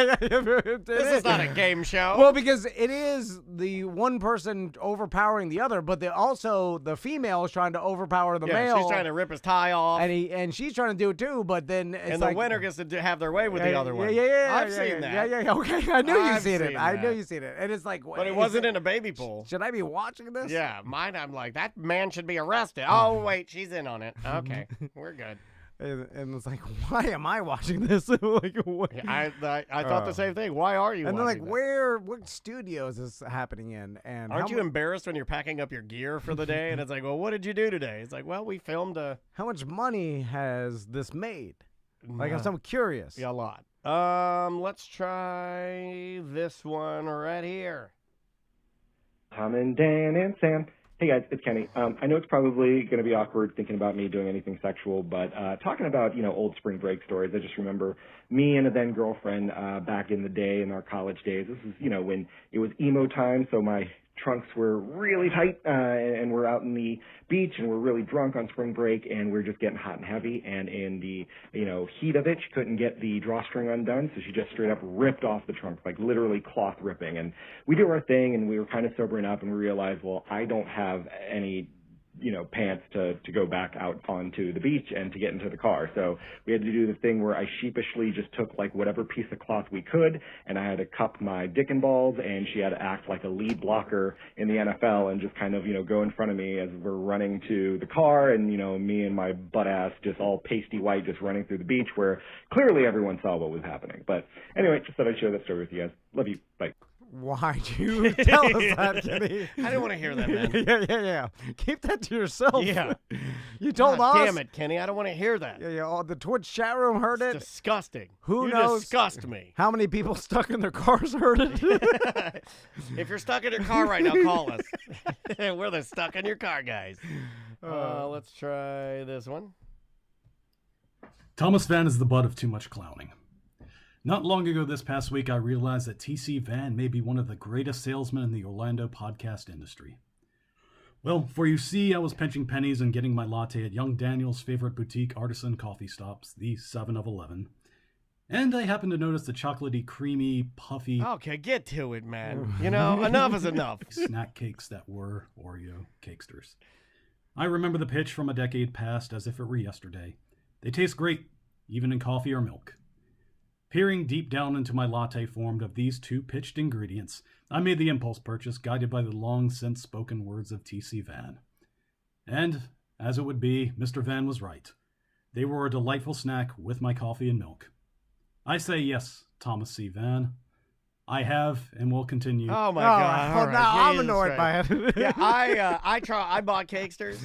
[SPEAKER 1] This is not a game show.
[SPEAKER 2] Well, because it is the one person overpowering the other, but also the female is trying to overpower the male.
[SPEAKER 1] She's trying to rip his tie off,
[SPEAKER 2] and she's trying to do it too. But then it's
[SPEAKER 1] the winner gets to have their way with the other one. I've seen that.
[SPEAKER 2] Yeah. Okay, I knew you seen it. I knew you seen it, and it's like,
[SPEAKER 1] but it wasn't in a baby pool.
[SPEAKER 2] Should I be watching this?
[SPEAKER 1] Yeah, mine. I'm like, that man should be arrested. Oh wait, she's in on it. Okay, we're good.
[SPEAKER 2] And it's like, why am I watching this? Like, what?
[SPEAKER 1] I thought the same thing. Why are you?
[SPEAKER 2] And they're like,
[SPEAKER 1] that?
[SPEAKER 2] what studio is this happening in? And
[SPEAKER 1] aren't you embarrassed when you're packing up your gear for the day? And it's like, well, what did you do today? It's like, well, we filmed
[SPEAKER 2] How much money has this made? Like, I'm so curious.
[SPEAKER 1] Yeah, a lot. Let's try this one right here.
[SPEAKER 10] Tom and Dan and Sam. Hey guys, it's Kenny. I know it's probably going to be awkward thinking about me doing anything sexual, but talking about, old spring break stories, I just remember me and a then girlfriend back in the day in our college days. This is, when it was emo time, so my trunks were really tight, and we're out in the beach, and we're really drunk on spring break, and we're just getting hot and heavy, and in the, heat of it, she couldn't get the drawstring undone, so she just straight up ripped off the trunk, like literally cloth ripping, and we do our thing, and we were kind of sobering up, and we realized, well, I don't have any pants to go back out onto the beach and to get into the car. So we had to do the thing where I sheepishly just took like whatever piece of cloth we could, and I had to cup my dick and balls, and she had to act like a lead blocker in the NFL and just kind of, go in front of me as we're running to the car, and, me and my butt ass just all pasty white just running through the beach where clearly everyone saw what was happening. But anyway, just thought I'd share that story with you guys. Love you. Bye.
[SPEAKER 2] Why'd you tell us that, Kenny?
[SPEAKER 1] I didn't want to hear that, man.
[SPEAKER 2] Yeah. Keep that to yourself.
[SPEAKER 1] Yeah.
[SPEAKER 2] You told us.
[SPEAKER 1] Damn it, Kenny. I don't want to hear that.
[SPEAKER 2] Yeah. Oh, the Twitch chat room heard it.
[SPEAKER 1] Disgusting.
[SPEAKER 2] Who
[SPEAKER 1] you
[SPEAKER 2] knows?
[SPEAKER 1] Disgust me.
[SPEAKER 2] How many people stuck in their cars heard it?
[SPEAKER 1] If you're stuck in your car right now, call us. We're the stuck in your car guys. Let's try this one.
[SPEAKER 11] Thomas Van is the butt of too much clowning. Not long ago this past week, I realized that TC Van may be one of the greatest salesmen in the Orlando podcast industry. Well, for you see, I was pinching pennies and getting my latte at young Daniel's favorite boutique artisan coffee stops, the 7 of 11. And I happened to notice the chocolatey, creamy, puffy...
[SPEAKER 1] Okay, get to it, man. Enough is enough.
[SPEAKER 11] ...snack cakes that were Oreo cakesters. I remember the pitch from a decade past as if it were yesterday. They taste great, even in coffee or milk. Peering deep down into my latte formed of these two pitched ingredients, I made the impulse purchase guided by the long-since spoken words of T.C. Van. And, as it would be, Mr. Van was right. They were a delightful snack with my coffee and milk. I say yes, Thomas C. Van. I have and will continue.
[SPEAKER 1] Oh my God!
[SPEAKER 2] Well, now I'm annoyed by it.
[SPEAKER 1] Yeah, I bought cakesters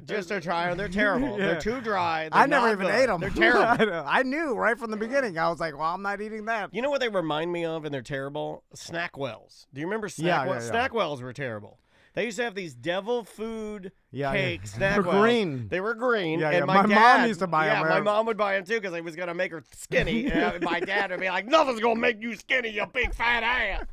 [SPEAKER 1] just to try them. They're terrible.
[SPEAKER 2] Yeah.
[SPEAKER 1] They're too dry.
[SPEAKER 2] I never even ate them.
[SPEAKER 1] They're terrible.
[SPEAKER 2] I knew right from the beginning. I was like, well, I'm not eating that.
[SPEAKER 1] You know what they remind me of, and they're terrible? Snackwells. Do you remember Snackwells?
[SPEAKER 2] Yeah.
[SPEAKER 1] Snackwells were terrible. They used to have these devil food cakes.
[SPEAKER 2] They were green.
[SPEAKER 1] They were green.
[SPEAKER 2] Yeah,
[SPEAKER 1] and
[SPEAKER 2] my
[SPEAKER 1] dad,
[SPEAKER 2] mom used to buy them.
[SPEAKER 1] Yeah, my mom would buy them too because he was going to make her skinny. And my dad would be like, nothing's going to make you skinny, you big fat ass.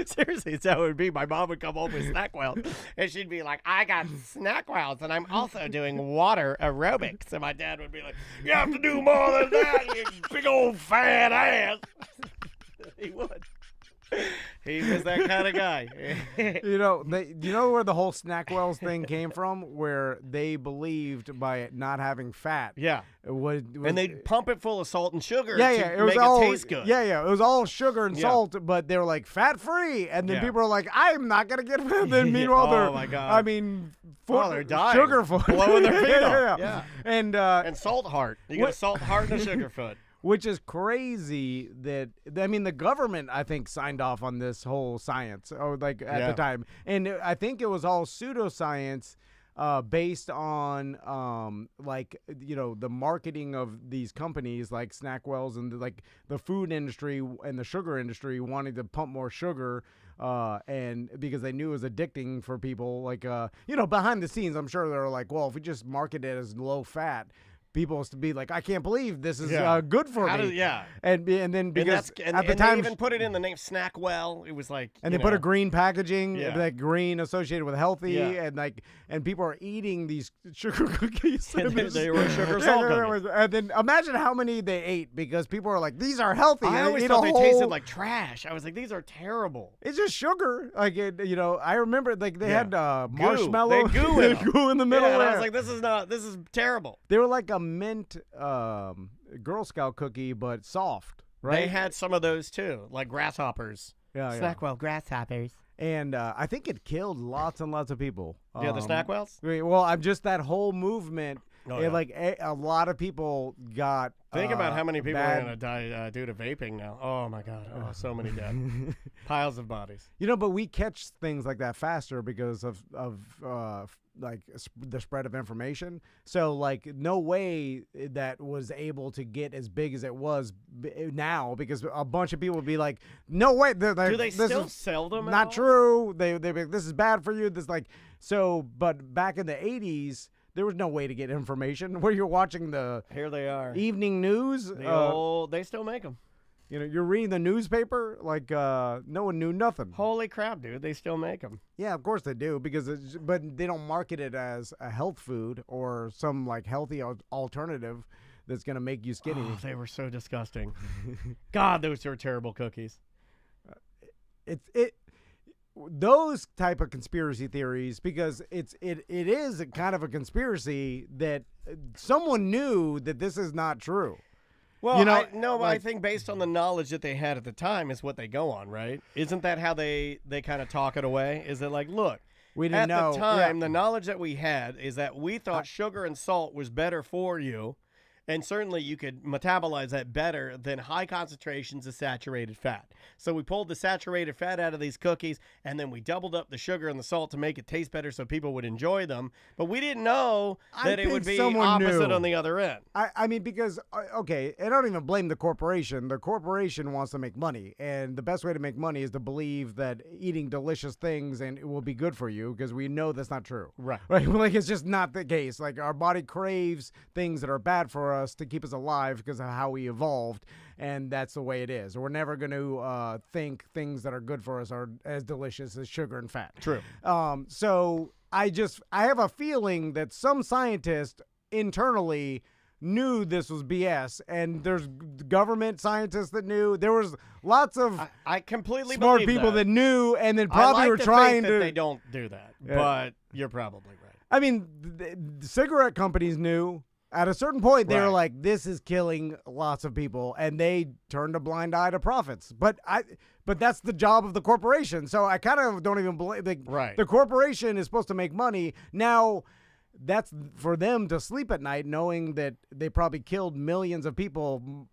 [SPEAKER 1] Seriously, that's how it would be. My mom would come home with Snackwells, and she'd be like, I got Snackwells, and I'm also doing water aerobics. And my dad would be like, you have to do more than that, you big old fat ass. He would. He was that kind of guy.
[SPEAKER 2] You know where the whole Snackwells thing came from? Where they believed by it not having fat.
[SPEAKER 1] Yeah. And they'd pump it full of salt and sugar to
[SPEAKER 2] it was
[SPEAKER 1] make
[SPEAKER 2] all,
[SPEAKER 1] it taste good.
[SPEAKER 2] Yeah. It was all sugar and salt, but they were like fat free. And then people were like, I'm not going to get fat. Then meanwhile,
[SPEAKER 1] oh my God.
[SPEAKER 2] I mean,
[SPEAKER 1] they're dying.
[SPEAKER 2] Sugar foot.
[SPEAKER 1] Blowing their feet off.
[SPEAKER 2] Yeah.
[SPEAKER 1] And salt heart. You get a salt heart and a sugar foot.
[SPEAKER 2] Which is crazy that, I mean, the government, I think, signed off on this whole science at the time. And I think it was all pseudoscience based on, the marketing of these companies like Snackwells and the food industry and the sugar industry wanting to pump more sugar. And because they knew it was addicting for people, behind the scenes, I'm sure they were like, well, if we just market it as low fat, people used to be like, I can't believe this is good for me. And then because at the time
[SPEAKER 1] they even put it in the name Snackwell. It was like,
[SPEAKER 2] and they put a green packaging, like green associated with healthy, and people are eating these sugar cookies.
[SPEAKER 1] And they were sugar salt cookies.
[SPEAKER 2] And then imagine how many they ate because people are like, these are healthy.
[SPEAKER 1] I always thought they tasted like trash. I was like, these are terrible.
[SPEAKER 2] It's just sugar. I remember they had marshmallow.
[SPEAKER 1] They had
[SPEAKER 2] goo in the middle.
[SPEAKER 1] And I was like, this is terrible.
[SPEAKER 2] They were like a mint Girl Scout cookie, but soft, right?
[SPEAKER 1] They had some of those too, like grasshoppers.
[SPEAKER 12] Snackwell grasshoppers.
[SPEAKER 2] And I think it killed lots and lots of people.
[SPEAKER 1] The Snackwells?
[SPEAKER 2] Well, I'm just that whole movement. A lot of people got.
[SPEAKER 1] Think about how many people are going to die due to vaping now. Oh my God! Oh, so many dead. Piles of bodies.
[SPEAKER 2] But we catch things like that faster because of the spread of information. So no way that was able to get as big as it was now because a bunch of people would be like, no way.
[SPEAKER 1] Do they still sell them?
[SPEAKER 2] Not true. They be like, this is bad for you. But back in the 80s. There was no way to get information. Where you're watching
[SPEAKER 1] here they are
[SPEAKER 2] evening news.
[SPEAKER 1] They still make them.
[SPEAKER 2] You're reading the newspaper no one knew nothing.
[SPEAKER 1] Holy crap, dude! They still make them.
[SPEAKER 2] Yeah, of course they do but they don't market it as a health food or some healthy alternative that's gonna make you skinny.
[SPEAKER 1] Oh, they were so disgusting. God, those are terrible cookies.
[SPEAKER 2] Those type of conspiracy theories, because it is kind of a conspiracy that someone knew that this is not true.
[SPEAKER 1] Well, I think based on the knowledge that they had at the time is what they go on, right? Isn't that how they kind of talk it away? Is it like, look,
[SPEAKER 2] we didn't know.
[SPEAKER 1] At the time, the knowledge that we had is that we thought sugar and salt was better for you. And certainly you could metabolize that better than high concentrations of saturated fat. So we pulled the saturated fat out of these cookies, and then we doubled up the sugar and the salt to make it taste better so people would enjoy them. But we didn't know that it would be opposite on the other end.
[SPEAKER 2] I mean, because, okay, I don't even blame the corporation. The corporation wants to make money. And the best way to make money is to believe that eating delicious things and it will be good for you, because we know that's not true.
[SPEAKER 1] Right.
[SPEAKER 2] It's just not the case. Our body craves things that are bad for us to keep us alive because of how we evolved, and that's the way it is. We're never going to think things that are good for us are as delicious as sugar and fat.
[SPEAKER 1] True.
[SPEAKER 2] So I have a feeling that some scientist internally knew this was BS, and there's government scientists that knew. There was lots of
[SPEAKER 1] I completely
[SPEAKER 2] smart
[SPEAKER 1] believe
[SPEAKER 2] people that knew, and then probably were trying
[SPEAKER 1] to. They don't do that, but you're probably right.
[SPEAKER 2] I mean, the cigarette companies knew. At a certain point, they were like, this is killing lots of people, and they turned a blind eye to profits. But that's the job of the corporation. So I kind of don't even believe the corporation is supposed to make money. Now, that's for them to sleep at night knowing that they probably killed millions of people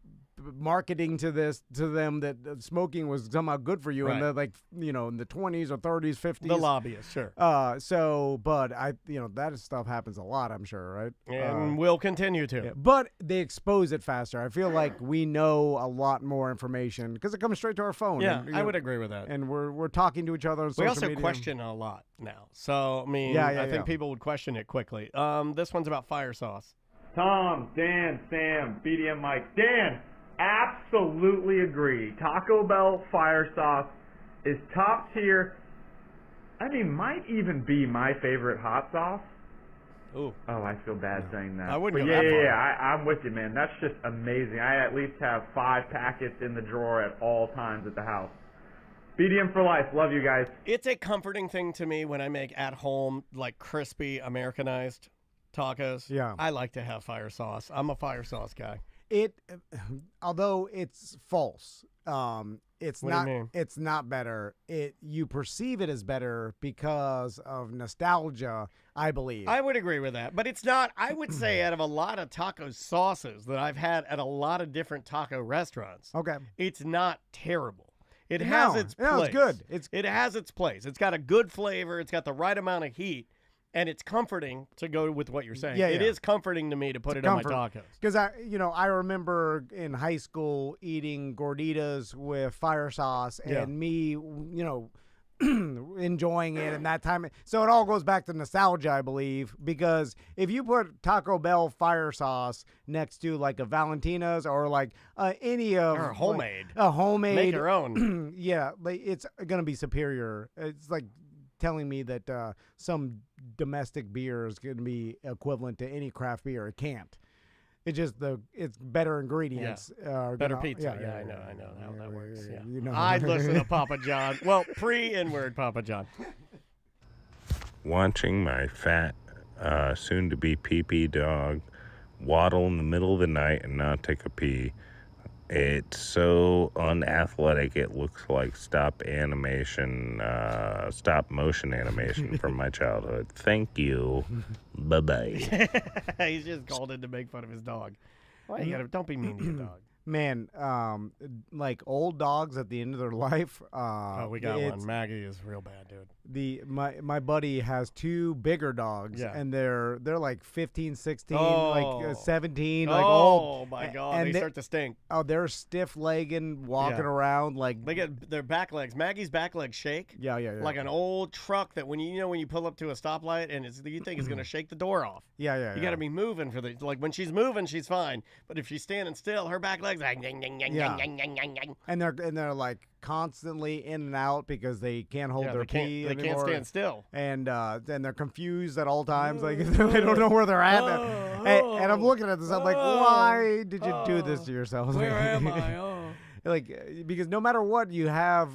[SPEAKER 2] marketing to them that smoking was somehow good for you in the in the 20s or 30s, 50s.
[SPEAKER 1] The lobbyists, sure.
[SPEAKER 2] But that stuff happens a lot, I'm sure, right?
[SPEAKER 1] And will continue to.
[SPEAKER 2] Yeah, but they expose it faster. I feel like we know a lot more information because it comes straight to our phone.
[SPEAKER 1] Yeah, I would agree with that.
[SPEAKER 2] And we're talking to each other on social media.
[SPEAKER 1] We also question a lot now. So, I mean, I think people would question it quickly. This one's about fire sauce.
[SPEAKER 6] Tom, Dan, Sam, BDM Mike. Dan, absolutely agree. Taco Bell fire sauce is top tier. I mean, might even be my favorite hot sauce.
[SPEAKER 1] Ooh.
[SPEAKER 6] Oh, I feel bad saying that.
[SPEAKER 1] I wouldn't
[SPEAKER 6] but
[SPEAKER 1] go that far.
[SPEAKER 6] Yeah, I'm with you, man. That's just amazing. I at least have 5 packets in the drawer at all times at the house. BDM for life. Love you guys.
[SPEAKER 1] It's a comforting thing to me when I make at home, like crispy Americanized tacos.
[SPEAKER 2] Yeah.
[SPEAKER 1] I like to have fire sauce. I'm a fire sauce guy.
[SPEAKER 2] Although it's false. It's
[SPEAKER 1] What do you
[SPEAKER 2] not.
[SPEAKER 1] mean?
[SPEAKER 2] It's not better. You perceive it as better because of nostalgia, I believe.
[SPEAKER 1] I would agree with that, but it's not. I would say out of a lot of taco sauces that I've had at a lot of different taco restaurants,
[SPEAKER 2] okay,
[SPEAKER 1] it's not terrible. It has its place.
[SPEAKER 2] No, it's good.
[SPEAKER 1] It has its place. It's got a good flavor. It's got the right amount of heat, and it's comforting to go with what you're saying.
[SPEAKER 2] Yeah,
[SPEAKER 1] It
[SPEAKER 2] yeah.
[SPEAKER 1] is comforting to me to put it on my tacos.
[SPEAKER 2] Because I remember in high school eating gorditas with fire sauce, and me, enjoying it and that time. So it all goes back to nostalgia, I believe, because if you put Taco Bell fire sauce next to like a Valentina's or like any of
[SPEAKER 1] Or homemade.
[SPEAKER 2] a homemade,
[SPEAKER 1] Make your own.
[SPEAKER 2] yeah, like it's gonna be superior. It's like telling me that some domestic beer is gonna be equivalent to any craft beer. It can't. It's just it's better ingredients.
[SPEAKER 1] Better pizza. I know how that works. Yeah.
[SPEAKER 2] You know.
[SPEAKER 1] I'd listen to Papa John. Well, pre-N-word Papa John.
[SPEAKER 13] Watching my fat, soon-to-be pee-pee dog waddle in the middle of the night and not take a pee. It's so unathletic. It looks like stop motion animation from my childhood. Thank you. Bye-bye.
[SPEAKER 1] He's just called in to make fun of his dog. Why you gotta? Don't be mean to your dog.
[SPEAKER 2] Man, like old dogs at the end of their life.
[SPEAKER 1] We got one. Maggie is real bad, dude.
[SPEAKER 2] My buddy has two bigger dogs, and they're like 15, 16, like 17, like old.
[SPEAKER 1] Oh my God,
[SPEAKER 2] and
[SPEAKER 1] they start to stink.
[SPEAKER 2] Oh, they're stiff-legged, walking around like
[SPEAKER 1] they get their back legs. Maggie's back legs shake.
[SPEAKER 2] Yeah.
[SPEAKER 1] Like an old truck that when you pull up to a stoplight and you think it's gonna shake the door off.
[SPEAKER 2] Yeah.
[SPEAKER 1] You got to be moving for the like when she's moving, she's fine, but if she's standing still, her back legs like.
[SPEAKER 2] And they're like constantly in and out because they can't hold their pee
[SPEAKER 1] They
[SPEAKER 2] anymore.
[SPEAKER 1] can't stand still.
[SPEAKER 2] And they're confused at all times. Like they don't know where they're at. And I'm looking at this. I'm like, why did you do this to yourself?
[SPEAKER 1] Where am I?
[SPEAKER 2] Like because no matter what you have,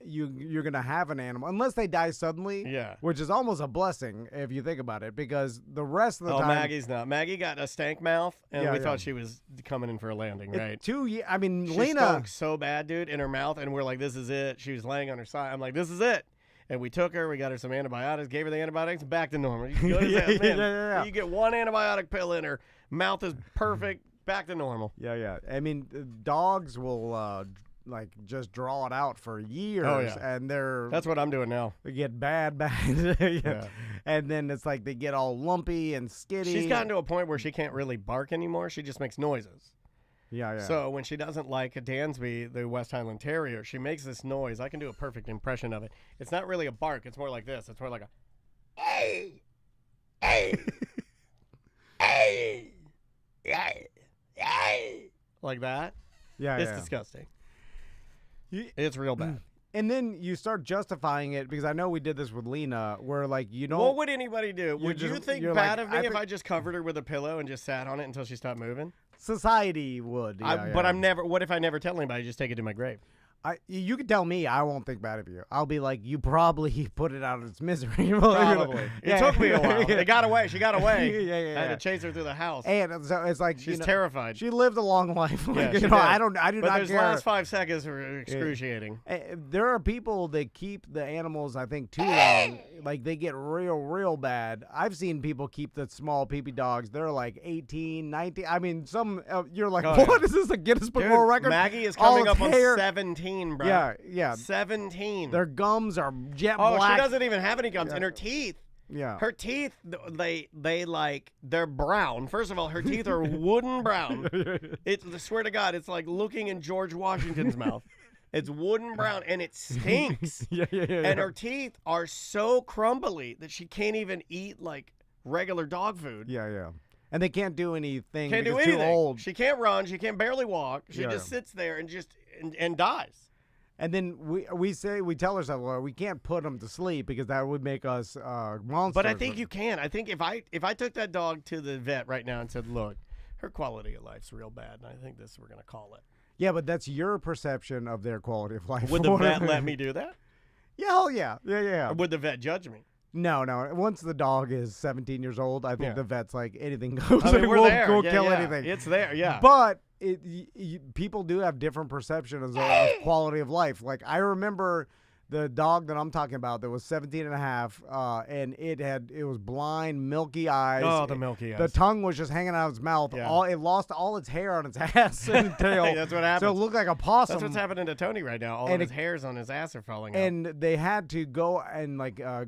[SPEAKER 2] you're gonna have an animal unless they die suddenly.
[SPEAKER 1] Yeah,
[SPEAKER 2] which is almost a blessing if you think about it, because the rest of the time.
[SPEAKER 1] Maggie's not. Maggie got a stank mouth, and we thought she was coming in for a landing. Right?
[SPEAKER 2] I mean,
[SPEAKER 1] she
[SPEAKER 2] Lena
[SPEAKER 1] stunk so bad, dude, in her mouth, and we're like, this is it. She was laying on her side. I'm like, this is it. And we took her. We got her some antibiotics. Gave her the antibiotics. Back to normal. You You get one antibiotic pill in her. Mouth is perfect. Back to normal.
[SPEAKER 2] Yeah. I mean, dogs will like just draw it out for years, and
[SPEAKER 1] that's what I'm doing now.
[SPEAKER 2] They get bad, and then it's like they get all lumpy and skitty.
[SPEAKER 1] She's gotten to a point where she can't really bark anymore. She just makes noises.
[SPEAKER 2] Yeah.
[SPEAKER 1] So when she doesn't like a Dansby, the West Highland Terrier, she makes this noise. I can do a perfect impression of it. It's not really a bark. It's more like this. It's more like a hey, hey, hey, hey, hey, like that.
[SPEAKER 2] Yeah,
[SPEAKER 1] it's disgusting. It's real bad.
[SPEAKER 2] And then you start justifying it, because I know we did this with Lena, where like you don't.
[SPEAKER 1] What would anybody do? Would you think bad of me if
[SPEAKER 2] I
[SPEAKER 1] just covered her with a pillow and just sat on it until she stopped moving?
[SPEAKER 2] Society would.
[SPEAKER 1] But I'm never. What if I never tell anybody? Just take it to my grave.
[SPEAKER 2] You can tell me, I won't think bad of you. I'll be like, you probably put it out of its misery.
[SPEAKER 1] Probably. It took me a while. It got away. She got away.
[SPEAKER 2] Yeah.
[SPEAKER 1] I had to chase her through the house.
[SPEAKER 2] And so it's like
[SPEAKER 1] she's terrified.
[SPEAKER 2] She lived a long life. Like,
[SPEAKER 1] she
[SPEAKER 2] I do
[SPEAKER 1] but
[SPEAKER 2] not
[SPEAKER 1] those
[SPEAKER 2] care.
[SPEAKER 1] last 5 seconds were excruciating.
[SPEAKER 2] There are people that keep the animals, I think, too long. Like they get real bad. I've seen people keep the small peepee dogs. They're like 18, 19. I mean, some you're like, what is this, a Guinness Book World Record?
[SPEAKER 1] Maggie is coming up on 17, bro.
[SPEAKER 2] Yeah.
[SPEAKER 1] 17.
[SPEAKER 2] Their gums are jet
[SPEAKER 1] black.
[SPEAKER 2] black.
[SPEAKER 1] She doesn't even have any gums. And her teeth.
[SPEAKER 2] Yeah.
[SPEAKER 1] Her teeth, they're brown. First of all, her teeth are wooden brown. I swear to God, it's like looking in George Washington's mouth. It's wooden brown, and it stinks.
[SPEAKER 2] Yeah.
[SPEAKER 1] And her teeth are so crumbly that she can't even eat like regular dog food.
[SPEAKER 2] Yeah. And they can't do anything.
[SPEAKER 1] Can't do anything. Too old. She can't run. She can barely walk. She just sits there and dies.
[SPEAKER 2] And then we tell ourselves, well, we can't put them to sleep because that would make us monsters.
[SPEAKER 1] But I think you can. I think if I took that dog to the vet right now and said, look, her quality of life's real bad, and I think we're gonna call it.
[SPEAKER 2] Yeah, but that's your perception of their quality of life.
[SPEAKER 1] Would the vet let me do that?
[SPEAKER 2] Yeah, oh yeah. Yeah.
[SPEAKER 1] Or would the vet judge me?
[SPEAKER 2] No. Once the dog is 17 years old, I think the vet's like, anything goes.
[SPEAKER 1] I mean, we're
[SPEAKER 2] we'll
[SPEAKER 1] there.
[SPEAKER 2] go
[SPEAKER 1] Yeah,
[SPEAKER 2] kill
[SPEAKER 1] yeah.
[SPEAKER 2] anything.
[SPEAKER 1] It's there, yeah.
[SPEAKER 2] But people do have different perceptions of quality of life. Like, I remember the dog that I'm talking about that was 17 and a half, and it was blind, milky eyes.
[SPEAKER 1] Oh, the milky eyes.
[SPEAKER 2] The tongue was just hanging out of its mouth.
[SPEAKER 1] Yeah.
[SPEAKER 2] It lost all its hair on its ass and tail.
[SPEAKER 1] Hey, that's what happens.
[SPEAKER 2] So it looked like a possum.
[SPEAKER 1] That's what's happening to Tony right now. All of his hairs on his ass are falling out.
[SPEAKER 2] And they had to go and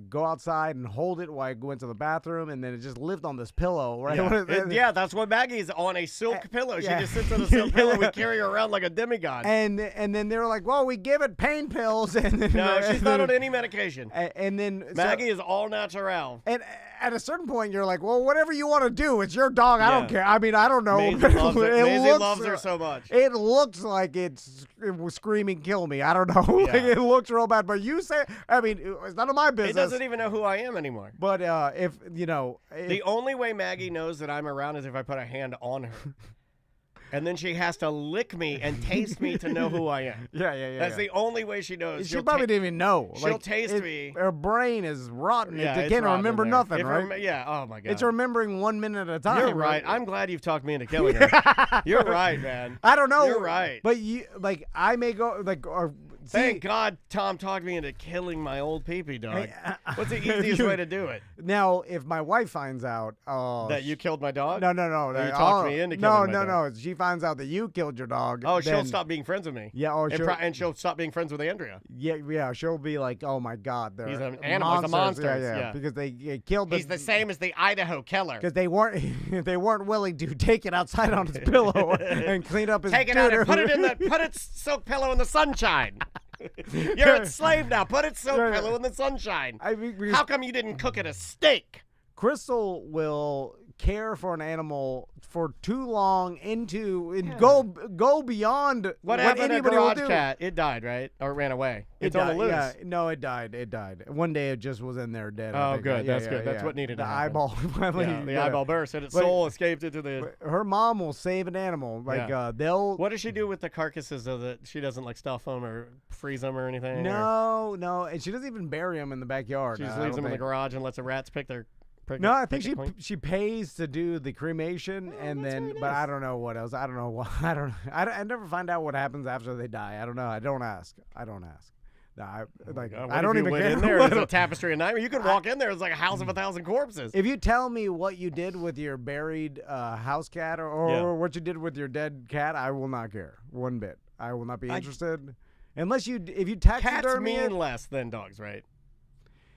[SPEAKER 2] go outside and hold it while I went to the bathroom, and then it just lived on this pillow. Right?
[SPEAKER 1] Yeah, that's what Maggie's on, a silk pillow. She
[SPEAKER 2] yeah.
[SPEAKER 1] just sits on a silk pillow. We carry her around like a demigod.
[SPEAKER 2] And then they were like, well, we give it pain pills. And then,
[SPEAKER 1] No, she's not on any medication.
[SPEAKER 2] And then
[SPEAKER 1] Maggie is all natural.
[SPEAKER 2] And at a certain point, you're like, well, whatever you want to do, it's your dog. I don't care. I mean, I don't know.
[SPEAKER 1] Maisie loves it. Maisie loves her so much.
[SPEAKER 2] It looks like it was screaming, "Kill me!" I don't know. Like, it looks real bad. But you say, I mean, it's none of my business.
[SPEAKER 1] It doesn't even know who I am anymore.
[SPEAKER 2] But if
[SPEAKER 1] the only way Maggie knows that I'm around is if I put a hand on her. And then she has to lick me and taste me to know who I am.
[SPEAKER 2] Yeah.
[SPEAKER 1] That's the only way she knows.
[SPEAKER 2] She probably didn't even know.
[SPEAKER 1] She'll taste me.
[SPEAKER 2] Her brain is rotten.
[SPEAKER 1] Yeah,
[SPEAKER 2] it can't remember nothing, right?
[SPEAKER 1] Oh, my God.
[SPEAKER 2] It's remembering 1 minute at a time.
[SPEAKER 1] You're right. I'm glad you've talked me into killing her. You're right, man.
[SPEAKER 2] I don't know.
[SPEAKER 1] You're right.
[SPEAKER 2] But I may go,
[SPEAKER 1] thank God Tom talked me into killing my old pee-pee dog. What's the easiest way to do it?
[SPEAKER 2] Now, if my wife finds out
[SPEAKER 1] that you killed my dog?
[SPEAKER 2] No.
[SPEAKER 1] You talked me into killing my dog.
[SPEAKER 2] No. She finds out that you killed your dog.
[SPEAKER 1] Oh, she'll stop being friends with me.
[SPEAKER 2] Yeah.
[SPEAKER 1] And she'll stop being friends with Andrea.
[SPEAKER 2] Yeah. She'll be like, oh my God, they're
[SPEAKER 1] he's an animal. He's a monster.
[SPEAKER 2] Yeah. Because they killed.
[SPEAKER 1] He's the same as the Idaho killer.
[SPEAKER 2] Because they weren't willing to take it outside on his pillow and clean up his.
[SPEAKER 1] Take it out and put its silk pillow in the sunshine. You're its slave now. Put its silk pillow in the sunshine. How come you didn't cook it a steak?
[SPEAKER 2] Crystal will care for an animal for too long and go beyond
[SPEAKER 1] what happened to Garage Cat? It died, right? Or it ran away. It's on the loose.
[SPEAKER 2] Yeah, no, it died. One day it just was in there dead.
[SPEAKER 1] Oh, good. That's good. That's what needed to happen.
[SPEAKER 2] Eyeball finally.
[SPEAKER 1] The eyeball burst and its soul escaped into the.
[SPEAKER 2] Her mom will save an animal. Like they'll.
[SPEAKER 1] What does she do with the carcasses so that she doesn't like stuff them or freeze them or anything?
[SPEAKER 2] No, and she doesn't even bury them in the backyard.
[SPEAKER 1] She just leaves them in the garage and lets the rats pick their.
[SPEAKER 2] No, I think she pays to do the cremation and then, but I don't know what else. I don't know what. I never find out what happens after they die. I don't know. I don't ask. No, I don't even care.
[SPEAKER 1] In there, there's a tapestry of nightmare. You could walk in there. It's like a house of 1,000 corpses.
[SPEAKER 2] If you tell me what you did with your buried house cat or what you did with your dead cat, I will not care one bit. I will not be interested unless if you taxidermy
[SPEAKER 1] cats mean less than dogs, right?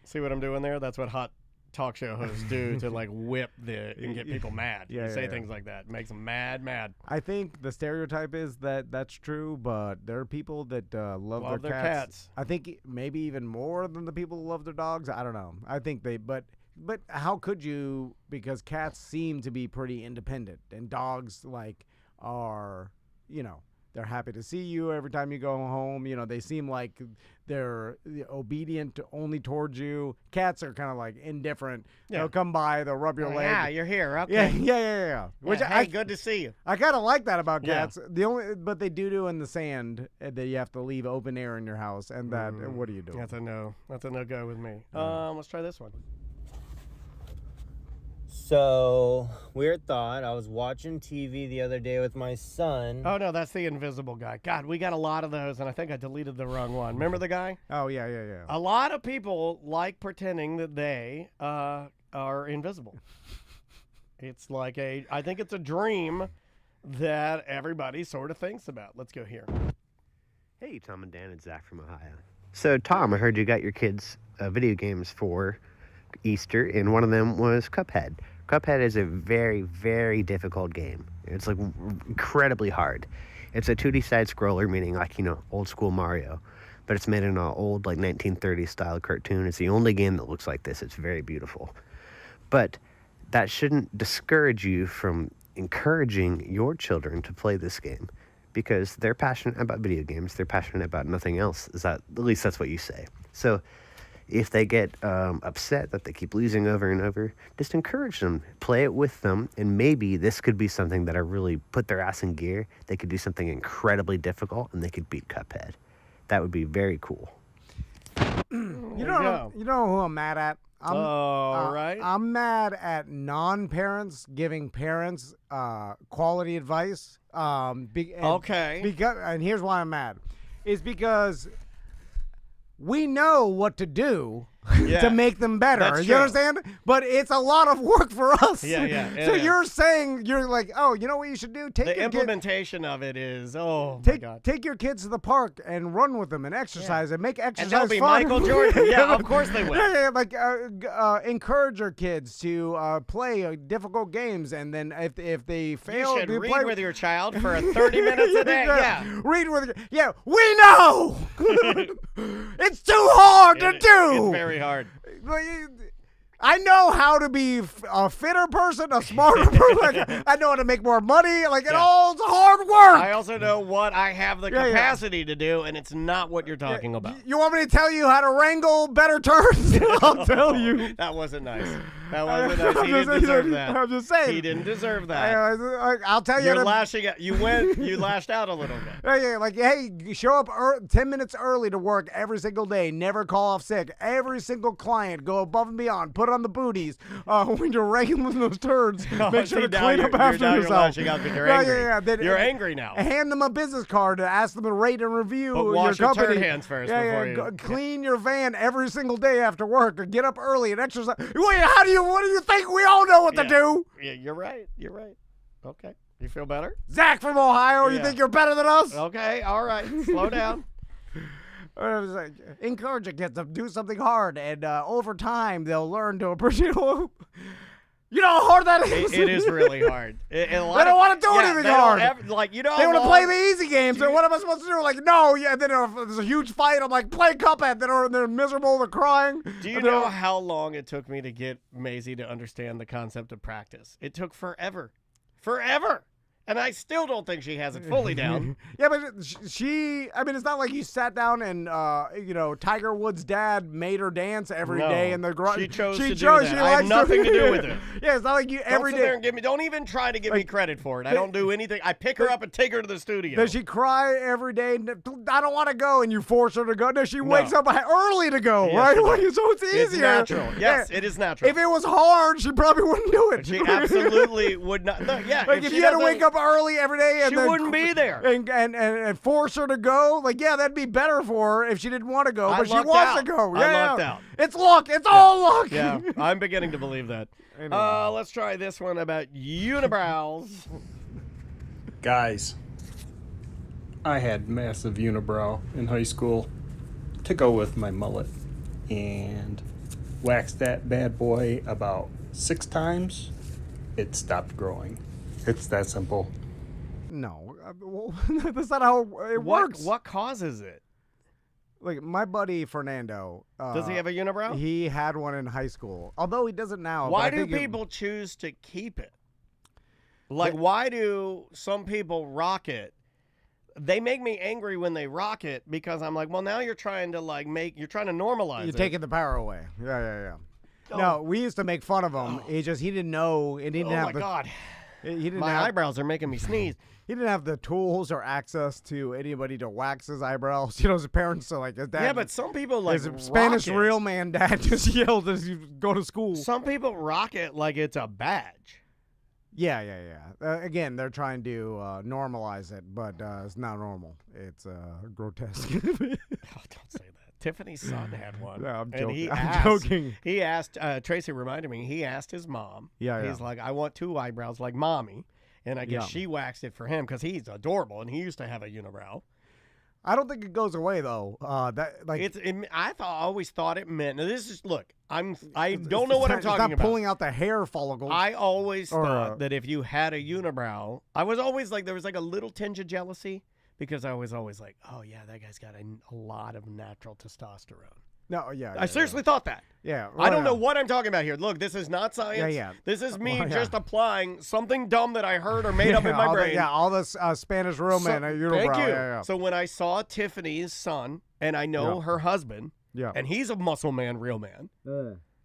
[SPEAKER 1] See what I'm doing there? That's what hot talk show hosts do to like whip and get people mad. You say things like that. It makes them mad.
[SPEAKER 2] I think the stereotype is that's true, but there are people that love their cats. I think maybe even more than the people who love their dogs. I don't know. I think but how could you? Because cats seem to be pretty independent, and dogs are, they're happy to see you every time you go home. They seem like they're obedient only towards you. Cats are kind of like indifferent. Yeah. They'll come by, they'll rub your leg.
[SPEAKER 1] Yeah, you're here. Okay.
[SPEAKER 2] Yeah.
[SPEAKER 1] Which good to see you.
[SPEAKER 2] I kind of like that about cats. But they do in the sand that you have to leave open air in your house, and that what do you do?
[SPEAKER 1] That's a no. That's a no go with me. Let's try this one.
[SPEAKER 14] So, weird thought. I was watching TV the other day with my son.
[SPEAKER 1] Oh, no, that's the invisible guy. God, we got a lot of those, and I think I deleted the wrong one. Remember the guy?
[SPEAKER 2] Oh, yeah.
[SPEAKER 1] A lot of people like pretending that they are invisible. It's like I think it's a dream that everybody sort of thinks about. Let's go here.
[SPEAKER 15] Hey, Tom and Dan, it's Zach from Ohio. So, Tom, I heard you got your kids video games for Easter, and one of them was Cuphead. Cuphead is a very, very difficult game. It's like incredibly hard. It's a 2D side scroller, meaning old school Mario, but it's made in an old 1930s style cartoon. It's the only game that looks like this. It's very beautiful. But that shouldn't discourage you from encouraging your children to play this game, because they're passionate about video games. They're passionate about nothing else. At least that's what you say. So If they get upset that they keep losing over and over, just encourage them, play it with them, and maybe this could be something that'll really put their ass in gear. They could do something incredibly difficult, and they could beat Cuphead. That would be very cool.
[SPEAKER 2] You know who I'm mad at? I'm mad at non-parents giving parents quality advice. And here's why I'm mad. Is because we know what to do to make them better.
[SPEAKER 1] That's
[SPEAKER 2] you
[SPEAKER 1] true.
[SPEAKER 2] understand? But it's a lot of work for us.
[SPEAKER 1] Yeah.
[SPEAKER 2] So you're saying, you're like, oh, you know what you should do? Take
[SPEAKER 1] the
[SPEAKER 2] your
[SPEAKER 1] implementation of it is, my God.
[SPEAKER 2] Take your kids to the park and run with them and exercise and make exercise
[SPEAKER 1] And they'll be
[SPEAKER 2] fun.
[SPEAKER 1] Michael Jordan. Yeah, of course they will.
[SPEAKER 2] Like encourage your kids to play difficult games, and then if they fail,
[SPEAKER 1] You should
[SPEAKER 2] they
[SPEAKER 1] read
[SPEAKER 2] play
[SPEAKER 1] with your child for 30 minutes a day. Yeah.
[SPEAKER 2] Read with. Yeah, we know. It's too hard to do.
[SPEAKER 1] It's very hard.
[SPEAKER 2] I know how to be a fitter person, a smarter person. I know how to make more money. Like, it all's hard work.
[SPEAKER 1] I also know what I have the capacity to do, and it's not what you're talking about.
[SPEAKER 2] You want me to tell you how to wrangle better turns? I'll tell you.
[SPEAKER 1] That wasn't nice. That wasn't nice. He didn't deserve that.
[SPEAKER 2] I'm just saying.
[SPEAKER 1] He didn't deserve that.
[SPEAKER 2] I'll tell you.
[SPEAKER 1] You're lashing out. You lashed out a little bit.
[SPEAKER 2] Like, hey, show up 10 minutes early to work every single day. Never call off sick. Every single client, go above and beyond. Put on the booties. When you're wrangling those turds, make sure to clean up after yourself.
[SPEAKER 1] You're lashing out because you're angry. Then, you're angry now.
[SPEAKER 2] Hand them a business card to ask them to rate and review
[SPEAKER 1] but
[SPEAKER 2] your
[SPEAKER 1] wash
[SPEAKER 2] company.
[SPEAKER 1] Your turd hands first before you
[SPEAKER 2] clean your van every single day after work, or get up early and exercise. Wait, what do you think? We all know what to do.
[SPEAKER 1] Yeah, you're right. Okay. You feel better?
[SPEAKER 2] Zach from Ohio, you think you're better than us?
[SPEAKER 1] Okay, all right. Slow down.
[SPEAKER 2] Encourage your kids to do something hard, and over time they'll learn to appreciate. You know how hard that is?
[SPEAKER 1] It is really hard.
[SPEAKER 2] They don't want to do anything hard.
[SPEAKER 1] They want
[SPEAKER 2] to play the easy games. And what am I supposed to do? Like, no, then if there's a huge fight, I'm like, play Cuphead. Then they're miserable, they're crying.
[SPEAKER 1] Do you know how long it took me to get Maisie to understand the concept of practice? It took forever. Forever. And I still don't think she has it fully down.
[SPEAKER 2] Yeah, but it's not like you sat down and, Tiger Woods' dad made her dance every day in the garage.
[SPEAKER 1] She chose to do that. I have nothing to do with it.
[SPEAKER 2] Yeah, it's not like you every day.
[SPEAKER 1] There and don't even try to give me credit for it. I don't do anything. I pick her up and take her to the studio.
[SPEAKER 2] Does she cry every day? I don't want to go, and you force her to go. No, she wakes up early to go, right? So it's easier.
[SPEAKER 1] It's natural. Yes, it is natural.
[SPEAKER 2] If it was hard, she probably wouldn't do it.
[SPEAKER 1] She absolutely would not. No, yeah,
[SPEAKER 2] like if you had to wake up early every day, and
[SPEAKER 1] she wouldn't be there,
[SPEAKER 2] and force her to go. Like, yeah, that'd be better for her if she didn't want to go, but she wants to go.
[SPEAKER 1] I lucked out.
[SPEAKER 2] It's luck. It's all luck.
[SPEAKER 1] Yeah, I'm beginning to believe that. Let's try this one about unibrows.
[SPEAKER 16] Guys, I had massive unibrow in high school to go with my mullet, and waxed that bad boy about 6 times. It stopped growing. It's that simple.
[SPEAKER 2] No, that's not how it works.
[SPEAKER 1] What causes it?
[SPEAKER 2] Like, my buddy Fernando.
[SPEAKER 1] Does he have a unibrow?
[SPEAKER 2] He had one in high school, although he doesn't now.
[SPEAKER 1] Why do people choose to keep it? Like, why do some people rock it? They make me angry when they rock it, because I'm like, well, now you're trying to you're trying to normalize it.
[SPEAKER 2] You're taking the power away. Yeah.
[SPEAKER 1] Oh.
[SPEAKER 2] No, we used to make fun of him. He didn't know. He didn't have
[SPEAKER 1] my God.
[SPEAKER 2] He didn't
[SPEAKER 1] My eyebrows are making me sneeze.
[SPEAKER 2] He didn't have the tools or access to anybody to wax his eyebrows. His parents are like, his dad.
[SPEAKER 1] Yeah, but some people
[SPEAKER 2] his Spanish real man dad just yelled as you go to school.
[SPEAKER 1] Some people rock it like it's a badge.
[SPEAKER 2] Yeah. Again, they're trying to normalize it, but it's not normal. It's grotesque.
[SPEAKER 1] Oh, don't say that. Tiffany's son had one.
[SPEAKER 2] No, I'm
[SPEAKER 1] joking.
[SPEAKER 2] I'm joking.
[SPEAKER 1] He asked, Tracy reminded me, he asked his mom. He's like, I want 2 eyebrows like mommy. And I guess she waxed it for him because he's adorable and he used to have a unibrow.
[SPEAKER 2] I don't think it goes away though.
[SPEAKER 1] I always thought it meant. Now this is I don't know what I'm talking about.
[SPEAKER 2] Pulling out the hair follicles.
[SPEAKER 1] I always thought that if you had a unibrow, I was always like, there was like a little tinge of jealousy because I was always like, oh yeah, that guy's got a lot of natural testosterone.
[SPEAKER 2] No, yeah.
[SPEAKER 1] I seriously thought that.
[SPEAKER 2] Yeah.
[SPEAKER 1] I don't know what I'm talking about here. Look, this is not science.
[SPEAKER 2] Yeah.
[SPEAKER 1] This is me just applying something dumb that I heard or made up in my brain.
[SPEAKER 2] All this Spanish real man.
[SPEAKER 1] Thank you. So when I saw Tiffany's son, and I know her husband,
[SPEAKER 2] Yeah.
[SPEAKER 1] And he's a muscle man, real man.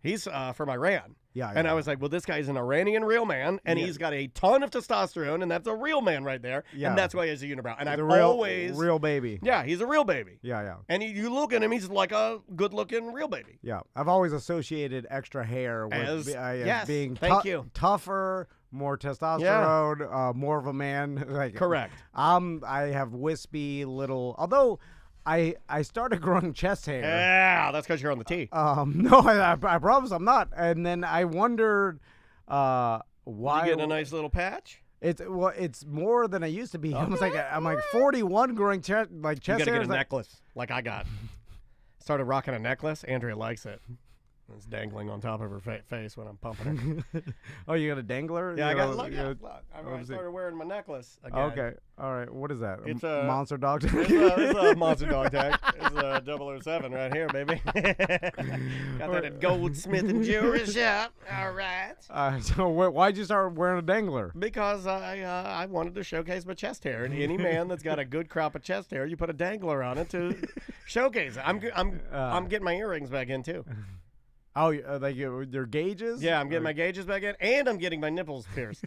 [SPEAKER 1] He's from Iran.
[SPEAKER 2] Yeah.
[SPEAKER 1] And I was like, well, this guy's an Iranian real man, and he's got a ton of testosterone, and that's a real man right there.
[SPEAKER 2] Yeah.
[SPEAKER 1] And that's why he has a unibrow. And
[SPEAKER 2] He's
[SPEAKER 1] I've
[SPEAKER 2] a real,
[SPEAKER 1] always...
[SPEAKER 2] real baby.
[SPEAKER 1] Yeah, he's a real baby.
[SPEAKER 2] Yeah.
[SPEAKER 1] And you look at him, he's like a good-looking real baby.
[SPEAKER 2] Yeah. I've always associated extra hair with
[SPEAKER 1] yes,
[SPEAKER 2] being
[SPEAKER 1] thank you.
[SPEAKER 2] tougher, more testosterone, more of a man. Like,
[SPEAKER 1] correct.
[SPEAKER 2] I have wispy little... Although... I started growing chest hair.
[SPEAKER 1] Yeah, that's because you're on the tee.
[SPEAKER 2] No, I promise I'm not. And then I wondered why.
[SPEAKER 1] You get a nice little patch?
[SPEAKER 2] It's more than I used to be. I'm like 41 growing chest
[SPEAKER 1] You
[SPEAKER 2] hair.
[SPEAKER 1] got to get a necklace like I got. Started rocking a necklace. Andrea likes it. It's dangling on top of her face when I'm pumping it.
[SPEAKER 2] Oh, you got a dangler?
[SPEAKER 1] Yeah,
[SPEAKER 2] look.
[SPEAKER 1] I started wearing my necklace again.
[SPEAKER 2] Okay, all right. What is that?
[SPEAKER 1] It's
[SPEAKER 2] a monster dog tag.
[SPEAKER 1] It's a monster dog tag. It's a 007 right here, baby. Got that at Goldsmith and Jewelry Shop. All right.
[SPEAKER 2] So why'd you start wearing a dangler?
[SPEAKER 1] Because I wanted to showcase my chest hair, and any man that's got a good crop of chest hair, you put a dangler on it to showcase it. I'm getting my earrings back in too.
[SPEAKER 2] Oh, like your gauges?
[SPEAKER 1] Yeah, I'm getting my gauges back in, and I'm getting my nipples pierced.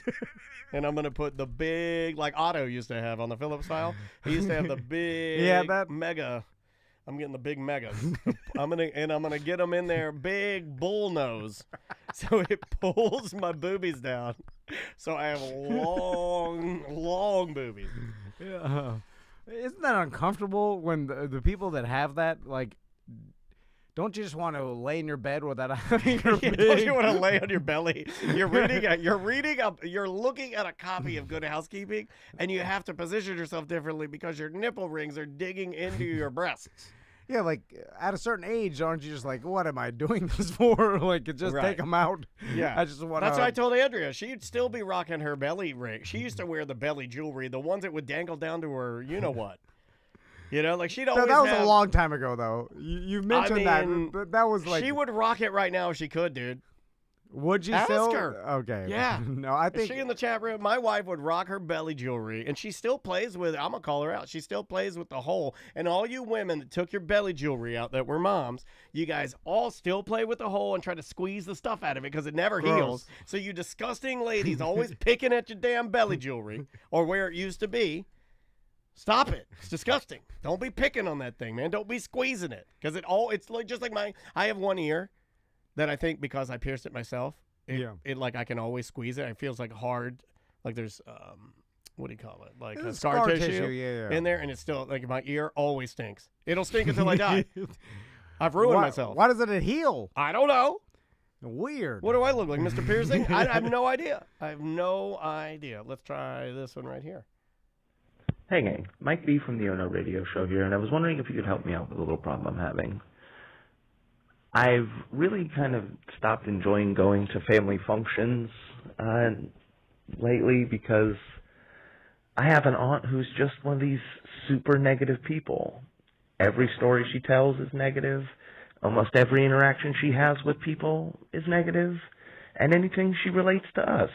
[SPEAKER 1] And I'm going to put the big, like Otto used to have on the Phillips style. He used to have the big mega. I'm getting the big megas. I'm gonna get them in there, big bull nose, so it pulls my boobies down. So I have long boobies.
[SPEAKER 2] Yeah. Isn't that uncomfortable when the people that have that, like, don't you just want to lay in your bed without having your big...
[SPEAKER 1] Don't you want to lay on your belly? You're looking at a copy of Good Housekeeping, and you have to position yourself differently because your nipple rings are digging into your breasts.
[SPEAKER 2] Yeah, like at a certain age, aren't you just like, what am I doing this for? Like, just take them out.
[SPEAKER 1] Yeah,
[SPEAKER 2] I just want.
[SPEAKER 1] That's what I told Andrea. She'd still be rocking her belly ring. She used to wear the belly jewelry, the ones that would dangle down to her. You know what? You know, like she'd always.
[SPEAKER 2] That was a long time ago, though. You mentioned that. That was like
[SPEAKER 1] she would rock it right now if she could, dude.
[SPEAKER 2] Would you
[SPEAKER 1] Ask
[SPEAKER 2] still?
[SPEAKER 1] her.
[SPEAKER 2] Okay.
[SPEAKER 1] Yeah.
[SPEAKER 2] No, I think
[SPEAKER 1] Is she in the chat room. My wife would rock her belly jewelry, and she still plays with. I'm gonna call her out. She still plays with the hole. And all you women that took your belly jewelry out that were moms, you guys all still play with the hole and try to squeeze the stuff out of it because it never heals. So you disgusting ladies always picking at your damn belly jewelry or where it used to be. Stop it. It's disgusting. Don't be picking on that thing, man. Don't be squeezing it. Because it's like just like I have one ear that I think because I pierced it myself, it like I can always squeeze it. It feels like hard, like there's what do you call it? Like a scar tissue in there, and it's still like my ear always stinks. It'll stink until I die. I've ruined myself.
[SPEAKER 2] Why doesn't it heal?
[SPEAKER 1] I don't know.
[SPEAKER 2] Weird.
[SPEAKER 1] What do I look like, Mr. Piercing? I have no idea. I have no idea. Let's try this one right here.
[SPEAKER 17] Hey gang, Mike B from the Ono Radio Show here, and I was wondering if you could help me out with a little problem I'm having. I've really kind of stopped enjoying going to family functions lately because I have an aunt who's just one of these super negative people. Every story she tells is negative. Almost every interaction she has with people is negative, and anything she relates to us,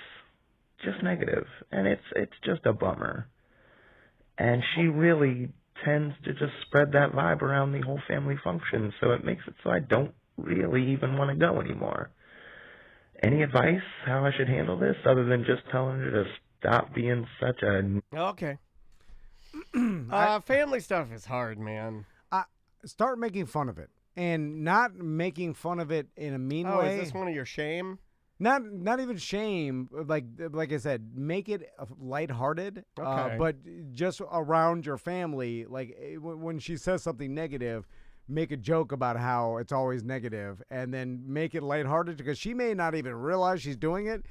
[SPEAKER 17] just negative. And it's just a bummer. And she really tends to just spread that vibe around the whole family function, so it makes it so I don't really even want to go anymore. Any advice how I should handle this other than just telling her to stop being such a...
[SPEAKER 1] Okay. Family stuff is hard, man.
[SPEAKER 2] Start making fun of it, and not making fun of it in a mean way.
[SPEAKER 1] Oh, is this one of your shame?
[SPEAKER 2] Not even shame. Like I said, make it lighthearted.
[SPEAKER 1] Okay.
[SPEAKER 2] But just around your family, like when she says something negative, make a joke about how it's always negative, and then make it lighthearted because she may not even realize she's doing it.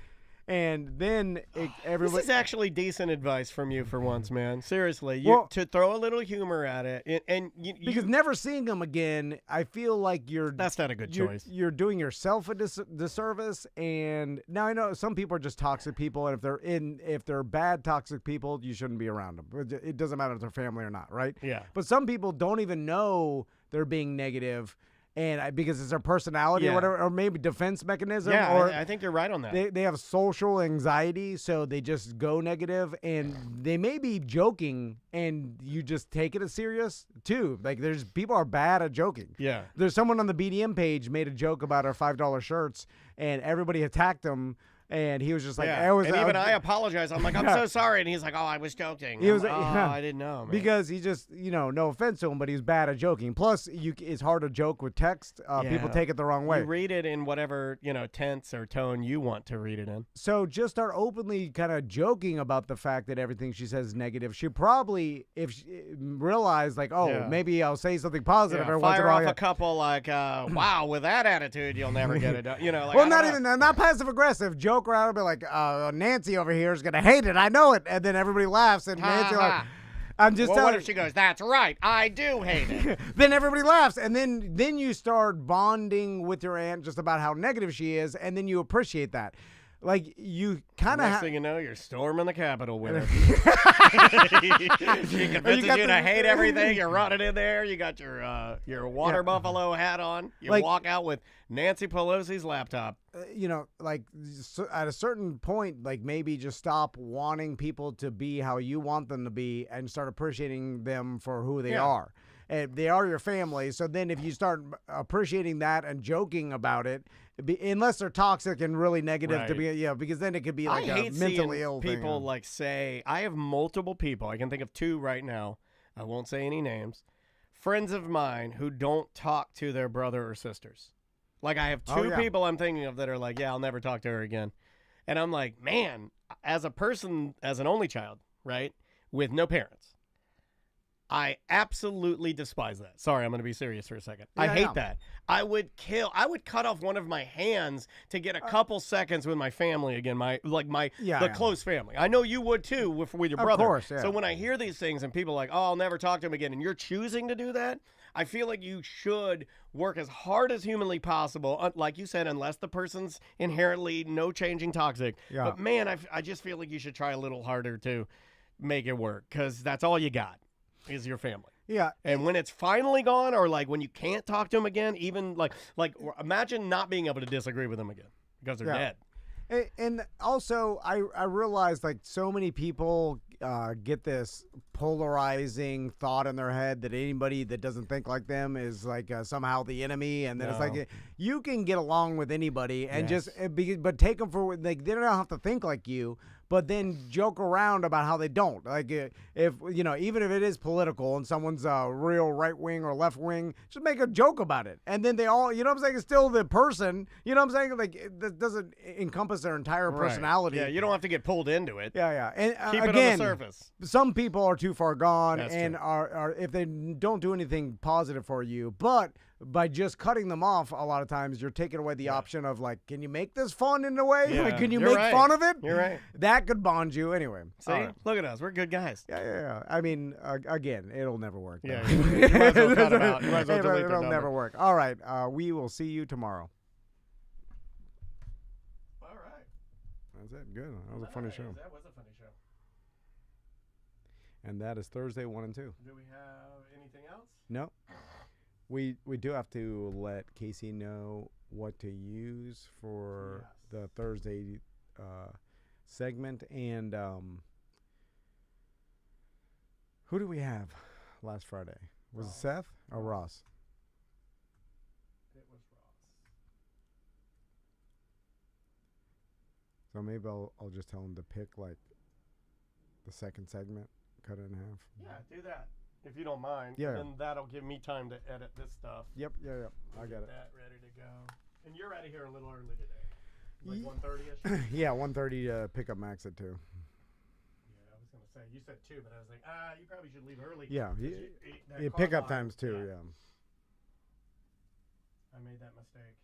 [SPEAKER 2] And then everybody.
[SPEAKER 1] This is actually decent advice from you for once, man. Seriously, to throw a little humor at it, and
[SPEAKER 2] because never seeing them again, I feel like
[SPEAKER 1] that's not a good choice.
[SPEAKER 2] You're doing yourself a disservice. And now I know some people are just toxic people, and if they're bad toxic people, you shouldn't be around them. It doesn't matter if they're family or not, right?
[SPEAKER 1] Yeah.
[SPEAKER 2] But some people don't even know they're being negative. And because it's their personality or whatever, or maybe defense mechanism.
[SPEAKER 1] Yeah,
[SPEAKER 2] or
[SPEAKER 1] I think you're right on that.
[SPEAKER 2] They have social anxiety, so they just go negative, and they may be joking, and you just take it as serious too. Like there's people are bad at joking.
[SPEAKER 1] Yeah.
[SPEAKER 2] There's someone on the BDM page made a joke about our $5 shirts, and everybody attacked him. And he was just like,
[SPEAKER 1] I apologize. I'm like, I'm so sorry. And he's like, oh, I was joking.
[SPEAKER 2] He was,
[SPEAKER 1] I didn't know, man.
[SPEAKER 2] Because he just, no offense to him, but he's bad at joking. Plus, it's hard to joke with text. People take it the wrong way.
[SPEAKER 1] You read it in whatever, tense or tone you want to read it in.
[SPEAKER 2] So just start openly kind of joking about the fact that everything she says is negative. She probably, if she realized, like, maybe I'll say something positive.
[SPEAKER 1] Yeah, fire off a couple like, wow, with that attitude, you'll never get it done. Like,
[SPEAKER 2] well, not passive aggressive. Joke around and be like, Nancy over here is gonna hate it. I know it, and then everybody laughs, and Nancy like, I'm just telling.
[SPEAKER 1] What if she goes, that's right, I do hate it.
[SPEAKER 2] Then everybody laughs, and then you start bonding with your aunt just about how negative she is, and then you appreciate that. Like you kind of.
[SPEAKER 1] Next thing you know, you're storming the Capitol with her. She convinces you to hate everything. You're running in there. You got your water buffalo hat on. You walk out with Nancy Pelosi's laptop.
[SPEAKER 2] At a certain point, like maybe just stop wanting people to be how you want them to be, and start appreciating them for who they are. And they are your family. So then if you start appreciating that and joking about it, unless they're toxic and really negative to be, because then it could be like a mentally ill thing.
[SPEAKER 1] People like say, I have multiple people. I can think of 2 right now. I won't say any names. Friends of mine who don't talk to their brother or sisters. Like I have 2 people I'm thinking of that are like, I'll never talk to her again. And I'm like, man, as a person, as an only child, right, with no parents, I absolutely despise that. Sorry, I'm going to be serious for a second. I hate that. I would cut off one of my hands to get a couple seconds with my family again, the close family. I know you would too with your brother. Of
[SPEAKER 2] course, yeah.
[SPEAKER 1] So when I hear these things and people are like, oh, I'll never talk to him again, and you're choosing to do that, I feel like you should work as hard as humanly possible, like you said, unless the person's inherently no changing toxic. Yeah. But man, I just feel like you should try a little harder to make it work, because that's all you got. Is your family.
[SPEAKER 2] Yeah.
[SPEAKER 1] And when it's finally gone, or like when you can't talk to them again, even like imagine not being able to disagree with them again because they're dead.
[SPEAKER 2] And also, I realized like so many people get this polarizing thought in their head that anybody that doesn't think like them is like somehow the enemy, and then it's like you can get along with anybody and but take them for like they don't have to think like you. But then joke around about how they don't. Like if even if it is political and someone's real right wing or left wing, just make a joke about it. And then they all, what I'm saying, it's still the person. You know what I'm saying? Like that doesn't encompass their entire personality.
[SPEAKER 1] Yeah, you don't have to get pulled into it.
[SPEAKER 2] Yeah. And
[SPEAKER 1] keep
[SPEAKER 2] again,
[SPEAKER 1] it on the surface.
[SPEAKER 2] Some people are too far gone.
[SPEAKER 1] That's
[SPEAKER 2] and
[SPEAKER 1] true.
[SPEAKER 2] are if they don't do anything positive for you, but by just cutting them off, a lot of times you're taking away the option of like, can you make this fun in a way?
[SPEAKER 1] Yeah,
[SPEAKER 2] Like, can you make fun of it?
[SPEAKER 1] You're right.
[SPEAKER 2] That could bond you anyway.
[SPEAKER 1] See, look at us. We're good guys.
[SPEAKER 2] Yeah. I mean, again, it'll never work.
[SPEAKER 1] Yeah, you might as well cut them out. You might as well delete their
[SPEAKER 2] It'll
[SPEAKER 1] number.
[SPEAKER 2] never work. All right, we will see you tomorrow.
[SPEAKER 1] All right.
[SPEAKER 2] That's it. Good. That was a funny show.
[SPEAKER 1] That was a funny show.
[SPEAKER 2] And that is Thursday 1 and 2.
[SPEAKER 1] Do we have anything else?
[SPEAKER 2] No. We do have to let Casey know what to use for the Thursday segment. And who do we have last Friday? Was it Seth or Ross?
[SPEAKER 1] It was Ross.
[SPEAKER 2] So maybe I'll just tell him to pick like the second segment, cut it in half.
[SPEAKER 1] Yeah, do that. If you don't mind.
[SPEAKER 2] Yeah.
[SPEAKER 1] Then that'll give me time to edit this stuff.
[SPEAKER 2] Yep. I got it.
[SPEAKER 1] That ready to go. And you're out of here a little early today. Like 1:30ish?
[SPEAKER 2] Yeah, 1:30 to pick up Max at 2.
[SPEAKER 1] Yeah, I was going to say, you said 2, but I was like, you probably should leave early.
[SPEAKER 2] Yeah,
[SPEAKER 1] that
[SPEAKER 2] pickup
[SPEAKER 1] car line,
[SPEAKER 2] times too, yeah.
[SPEAKER 1] I made that mistake.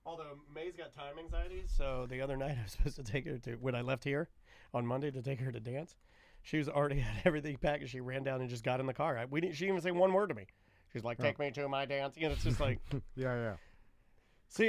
[SPEAKER 1] Although May's got time anxiety, so the other night I was supposed to take her to, when I left here on Monday to take her to dance, she was already had everything packed, and she ran down and just got in the car. She didn't even say one word to me. She's like, take me to my dance. It's just like,
[SPEAKER 2] yeah.